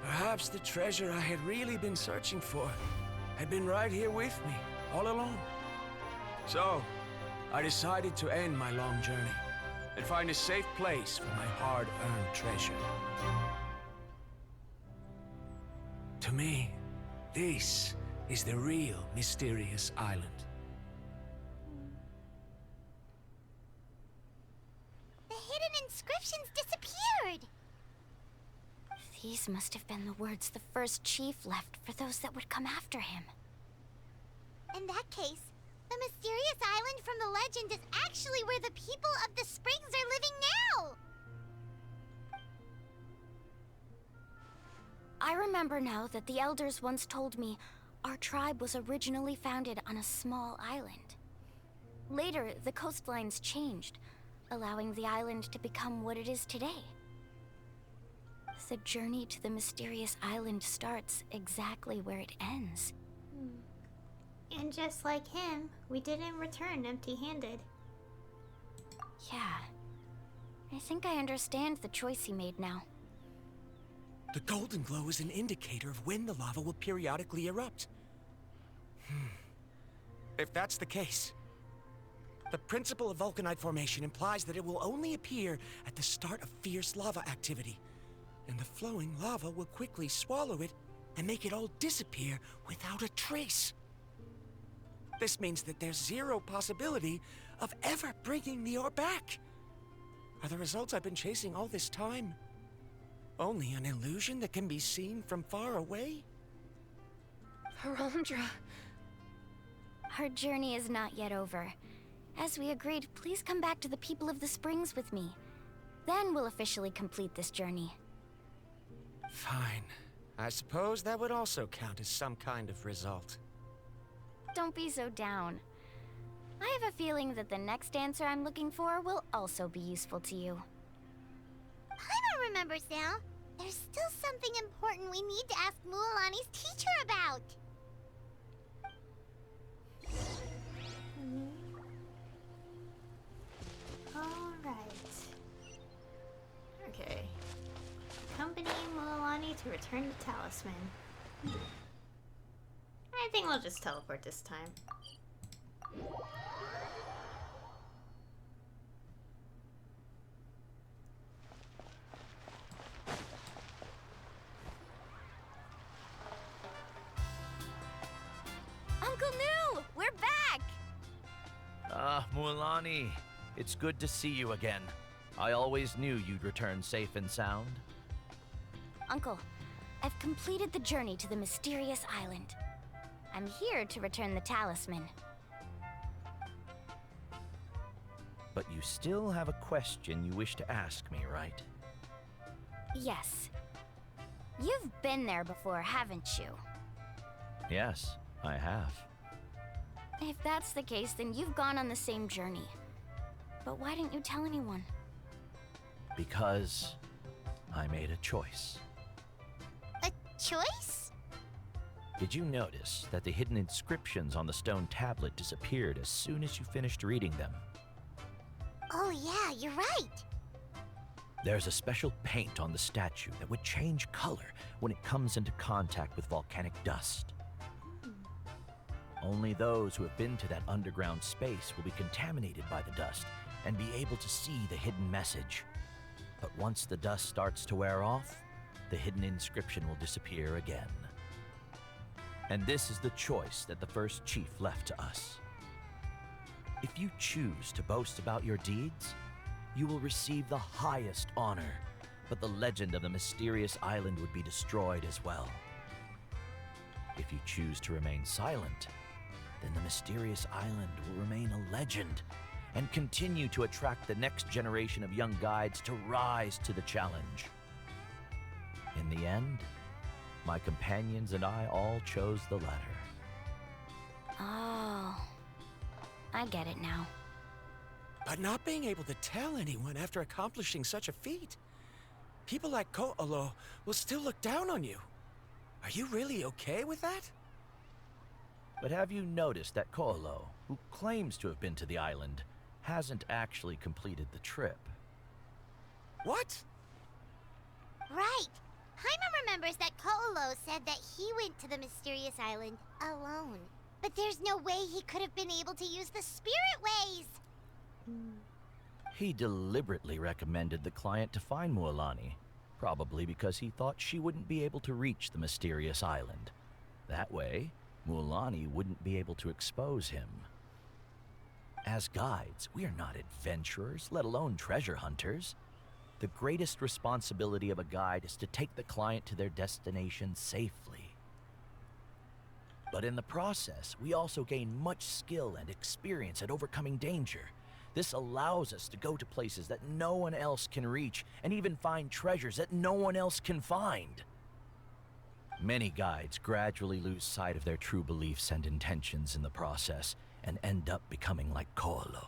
Perhaps the treasure I had really been searching for had been right here with me, all along. So, I decided to end my long journey and find a safe place for my hard-earned treasure. To me, this is the real Mysterious Island. The hidden inscriptions disappeared! These must have been the words the first chief left for those that would come after him. In that case, the mysterious island from the legend is actually where the people of the springs are living now! I remember now that the elders once told me our tribe was originally founded on a small island. Later, the coastlines changed, allowing the island to become what it is today. The journey to the mysterious island starts exactly where it ends. And just like him, we didn't return empty-handed. Yeah. I think I understand the choice he made now. The golden glow is an indicator of when the lava will periodically erupt. If that's the case, the principle of vulcanite formation implies that it will only appear at the start of fierce lava activity, and the flowing lava will quickly swallow it and make it all disappear without a trace. This means that there's zero possibility of ever bringing the ore back. Are the results I've been chasing all this time only an illusion that can be seen from far away? Harondra. Our journey is not yet over. As we agreed, please come back to the people of the springs with me. Then we'll officially complete this journey. Fine. I suppose that would also count as some kind of result. Don't be so down. I have a feeling that the next answer I'm looking for will also be useful to you. Paimon remembers now. There's still something important we need to ask Mualani's teacher about. Alright. return the talisman. I think we'll just teleport this time. Uncle New, we're back! Mualani, it's good to see you again. I always knew you'd return safe and sound. Uncle, I've completed the journey to the mysterious island. I'm here to return the talisman. But you still have a question you wish to ask me, right? Yes. You've been there before, haven't you? Yes, I have. If that's the case, then you've gone on the same journey. But why didn't you tell anyone? Because I made a choice. A choice? Did you notice that the hidden inscriptions on the stone tablet disappeared as soon as you finished reading them? Oh yeah, you're right. There's a special paint on the statue that would change color when it comes into contact with volcanic dust. Only those who have been to that underground space will be contaminated by the dust and be able to see the hidden message. But once the dust starts to wear off, the hidden inscription will disappear again. And this is the choice that the first chief left to us. If you choose to boast about your deeds, you will receive the highest honor, but the legend of the mysterious island would be destroyed as well. If you choose to remain silent, then the mysterious island will remain a legend and continue to attract the next generation of young guides to rise to the challenge. In the end, my companions and I all chose the latter. Oh, I get it now. But not being able to tell anyone after accomplishing such a feat. People like Ko'olo will still look down on you. Are you really okay with that? But have you noticed that Ko'olo, who claims to have been to the island, hasn't actually completed the trip? What? Right. Hyma remembers that Ko'olo said that he went to the mysterious island alone. But there's no way he could have been able to use the spirit ways! He deliberately recommended the client to find Mualani, probably because he thought she wouldn't be able to reach the mysterious island. That way, Mualani wouldn't be able to expose him. As guides, we are not adventurers, let alone treasure hunters. The greatest responsibility of a guide is to take the client to their destination safely. But in the process, we also gain much skill and experience at overcoming danger. This allows us to go to places that no one else can reach, and even find treasures that no one else can find. Many guides gradually lose sight of their true beliefs and intentions in the process, and end up becoming like Ko'olo.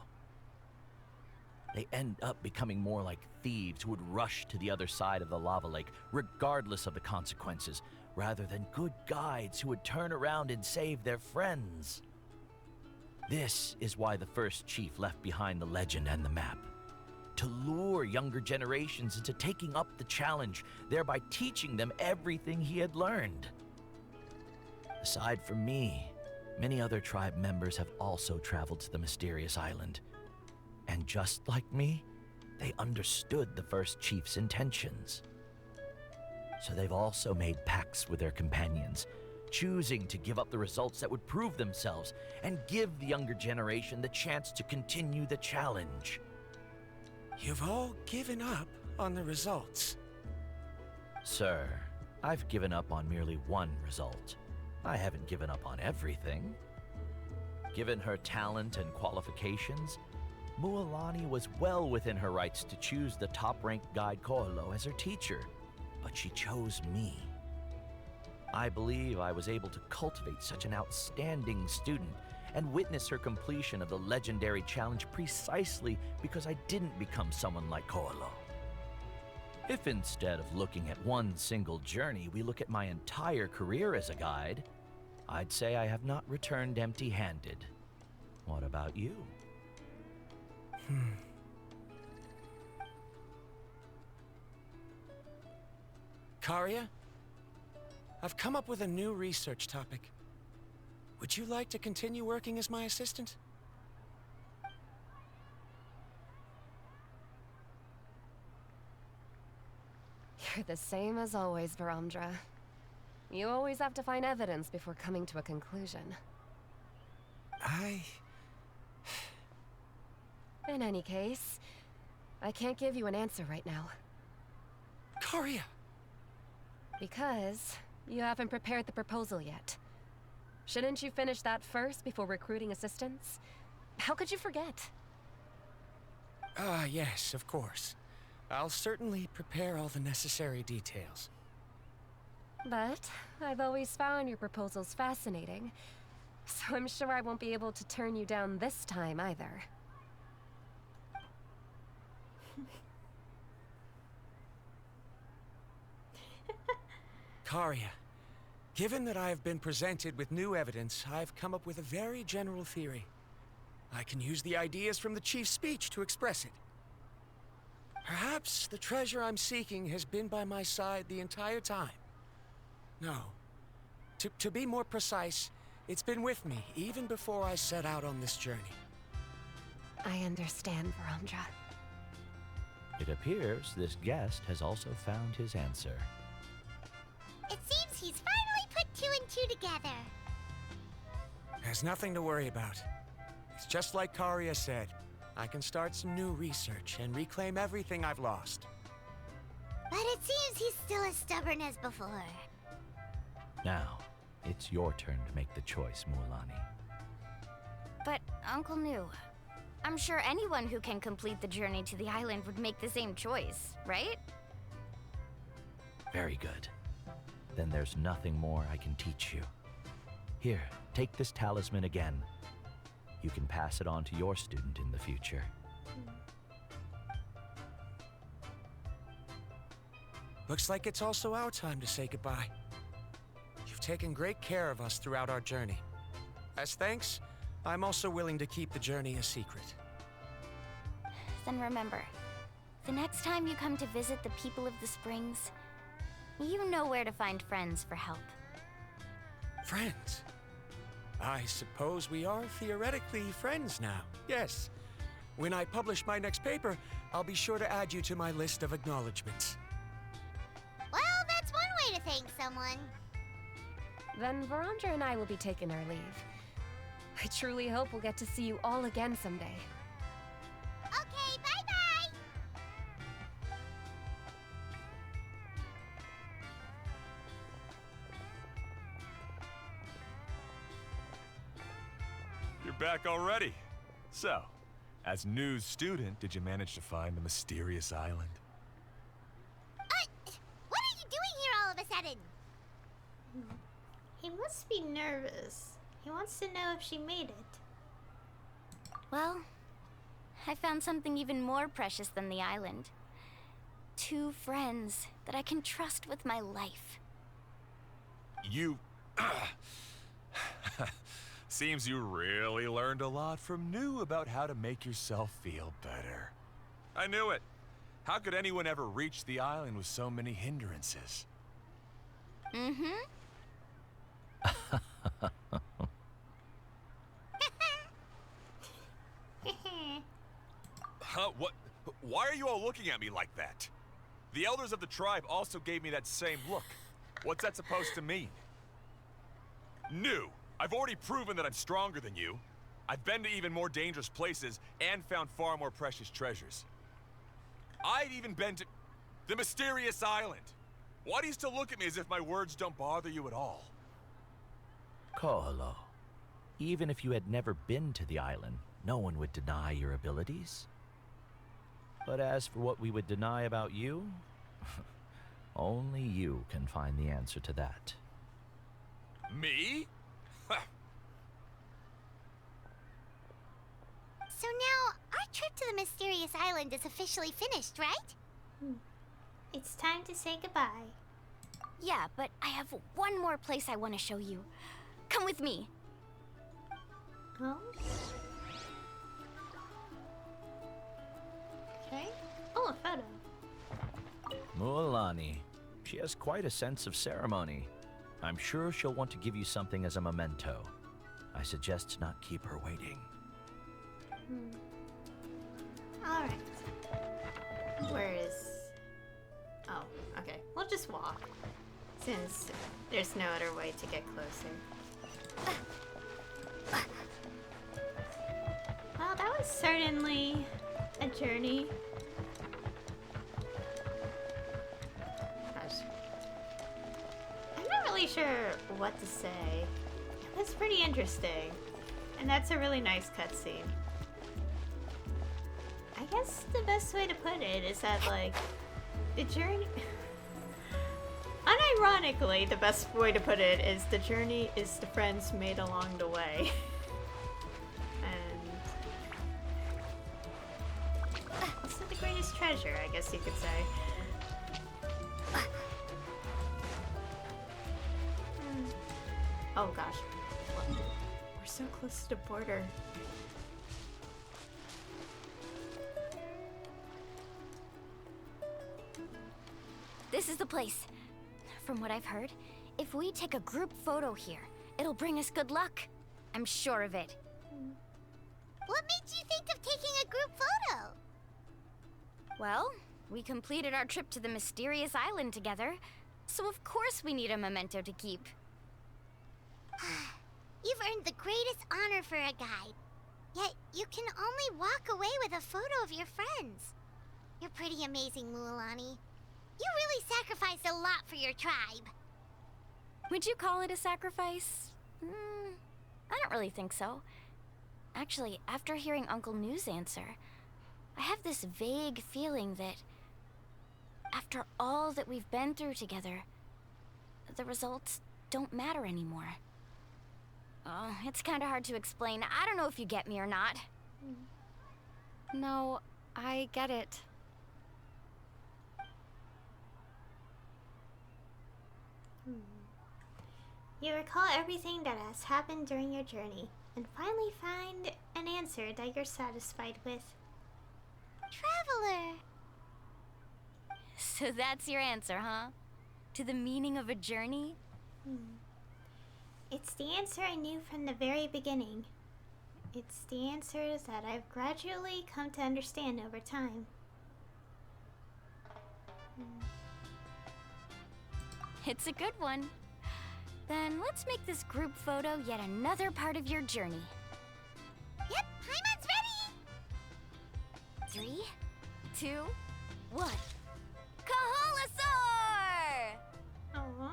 They end up becoming more like thieves who would rush to the other side of the lava lake, regardless of the consequences, rather than good guides who would turn around and save their friends. This is why the first chief left behind the legend and the map. To lure younger generations into taking up the challenge, thereby teaching them everything he had learned. Aside from me, many other tribe members have also traveled to the mysterious island. And just like me, they understood the first chief's intentions. So they've also made pacts with their companions, choosing to give up the results that would prove themselves and give the younger generation the chance to continue the challenge. You've all given up on the results. Sir, I've given up on merely one result. I haven't given up on everything. Given her talent and qualifications, Mualani was well within her rights to choose the top-ranked guide Ko'olo as her teacher, but she chose me. I believe I was able to cultivate such an outstanding student and witness her completion of the legendary challenge precisely because I didn't become someone like Ko'olo. If instead of looking at one single journey, we look at my entire career as a guide, I'd say I have not returned empty-handed. What about you? Karya, I've come up with a new research topic. Would you like to continue working as my assistant? You're the same as always, Varamdra. You always have to find evidence before coming to a conclusion. In any case, I can't give you an answer right now. Karia! Because you haven't prepared the proposal yet. Shouldn't you finish that first before recruiting assistants? How could you forget? Yes, of course. I'll certainly prepare all the necessary details. But I've always found your proposals fascinating, so I'm sure I won't be able to turn you down this time either. Karia, given that I have been presented with new evidence, I've come up with a very general theory. I can use the ideas from the chief's speech to express it. Perhaps the treasure I'm seeking has been by my side the entire time. No. To be more precise, it's been with me even before I set out on this journey. I understand, Varamdra. It appears this guest has also found his answer. It seems he's finally put two and two together. There's nothing to worry about. It's just like Karia said. I can start some new research and reclaim everything I've lost. But it seems he's still as stubborn as before. Now, it's your turn to make the choice, Mualani. But, Uncle New, I'm sure anyone who can complete the journey to the island would make the same choice, right? Very good. Then there's nothing more I can teach you. Here, take this talisman again. You can pass it on to your student in the future. Looks like it's also our time to say goodbye. You've taken great care of us throughout our journey. As thanks, I'm also willing to keep the journey a secret. Then remember, the next time you come to visit the people of the Springs, you know where to find friends for help. Friends? I suppose we are theoretically friends now, yes. When I publish my next paper, I'll be sure to add you to my list of acknowledgements. Well, that's one way to thank someone. Then Varamdra and I will be taking our leave. I truly hope we'll get to see you all again someday. Okay, bye-bye! You're back already. So, as new student, did you manage to find the mysterious island? What are you doing here all of a sudden? He must be nervous. He wants to know if she made it. Well, I found something even more precious than the island. 2 friends that I can trust with my life. You... Seems you really learned a lot from New about how to make yourself feel better. I knew it. How could anyone ever reach the island with so many hindrances? Mm-hmm. Huh? What? Why are you all looking at me like that? The elders of the tribe also gave me that same look. What's that supposed to mean? New. I've already proven that I'm stronger than you. I've been to even more dangerous places and found far more precious treasures. I've even been to the mysterious island. Why do you still look at me as if my words don't bother you at all? Koholo, even if you had never been to the island, no one would deny your abilities. But as for what we would deny about you, only you can find the answer to that. Me? So now, our trip to the mysterious island is officially finished, right? It's time to say goodbye. Yeah, but I have one more place I want to show you. Come with me. Oh? Okay. Oh, a photo. Mualani. She has quite a sense of ceremony. I'm sure she'll want to give you something as a memento. I suggest not keep her waiting. Alright. Where is... Oh, okay. We'll just walk. Since there's no other way to get closer. Well, that was certainly a journey. Gosh. I'm not really sure what to say. It was pretty interesting. And that's a really nice cutscene. I guess the best way to put it is that, like, the journey... Unironically, the best way to put it is the journey is the friends made along the way. And... also the greatest treasure, I guess you could say. Oh gosh. We're so close to the border. This is the place. From what I've heard, if we take a group photo here, it'll bring us good luck. I'm sure of it. What made you think of taking a group photo? Well, we completed our trip to the mysterious island together, so of course we need a memento to keep. You've earned the greatest honor for a guide. Yet, you can only walk away with a photo of your friends. You're pretty amazing, Mualani. You really sacrificed a lot for your tribe. Would you call it a sacrifice? I don't really think so. Actually, after hearing Uncle New's answer, I have this vague feeling that after all that we've been through together, the results don't matter anymore. Oh, it's kind of hard to explain. I don't know if you get me or not. No, I get it. You recall everything that has happened during your journey, and finally find an answer that you're satisfied with. Traveler! So that's your answer, huh? To the meaning of a journey? It's the answer I knew from the very beginning. It's the answer that I've gradually come to understand over time. It's a good one. Then let's make this group photo yet another part of your journey. Yep, Paimon's ready! 3, 2, 1. Kaholasaur! Aww.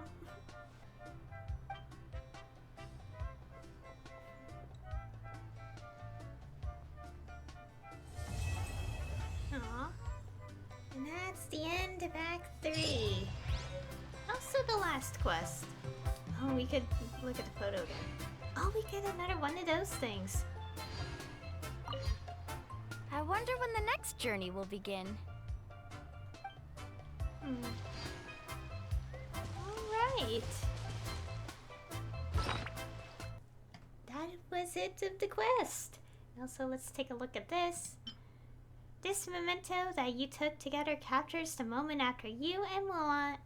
Aww. And that's the end of Act 3. Also the last quest. Oh, we could look at the photo again. Oh, we get another one of those things. I wonder when the next journey will begin. Alright. That was it of the quest. Also, let's take a look at this. This memento that you took together captures the moment after you and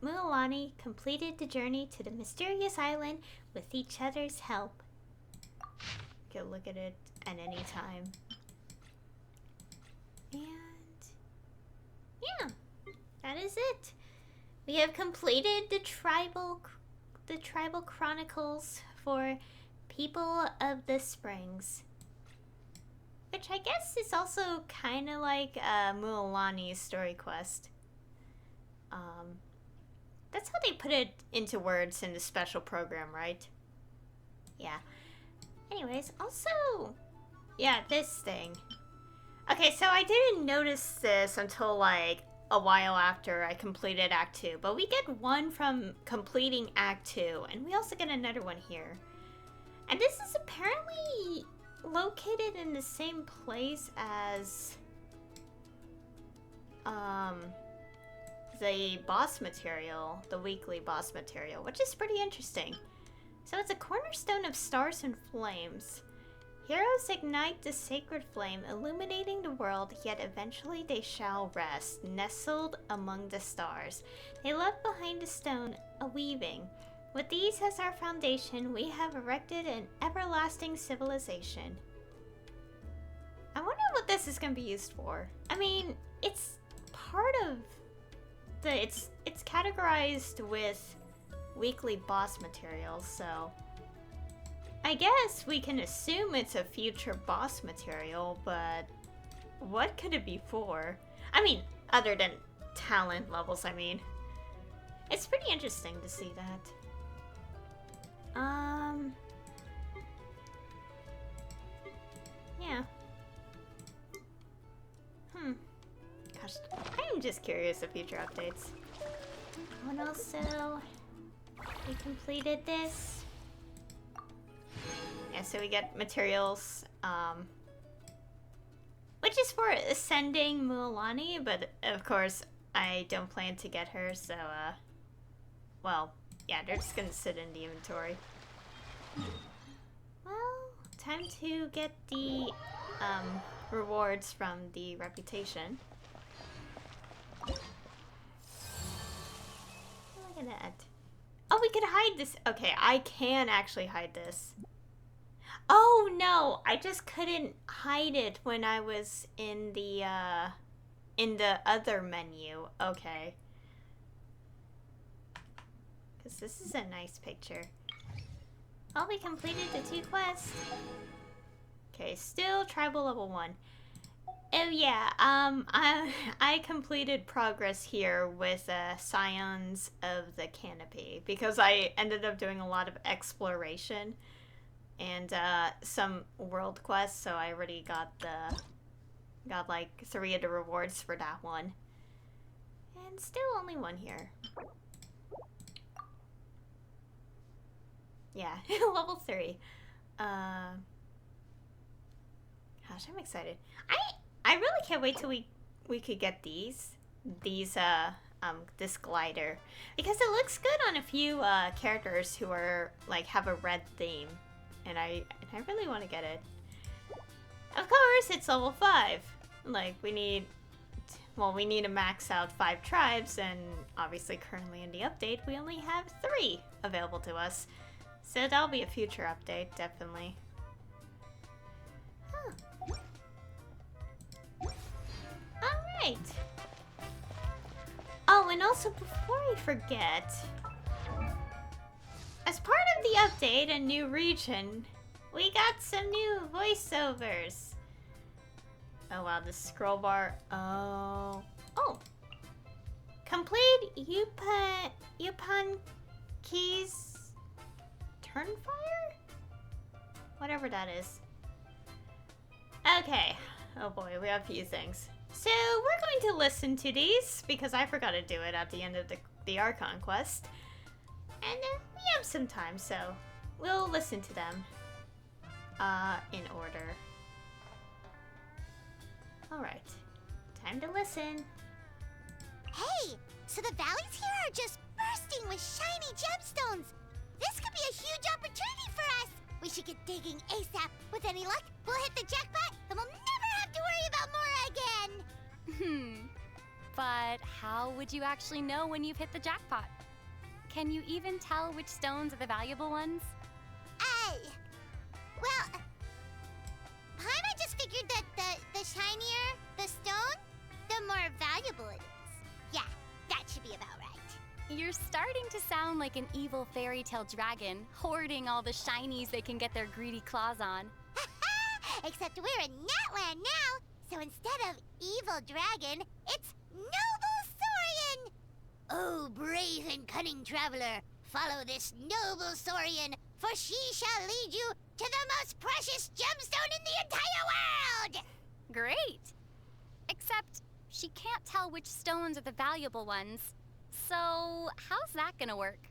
Mualani completed the journey to the mysterious island with each other's help. You can look at it at any time. And yeah, that is it. We have completed the tribal chronicles for People of the Springs. Which I guess is also kind of like Mualani's story quest. That's how they put it into words in the special program, right? Yeah. Anyways, also... yeah, this thing. Okay, so I didn't notice this until like a while after I completed Act 2. But we get one from completing Act 2. And we also get another one here. And this is apparently... located in the same place as the boss material, the weekly boss material, which is pretty interesting. So it's a cornerstone of stars and flames. Heroes ignite the sacred flame, illuminating the world, yet eventually they shall rest, nestled among the stars. They left behind the stone a weaving, With these as our foundation, we have erected an everlasting civilization. I wonder what this is going to be used for. I mean, it's part of the... It's categorized with weekly boss materials, so... I guess we can assume it's a future boss material, but... What could it be for? I mean, other than talent levels, I mean. It's pretty interesting to see that. Yeah. Gosh, I'm just curious of future updates. And also, we completed this. Yeah, so we get materials, which is for ascending Mualani, but of course, I don't plan to get her, so, well, yeah, they're just gonna sit in the inventory. Well, time to get the, rewards from the reputation. Look at that. Oh, we could hide this. Okay, I can actually hide this. Oh, no, I just couldn't hide it when I was in the other menu. Okay. Because this is a nice picture. Oh, we completed the 2 quests. Okay, still tribal level 1. Oh yeah, I completed progress here with Scions of the Canopy because I ended up doing a lot of exploration and some world quests, so I already got like 3 of the rewards for that one. And still only 1 here. Yeah, level 3. Gosh, I'm excited. I really can't wait till we could get these this glider, because it looks good on a few characters who are like have a red theme, and I really want to get it. Of course, it's level 5. Like we need to max out 5 tribes, and obviously currently in the update we only have 3 available to us. So that'll be a future update, definitely. Huh. Alright. Oh, and also before I forget, as part of the update and new region, we got some new voiceovers. Oh wow, the scroll bar. Oh. Complete Yupan Keys Turnfire? Whatever that is. Okay. Oh boy, we have a few things. So we're going to listen to these because I forgot to do it at the end of the Archon quest. And we have some time, so we'll listen to them in order. Alright. Time to listen. Hey, so the valleys here are just bursting with shiny gemstones. This could be a huge opportunity for us. We should get digging ASAP. With any luck, we'll hit the jackpot and we'll never have to worry about Mora again. But how would you actually know when you've hit the jackpot? Can you even tell which stones are the valuable ones? Well, Paimon just figured that the shinier the stone, the more valuable it is. Yeah, that should be about right. You're starting to sound like an evil fairy tale dragon, hoarding all the shinies they can get their greedy claws on. Except we're in Natland now, so instead of evil dragon, it's noble saurian! Oh, brave and cunning traveler, follow this noble saurian, for she shall lead you to the most precious gemstone in the entire world! Great! Except she can't tell which stones are the valuable ones. So, how's that gonna work?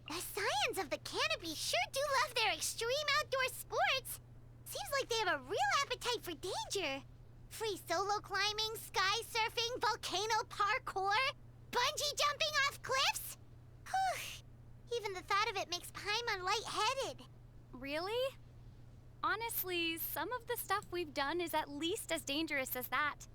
The Scions of the Canopy sure do love their extreme outdoor sports. Seems like they have a real appetite for danger. Free solo climbing, sky surfing, volcano parkour, bungee jumping off cliffs. Whew. Even the thought of it makes Paimon lightheaded. Really? Honestly, some of the stuff we've done is at least as dangerous as that.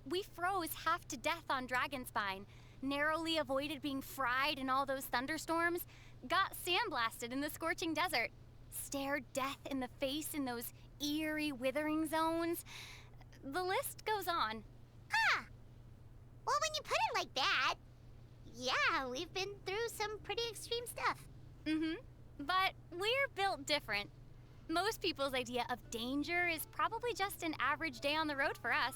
We froze half to death on Dragonspine, narrowly avoided being fried in all those thunderstorms, got sandblasted in the scorching desert, stared death in the face in those eerie withering zones. The list goes on. Huh. Well, when you put it like that, yeah, we've been through some pretty extreme stuff. But we're built different. Most people's idea of danger is probably just an average day on the road for us.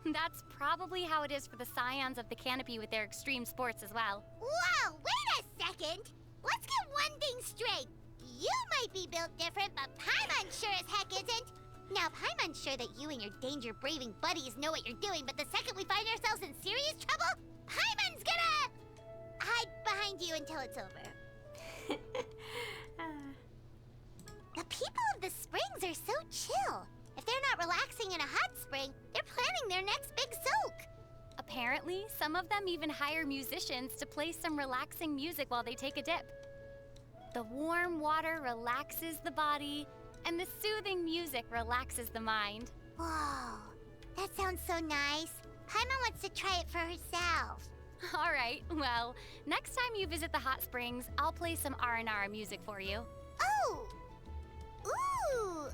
That's probably how it is for the scions of the canopy with their extreme sports as well. Whoa, wait a second! Let's get one thing straight. You might be built different, but Paimon sure as heck isn't. Now, Paimon's sure that you and your danger-braving buddies know what you're doing, but the second we find ourselves in serious trouble, Paimon's gonna hide behind you until it's over. The people of the springs are so chill. If they're not relaxing in a hot spring, they're planning their next big soak. Apparently, some of them even hire musicians to play some relaxing music while they take a dip. The warm water relaxes the body, and the soothing music relaxes the mind. Whoa, that sounds so nice. Paimon wants to try it for herself. All right, well, next time you visit the hot springs, I'll play some R&R music for you. Oh! Ooh!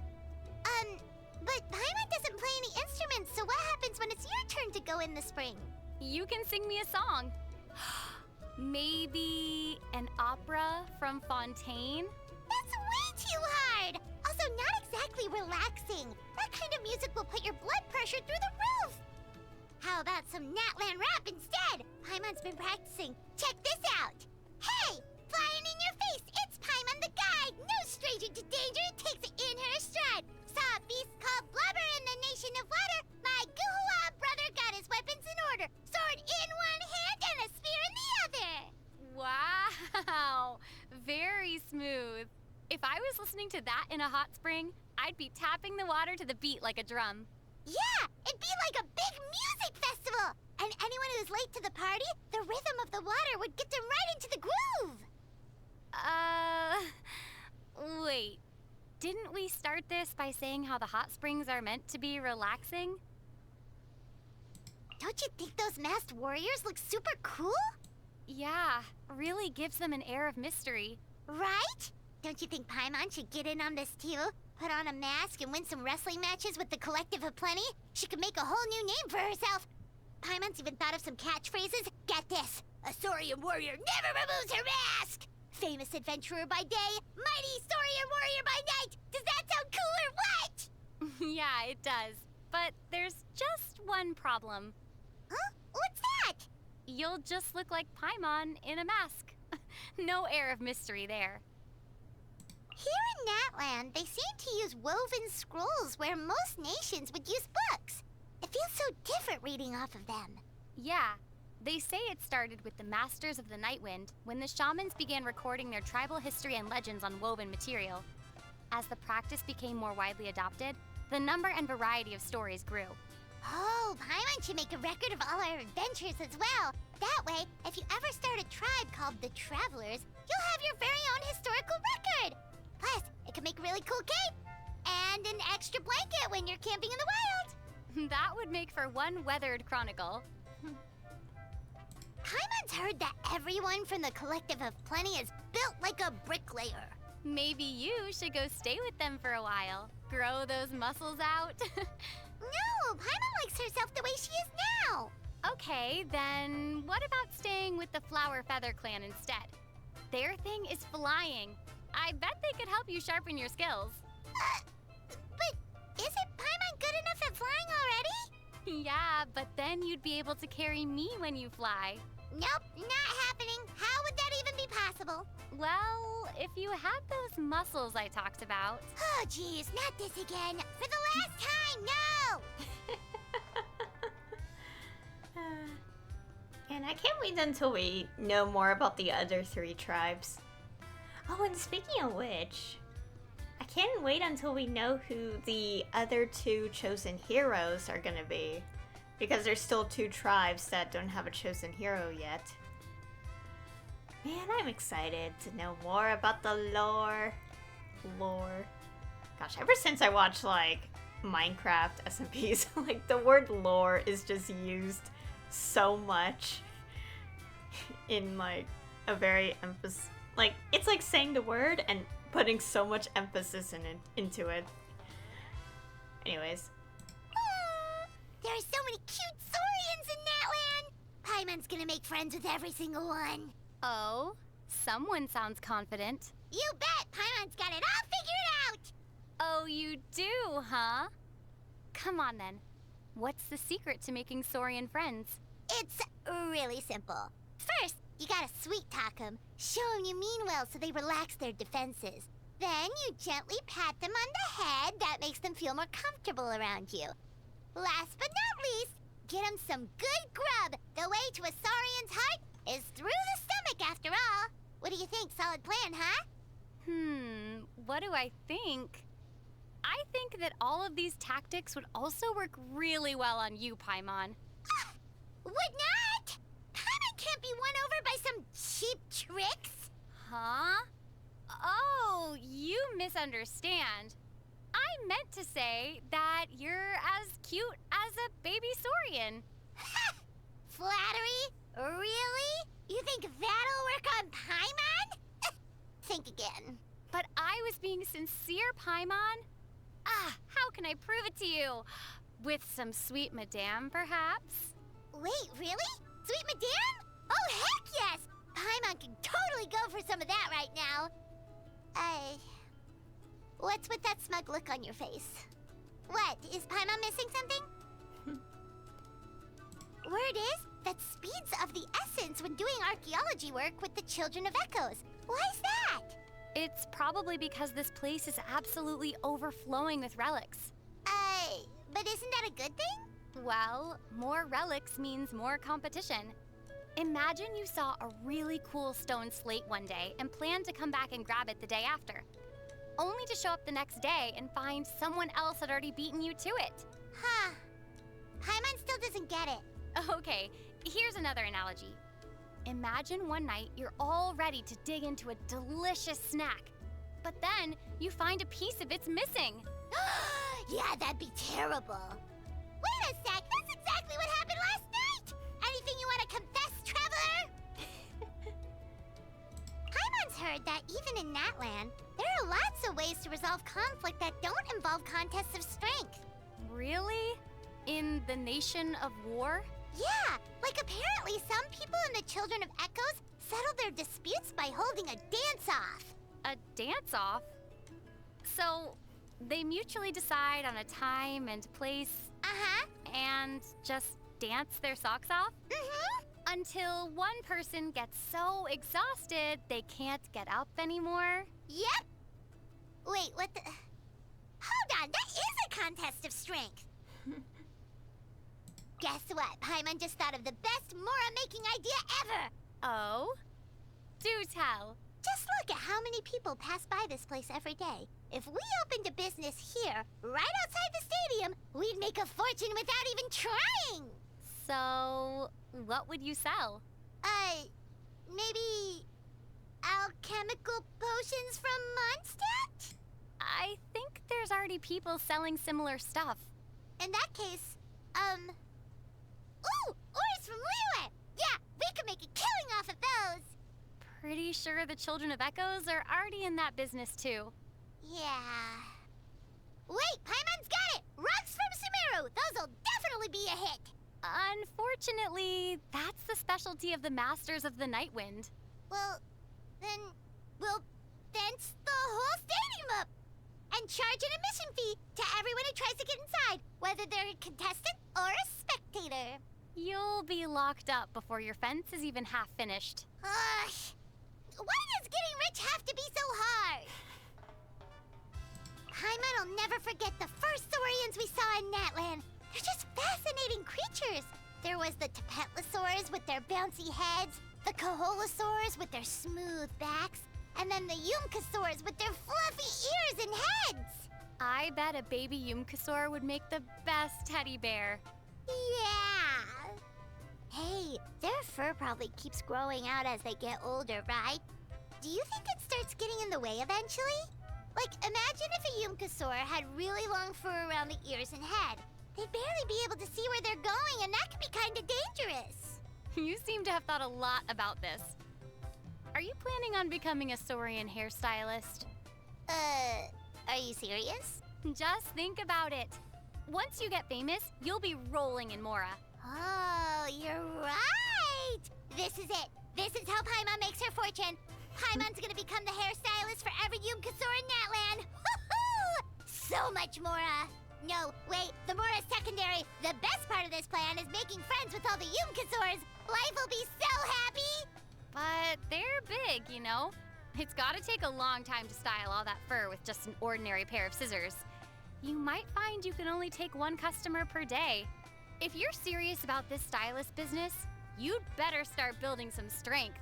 But Paimon doesn't play any instruments, so what happens when it's your turn to go in the spring? You can sing me a song. Maybe an opera from Fontaine? That's way too hard! Also, not exactly relaxing. That kind of music will put your blood pressure through the roof! How about some Natlan rap instead? Paimon's been practicing. Check this out! Hey! Flying in your face, it's Paimon the guide! No stranger to danger, takes it in her stride! Saw a beast called Blubber in the nation of water! My Guhua brother got his weapons in order! Sword in one hand and a spear in the other! Wow! Very smooth. If I was listening to that in a hot spring, I'd be tapping the water to the beat like a drum. Yeah! It'd be like a big music festival! And anyone who's late to the party, the rhythm of the water would get them right into the groove! Wait. Didn't we start this by saying how the hot springs are meant to be relaxing? Don't you think those masked warriors look super cool? Yeah, really gives them an air of mystery. Right? Don't you think Paimon should get in on this too? Put on a mask and win some wrestling matches with the Collective of Plenty? She could make a whole new name for herself. Paimon's even thought of some catchphrases. Get this! A Saurian warrior never removes her mask! Famous adventurer by day, mighty Saurian warrior by night! Does that sound cool or what? Yeah, it does. But there's just one problem. Huh? What's that? You'll just look like Paimon in a mask. No air of mystery there. Here in Natland, they seem to use woven scrolls where most nations would use books. It feels so different reading off of them. Yeah, they say it started with the Masters of the Nightwind when the shamans began recording their tribal history and legends on woven material. As the practice became more widely adopted, the number and variety of stories grew. Oh, Paimon should make a record of all our adventures as well. That way, if you ever start a tribe called the Travelers, you'll have your very own historical record. Plus, it can make a really cool cape and an extra blanket when you're camping in the wild. That would make for one weathered chronicle. Paimon's heard that everyone from the Collective of Plenty is built like a bricklayer. Maybe you should go stay with them for a while. Grow those muscles out. No, Paimon likes herself the way she is now. Okay, then what about staying with the Flower Feather Clan instead? Their thing is flying. I bet they could help you sharpen your skills. But isn't Paimon good enough at flying already? Yeah, but then you'd be able to carry me when you fly. Nope, not happening. How would that even be possible? Well, if you had those muscles I talked about. Oh, geez, not this again. For the last time, no! And I can't wait until we know more about the other three tribes. Oh, and speaking of which, I can't wait until we know who the other two chosen heroes are gonna be. Because there's still two tribes that don't have a chosen hero yet. Man, I'm excited to know more about the lore. Gosh, ever since I watched, like, Minecraft SMPs, like, the word lore is just used so much. in like a very like it's like saying the word and putting so much emphasis into it. Anyways. There are so many cute Saurians in Natland! Paimon's gonna make friends with every single one. Oh, someone sounds confident. You bet! Paimon's got it all figured out! Oh, you do, huh? Come on then. What's the secret to making Saurian friends? It's really simple. First, you gotta sweet-talk them, show them you mean well so they relax their defenses. Then you gently pat them on the head. That makes them feel more comfortable around you. Last but not least, get them some good grub. The way to a Saurian's heart is through the stomach, after all. What do you think? Solid plan, huh? What do I think? I think that all of these tactics would also work really well on you, Paimon. Would not! Paimon can't be won over by some cheap tricks. Huh? Oh, you misunderstand. I meant to say that you're as cute as a baby Saurian. Flattery? Really? You think that'll work on Paimon? Think again. But I was being sincere, Paimon. How can I prove it to you? With some sweet madame, perhaps? Wait, really? Sweet madame? Oh, heck yes! Paimon can totally go for some of that right now. What's with that smug look on your face? What, is Paimon missing something? Word is that speed's of the essence when doing archaeology work with the Children of Echoes. Why is that? It's probably because this place is absolutely overflowing with relics. But isn't that a good thing? Well, more relics means more competition. Imagine you saw a really cool stone slate one day and planned to come back and grab it the day after. Only to show up the next day and find someone else had already beaten you to it. Huh. Paimon still doesn't get it. Okay, here's another analogy. Imagine one night you're all ready to dig into a delicious snack, but then you find a piece of it's missing. Yeah, that'd be terrible. Wait a sec, that's exactly what happened last night! Anything you want to confess, traveler? Paimon's heard that even in Natland, there are lots of ways to resolve conflict that don't involve contests of strength. Really? In the Nation of War? Yeah, like apparently some people in the Children of Echoes settle their disputes by holding a dance-off. A dance-off? So, they mutually decide on a time and place. And just dance their socks off? Until one person gets so exhausted they can't get up anymore? Yep. Wait, what the... Hold on, that is a contest of strength. Guess what? Paimon just thought of the best Mora-making idea ever! Oh? Do tell. Just look at how many people pass by this place every day. If we opened a business here, right outside the stadium, we'd make a fortune without even trying! So, what would you sell? Maybe... alchemical potions from Mondstadt? I think there's already people selling similar stuff. In that case, Ooh! Ores from Liyue! Yeah, we could make a killing off of those! Pretty sure the Children of Echoes are already in that business too. Yeah... Wait, Paimon's got it! Rocks from Sumeru! Those'll definitely be a hit! Unfortunately, that's the specialty of the Masters of the Nightwind. Well, then we'll fence the whole stadium up! And charge an admission fee to everyone who tries to get inside, whether they're a contestant or a spectator. You'll be locked up before your fence is even half finished. Ugh! Why does getting rich have to be so hard? Paimon will never forget the first Saurians we saw in Natland. They're just fascinating creatures. There was the Tapetlosaurs with their bouncy heads, the Kaholosaurs with their smooth backs, and then the Yumkasaurs with their fluffy ears and heads. I bet a baby Yumkasaur would make the best teddy bear. Yeah. Hey, their fur probably keeps growing out as they get older, right? Do you think it starts getting in the way eventually? Like, imagine if a Yumkasaur had really long fur around the ears and head. They'd barely be able to see where they're going, and that could be kinda dangerous. You seem to have thought a lot about this. Are you planning on becoming a Saurian hairstylist? Are you serious? Just think about it. Once you get famous, you'll be rolling in Mora. Oh, you're right! This is it. This is how Paimon makes her fortune. Paimon's gonna become the hairstylist for every Yumkasaur in Natlan. Woohoo! So much Mora. No, wait, the Mora's secondary. The best part of this plan is making friends with all the Yumkasaurs. Life will be so happy! But they're big, you know? It's gotta take a long time to style all that fur with just an ordinary pair of scissors. You might find you can only take one customer per day. If you're serious about this stylist business, you'd better start building some strength.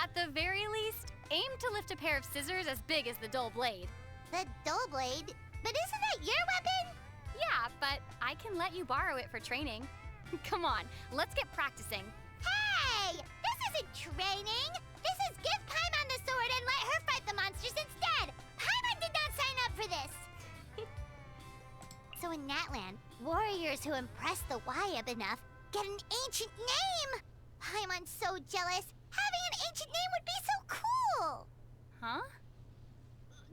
At the very least, aim to lift a pair of scissors as big as the dull blade. The dull blade? But isn't that your weapon? Yeah, but I can let you borrow it for training. Come on, let's get practicing. Hey! This isn't training! This is give Paimon the sword and let her fight the monsters instead! Paimon did not sign up for this! So in Natlan, warriors who impress the Wyab enough get an ancient name! Paimon's so jealous! Having an ancient name would be so cool! Huh?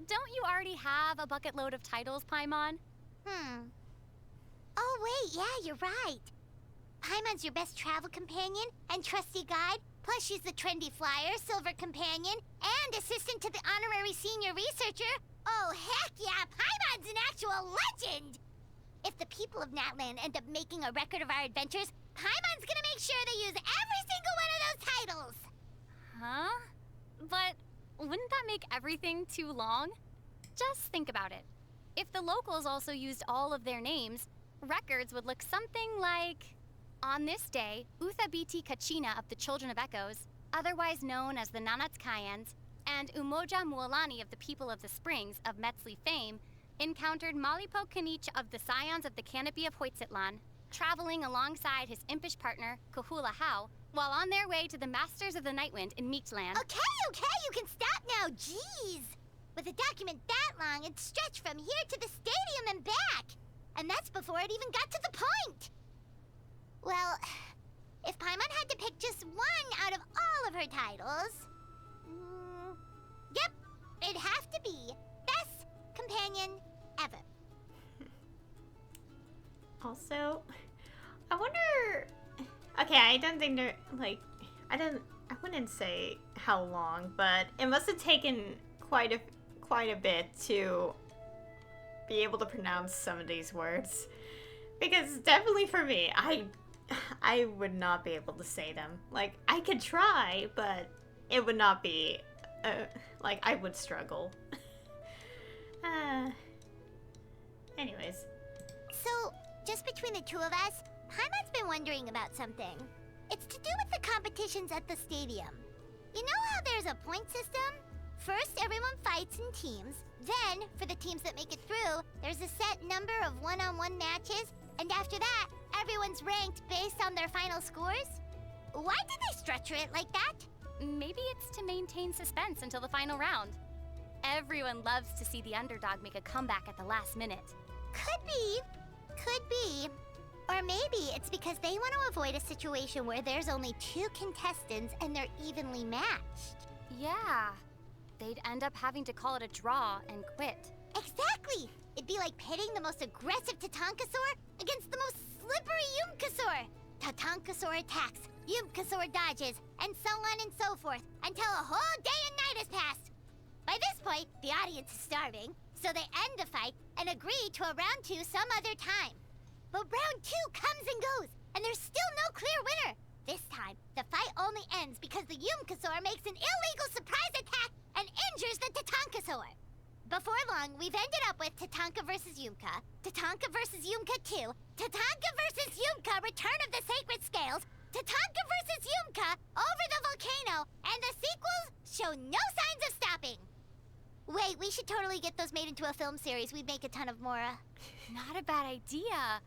Don't you already have a bucket load of titles, Paimon? Oh wait, yeah, you're right. Paimon's your best travel companion and trusty guide, plus she's the trendy flyer, silver companion, and assistant to the honorary senior researcher. Oh heck yeah, Paimon's an actual legend! If the people of Natlan end up making a record of our adventures, Paimon's gonna make sure they use every single one of those titles! Huh? But wouldn't that make everything too long? Just think about it. If the locals also used all of their names, records would look something like... On this day, Uthabiti Kachina of the Children of Echoes, otherwise known as the Nanatskayans, and Umoja Mualani of the People of the Springs of Metzli fame, encountered Malipo Kanich of the Scions of the Canopy of Hoitzitlan, traveling alongside his impish partner, Kahula Hao, while on their way to the Masters of the Nightwind in Meatland. Okay, you can stop now, jeez! With a document that long, it stretched from here to the stadium and back! And that's before it even got to the point! Well, if Paimon had to pick just one out of all of her titles... yep, it'd have to be Best Companion Ever. Also, I wonder... Okay, I don't think they're, like... I wouldn't say how long, but it must have taken quite a bit to be able to pronounce some of these words. Because definitely for me, I would not be able to say them. Like, I could try, but it would not be, like, I would struggle. Anyways. So, just between the two of us, Paimon's been wondering about something. It's to do with the competitions at the stadium. You know how there's a point system? First, everyone fights in teams. Then, for the teams that make it through, there's a set number of one-on-one matches. And after that, everyone's ranked based on their final scores? Why did they structure it like that? Maybe it's to maintain suspense until the final round. Everyone loves to see the underdog make a comeback at the last minute. Could be. Could be. Or maybe it's because they want to avoid a situation where there's only 2 contestants and they're evenly matched. Yeah. They'd end up having to call it a draw and quit. Exactly! It'd be like pitting the most aggressive Tatankasaur against the most slippery Yumkasaur. Tatankasaur attacks, Yumkasaur dodges, and so on and so forth, until a whole day and night has passed. By this point, the audience is starving, so they end the fight and agree to a round 2 some other time. But round 2 comes and goes, and there's still no clear winner. This time, the fight only ends because the Yumkasaur makes an illegal surprise attack and injures the Tatankasaur. Before long, we've ended up with Tatanka versus Yumka, Tatanka versus Yumka 2, Tatanka versus Yumka Return of the Sacred Scales, Tatanka versus Yumka Over the Volcano, and the sequels show no signs of stopping. Wait, we should totally get those made into a film series. We'd make a ton of Mora. Not a bad idea.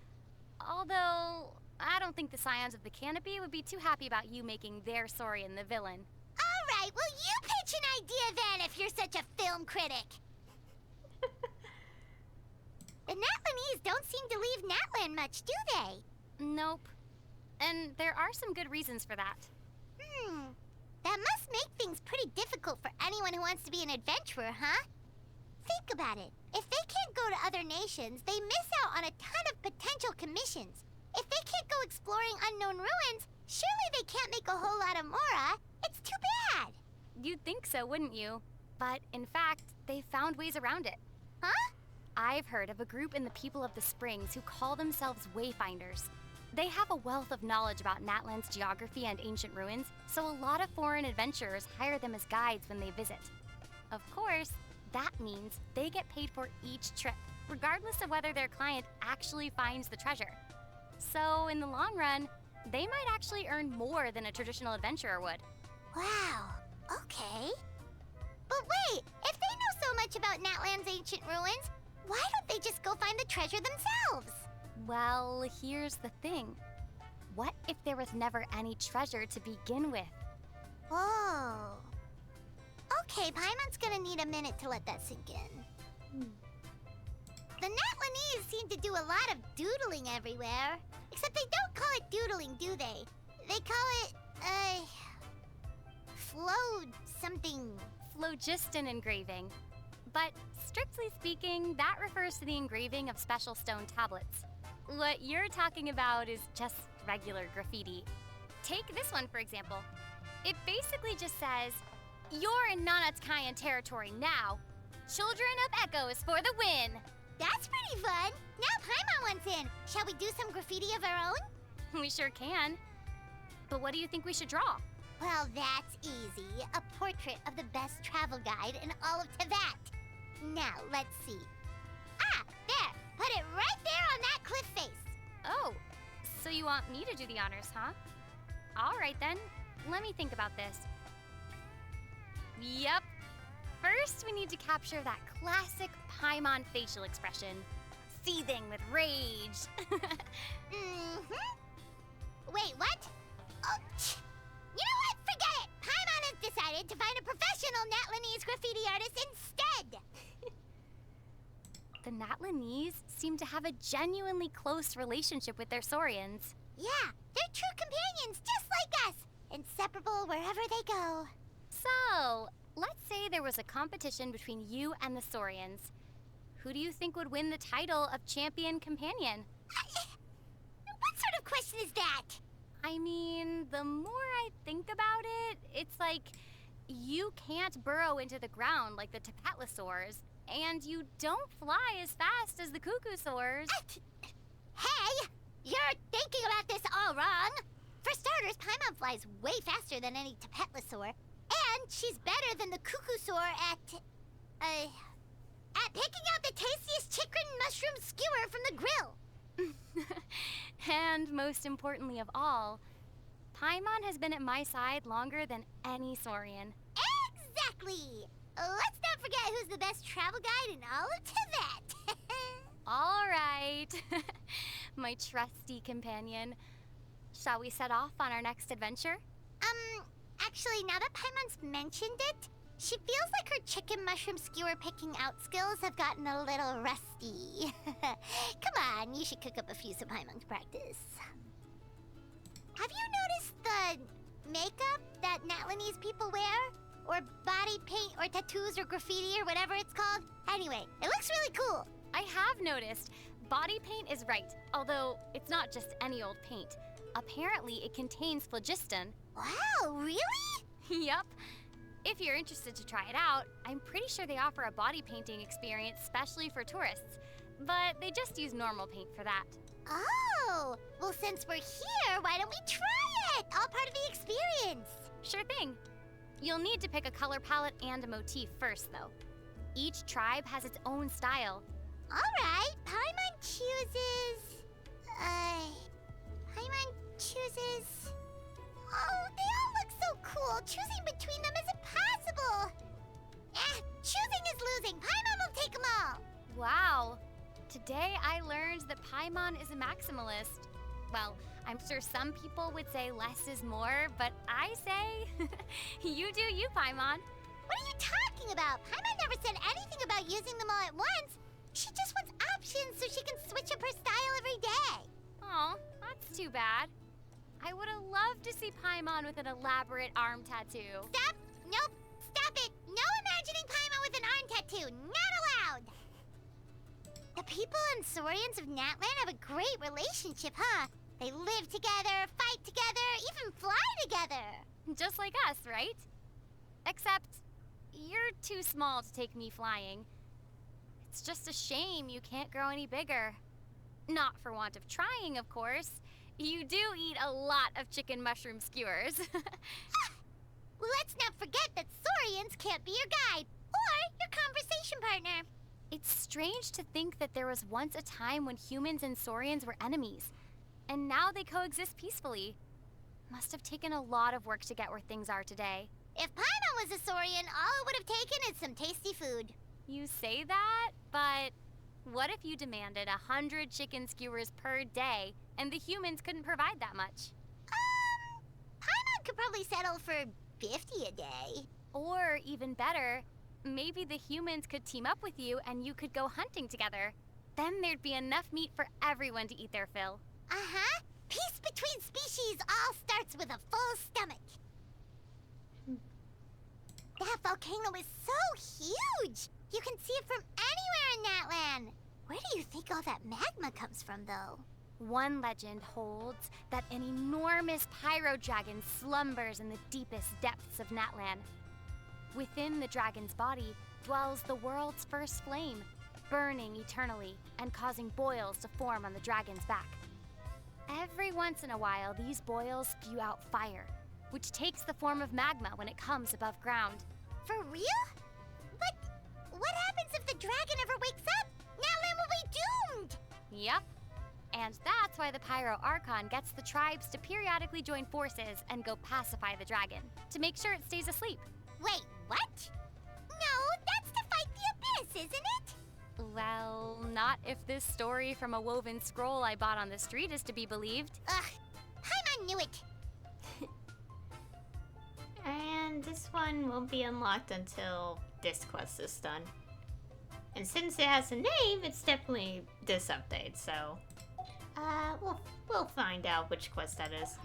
Although, I don't think the Scions of the Canopy would be too happy about you making their Saurian the villain. All right, well, you pitch an idea then if you're such a film critic. The Natlanese don't seem to leave Natlan much, do they? Nope. And there are some good reasons for that. That must make things pretty difficult for anyone who wants to be an adventurer, huh? Think about it. If they can't go to other nations, they miss out on a ton of potential commissions. If they can't go exploring unknown ruins, surely they can't make a whole lot of Mora. It's too bad. You'd think so, wouldn't you? But in fact, they found ways around it. Huh? I've heard of a group in the People of the Springs who call themselves Wayfinders. They have a wealth of knowledge about Natlan's geography and ancient ruins, so a lot of foreign adventurers hire them as guides when they visit. Of course, that means they get paid for each trip, regardless of whether their client actually finds the treasure. So in the long run, they might actually earn more than a traditional adventurer would. Wow, okay. But wait, if they know so much about Natlan's ancient ruins, why don't they just go find the treasure themselves? Well, here's the thing. What if there was never any treasure to begin with? Oh. Okay, Paimon's gonna need a minute to let that sink in. The Natlanese seem to do a lot of doodling everywhere. Except they don't call it doodling, do they? They call it, flow something. Phlogiston engraving. But strictly speaking, that refers to the engraving of special stone tablets. What you're talking about is just regular graffiti. Take this one, for example. It basically just says, "You're in Nanatkayan territory now. Children of Echo is for the win." That's pretty fun. Now Paimon wants in. Shall we do some graffiti of our own? We sure can. But what do you think we should draw? Well, that's easy. A portrait of the best travel guide in all of Teyvat. Now, let's see. Ah, there! Put it right there on that cliff face. Oh, so you want me to do the honors, huh? All right then, let me think about this. Yep. First, we need to capture that classic Paimon facial expression. Seething with rage. Wait, what? Oh, you know what? Forget it! Paimon has decided to find a professional Natlanese graffiti artist instead! The Natlanese seem to have a genuinely close relationship with their Saurians. Yeah, they're true companions just like us! Inseparable wherever they go. So, let's say there was a competition between you and the Saurians. Who do you think would win the title of Champion Companion? What sort of question is that? I mean, the more I think about it, it's like you can't burrow into the ground like the Tepatlosaurs, and you don't fly as fast as the Cuckoosaurs. Hey! You're thinking about this all wrong! For starters, Paimon flies way faster than any Tepatlosaur, and she's better than the Cuckoosaur at picking out the tastiest chicken mushroom skewer from the grill! And most importantly of all, Paimon has been at my side longer than any Saurian. Exactly! Let's not forget who's the best travel guide in all of Teyvat. All right, my trusty companion. Shall we set off on our next adventure? Actually, now that Paimon's mentioned it, she feels like her chicken mushroom skewer picking out skills have gotten a little rusty. Come on, you should cook up a few so Paimon can practice. Have you noticed the makeup that Natlanese people wear? Or body paint or tattoos or graffiti or whatever it's called? Anyway, it looks really cool. I have noticed. Body paint is right, although it's not just any old paint. Apparently, it contains phlogiston. Wow, really? Yup. If you're interested to try it out, I'm pretty sure they offer a body painting experience specially for tourists, but they just use normal paint for that. Oh, well since we're here, why don't we try it? All part of the experience. Sure thing. You'll need to pick a color palette and a motif first, though. Each tribe has its own style. All right, Paimon chooses... Paimon chooses... Oh, they all look so cool. Choosing between them is impossible. Choosing is losing. Paimon will take them all. Wow. Today I learned that Paimon is a maximalist. Well, I'm sure some people would say less is more, but I say, you do you, Paimon. What are you talking about? Paimon never said anything about using them all at once. She just wants options so she can switch up her style every day. Oh, that's too bad. I would have loved to see Paimon with an elaborate arm tattoo. Stop! Nope! Stop it! No imagining Paimon with an arm tattoo! Not allowed! The people and Saurians of Natlan have a great relationship, huh? They live together, fight together, even fly together! Just like us, right? Except, you're too small to take me flying. It's just a shame you can't grow any bigger. Not for want of trying, of course. You do eat a lot of chicken mushroom skewers. Let's not forget that Saurians can't be your guide, or your conversation partner. It's strange to think that there was once a time when humans and Saurians were enemies, and now they coexist peacefully. Must have taken a lot of work to get where things are today. If Paimon was a Saurian, all it would have taken is some tasty food. You say that, but what if you demanded 100 chicken skewers per day, and the humans couldn't provide that much? Paimon could probably settle for 50 a day. Or even better, maybe the humans could team up with you and you could go hunting together. Then there'd be enough meat for everyone to eat their fill. Uh-huh. Peace between species all starts with a full stomach. That volcano is so huge! You can see it from anywhere in Natlan. Where do you think all that magma comes from, though? One legend holds that an enormous pyro dragon slumbers in the deepest depths of Natlan. Within the dragon's body dwells the world's first flame, burning eternally and causing boils to form on the dragon's back. Every once in a while, these boils spew out fire, which takes the form of magma when it comes above ground. For real? But what happens if the dragon ever wakes up? Natlan will be doomed! Yep. And that's why the Pyro Archon gets the tribes to periodically join forces and go pacify the dragon, to make sure it stays asleep. Wait, what? No, that's to fight the abyss, isn't it? Well, not if this story from a woven scroll I bought on the street is to be believed. Ugh, Paimon knew it. And this one won't be unlocked until this quest is done. And since it has a name, it's definitely this update, so... we'll find out which quest that is.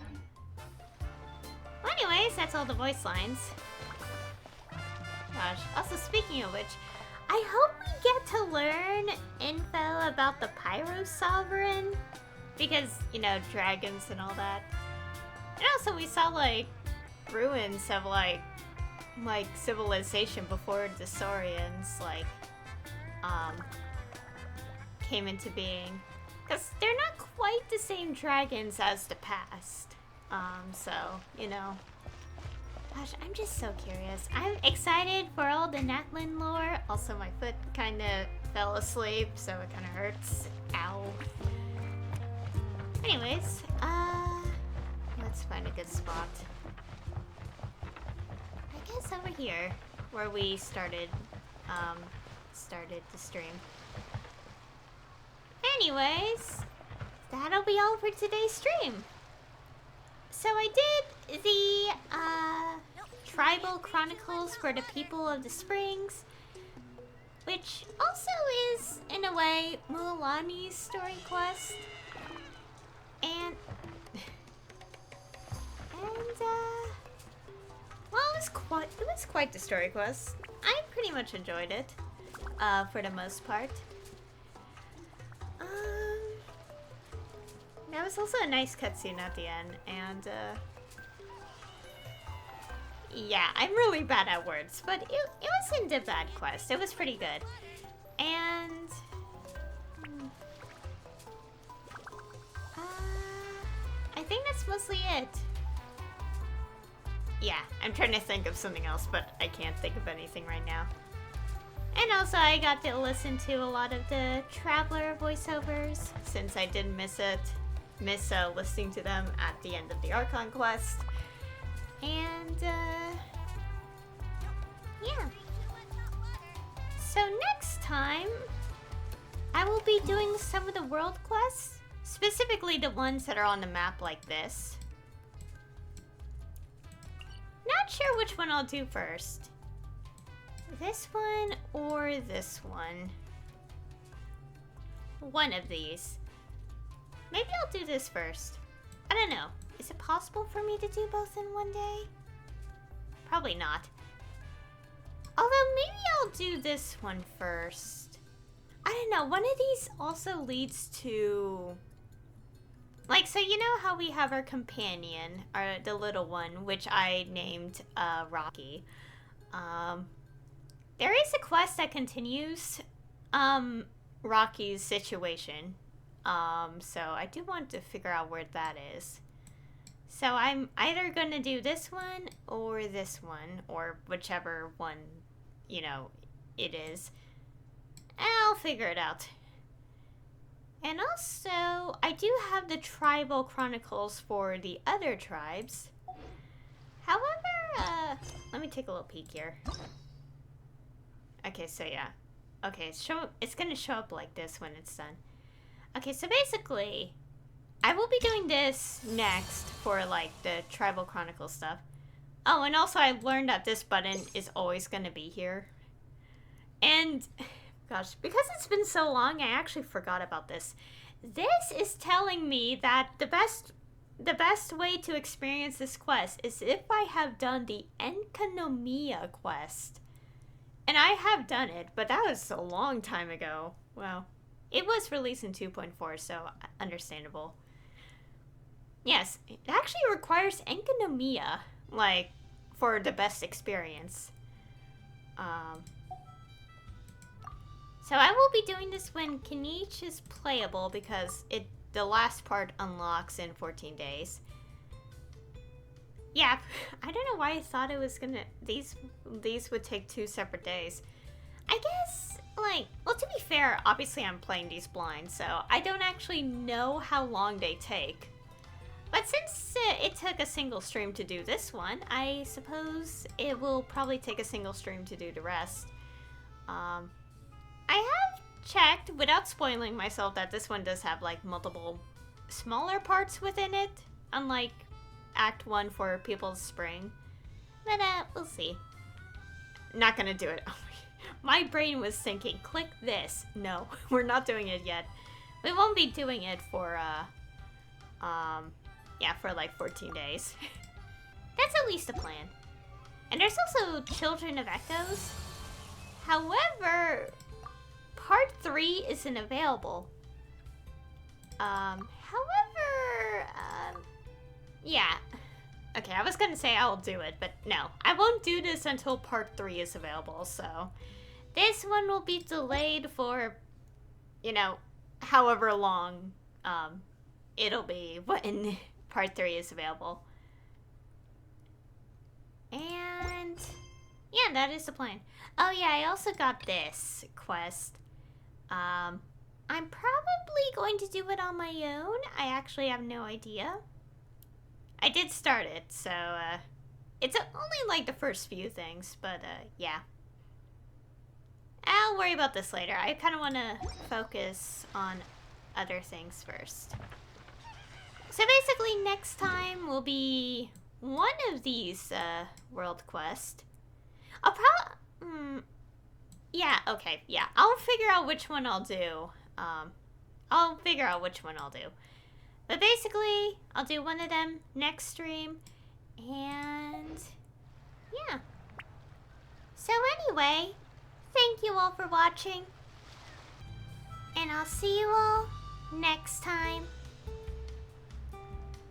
Well, anyways, that's all the voice lines. Gosh, also speaking of which, I hope we get to learn info about the Pyro Sovereign. Because, you know, dragons and all that. And also we saw, like, ruins of, like civilization before the Saurians, like, came into being. Because they're not quite the same dragons as the past. So, you know. Gosh, I'm just so curious. I'm excited for all the Natlan lore. Also, my foot kind of fell asleep, so it kind of hurts. Ow. Anyways, let's find a good spot. I guess over here, where we started the stream. Anyways, that'll be all for today's stream. So I did the tribal chronicles for the people of the springs, which also is, in a way, Mualani's story quest. And well, it was quite the story quest. I pretty much enjoyed it, for the most part. That was also a nice cutscene at the end, and yeah, I'm really bad at words, but it wasn't a bad quest. It was pretty good, and I think that's mostly it. Yeah, I'm trying to think of something else, but I can't think of anything right now. And also, I got to listen to a lot of the Traveler voiceovers, since I did miss listening to them at the end of the Archon quest. And, yeah. So next time, I will be doing some of the world quests, specifically the ones that are on the map like this. Not sure which one I'll do first. This one or this one. One of these. Maybe I'll do this first. I don't know. Is it possible for me to do both in one day? Probably not. Although maybe I'll do this one first. I don't know. One of these also leads to... Like, so you know how we have our companion, the little one, which I named Rocky. There is a quest that continues Rocky's situation. So I do want to figure out where that is. So I'm either going to do this one, or whichever one, you know, it is. I'll figure it out. And also, I do have the tribal chronicles for the other tribes. However, let me take a little peek here. Okay, so yeah. Okay, it's gonna show up like this when it's done. Okay, so basically, I will be doing this next for like the tribal chronicle stuff. Oh, and also I learned that this button is always gonna be here. And, gosh, because it's been so long, I actually forgot about this. This is telling me that the best way to experience this quest is if I have done the Enkanomiya quest. And I have done it, but that was a long time ago. Wow. It was released in 2.4, so understandable. Yes, it actually requires Enkanomiya, like, for the best experience. So I will be doing this when Kenichi is playable because the last part unlocks in 14 days. Yeah, I don't know why I thought it was gonna... These would take 2 separate days. I guess, like... Well, to be fair, obviously I'm playing these blind, so I don't actually know how long they take. But since it took a single stream to do this one, I suppose it will probably take a single stream to do the rest. I have checked, without spoiling myself, that this one does have, like, multiple smaller parts within it, unlike Act 1 for People's Spring. But, we'll see. Not gonna do it. My brain was thinking, click this. No, we're not doing it yet. We won't be doing it for, yeah, for like 14 days. That's at least a plan. And there's also Children of Echoes. However, Part 3 isn't available. Yeah. Okay, I was gonna say I'll do it, but no. I won't do this until Part 3 is available, so... This one will be delayed for, you know, however long, it'll be when Part 3 is available. And... yeah, that is the plan. Oh yeah, I also got this quest. I'm probably going to do it on my own. I actually have no idea. I did start it, so, it's only like the first few things, but, yeah. I'll worry about this later. I kind of want to focus on other things first. So basically, next time will be one of these, world quests. I'll probably... yeah, okay, yeah. I'll figure out which one I'll do. I'll figure out which one I'll do. But basically, I'll do one of them next stream. And... yeah. So anyway, thank you all for watching. And I'll see you all next time.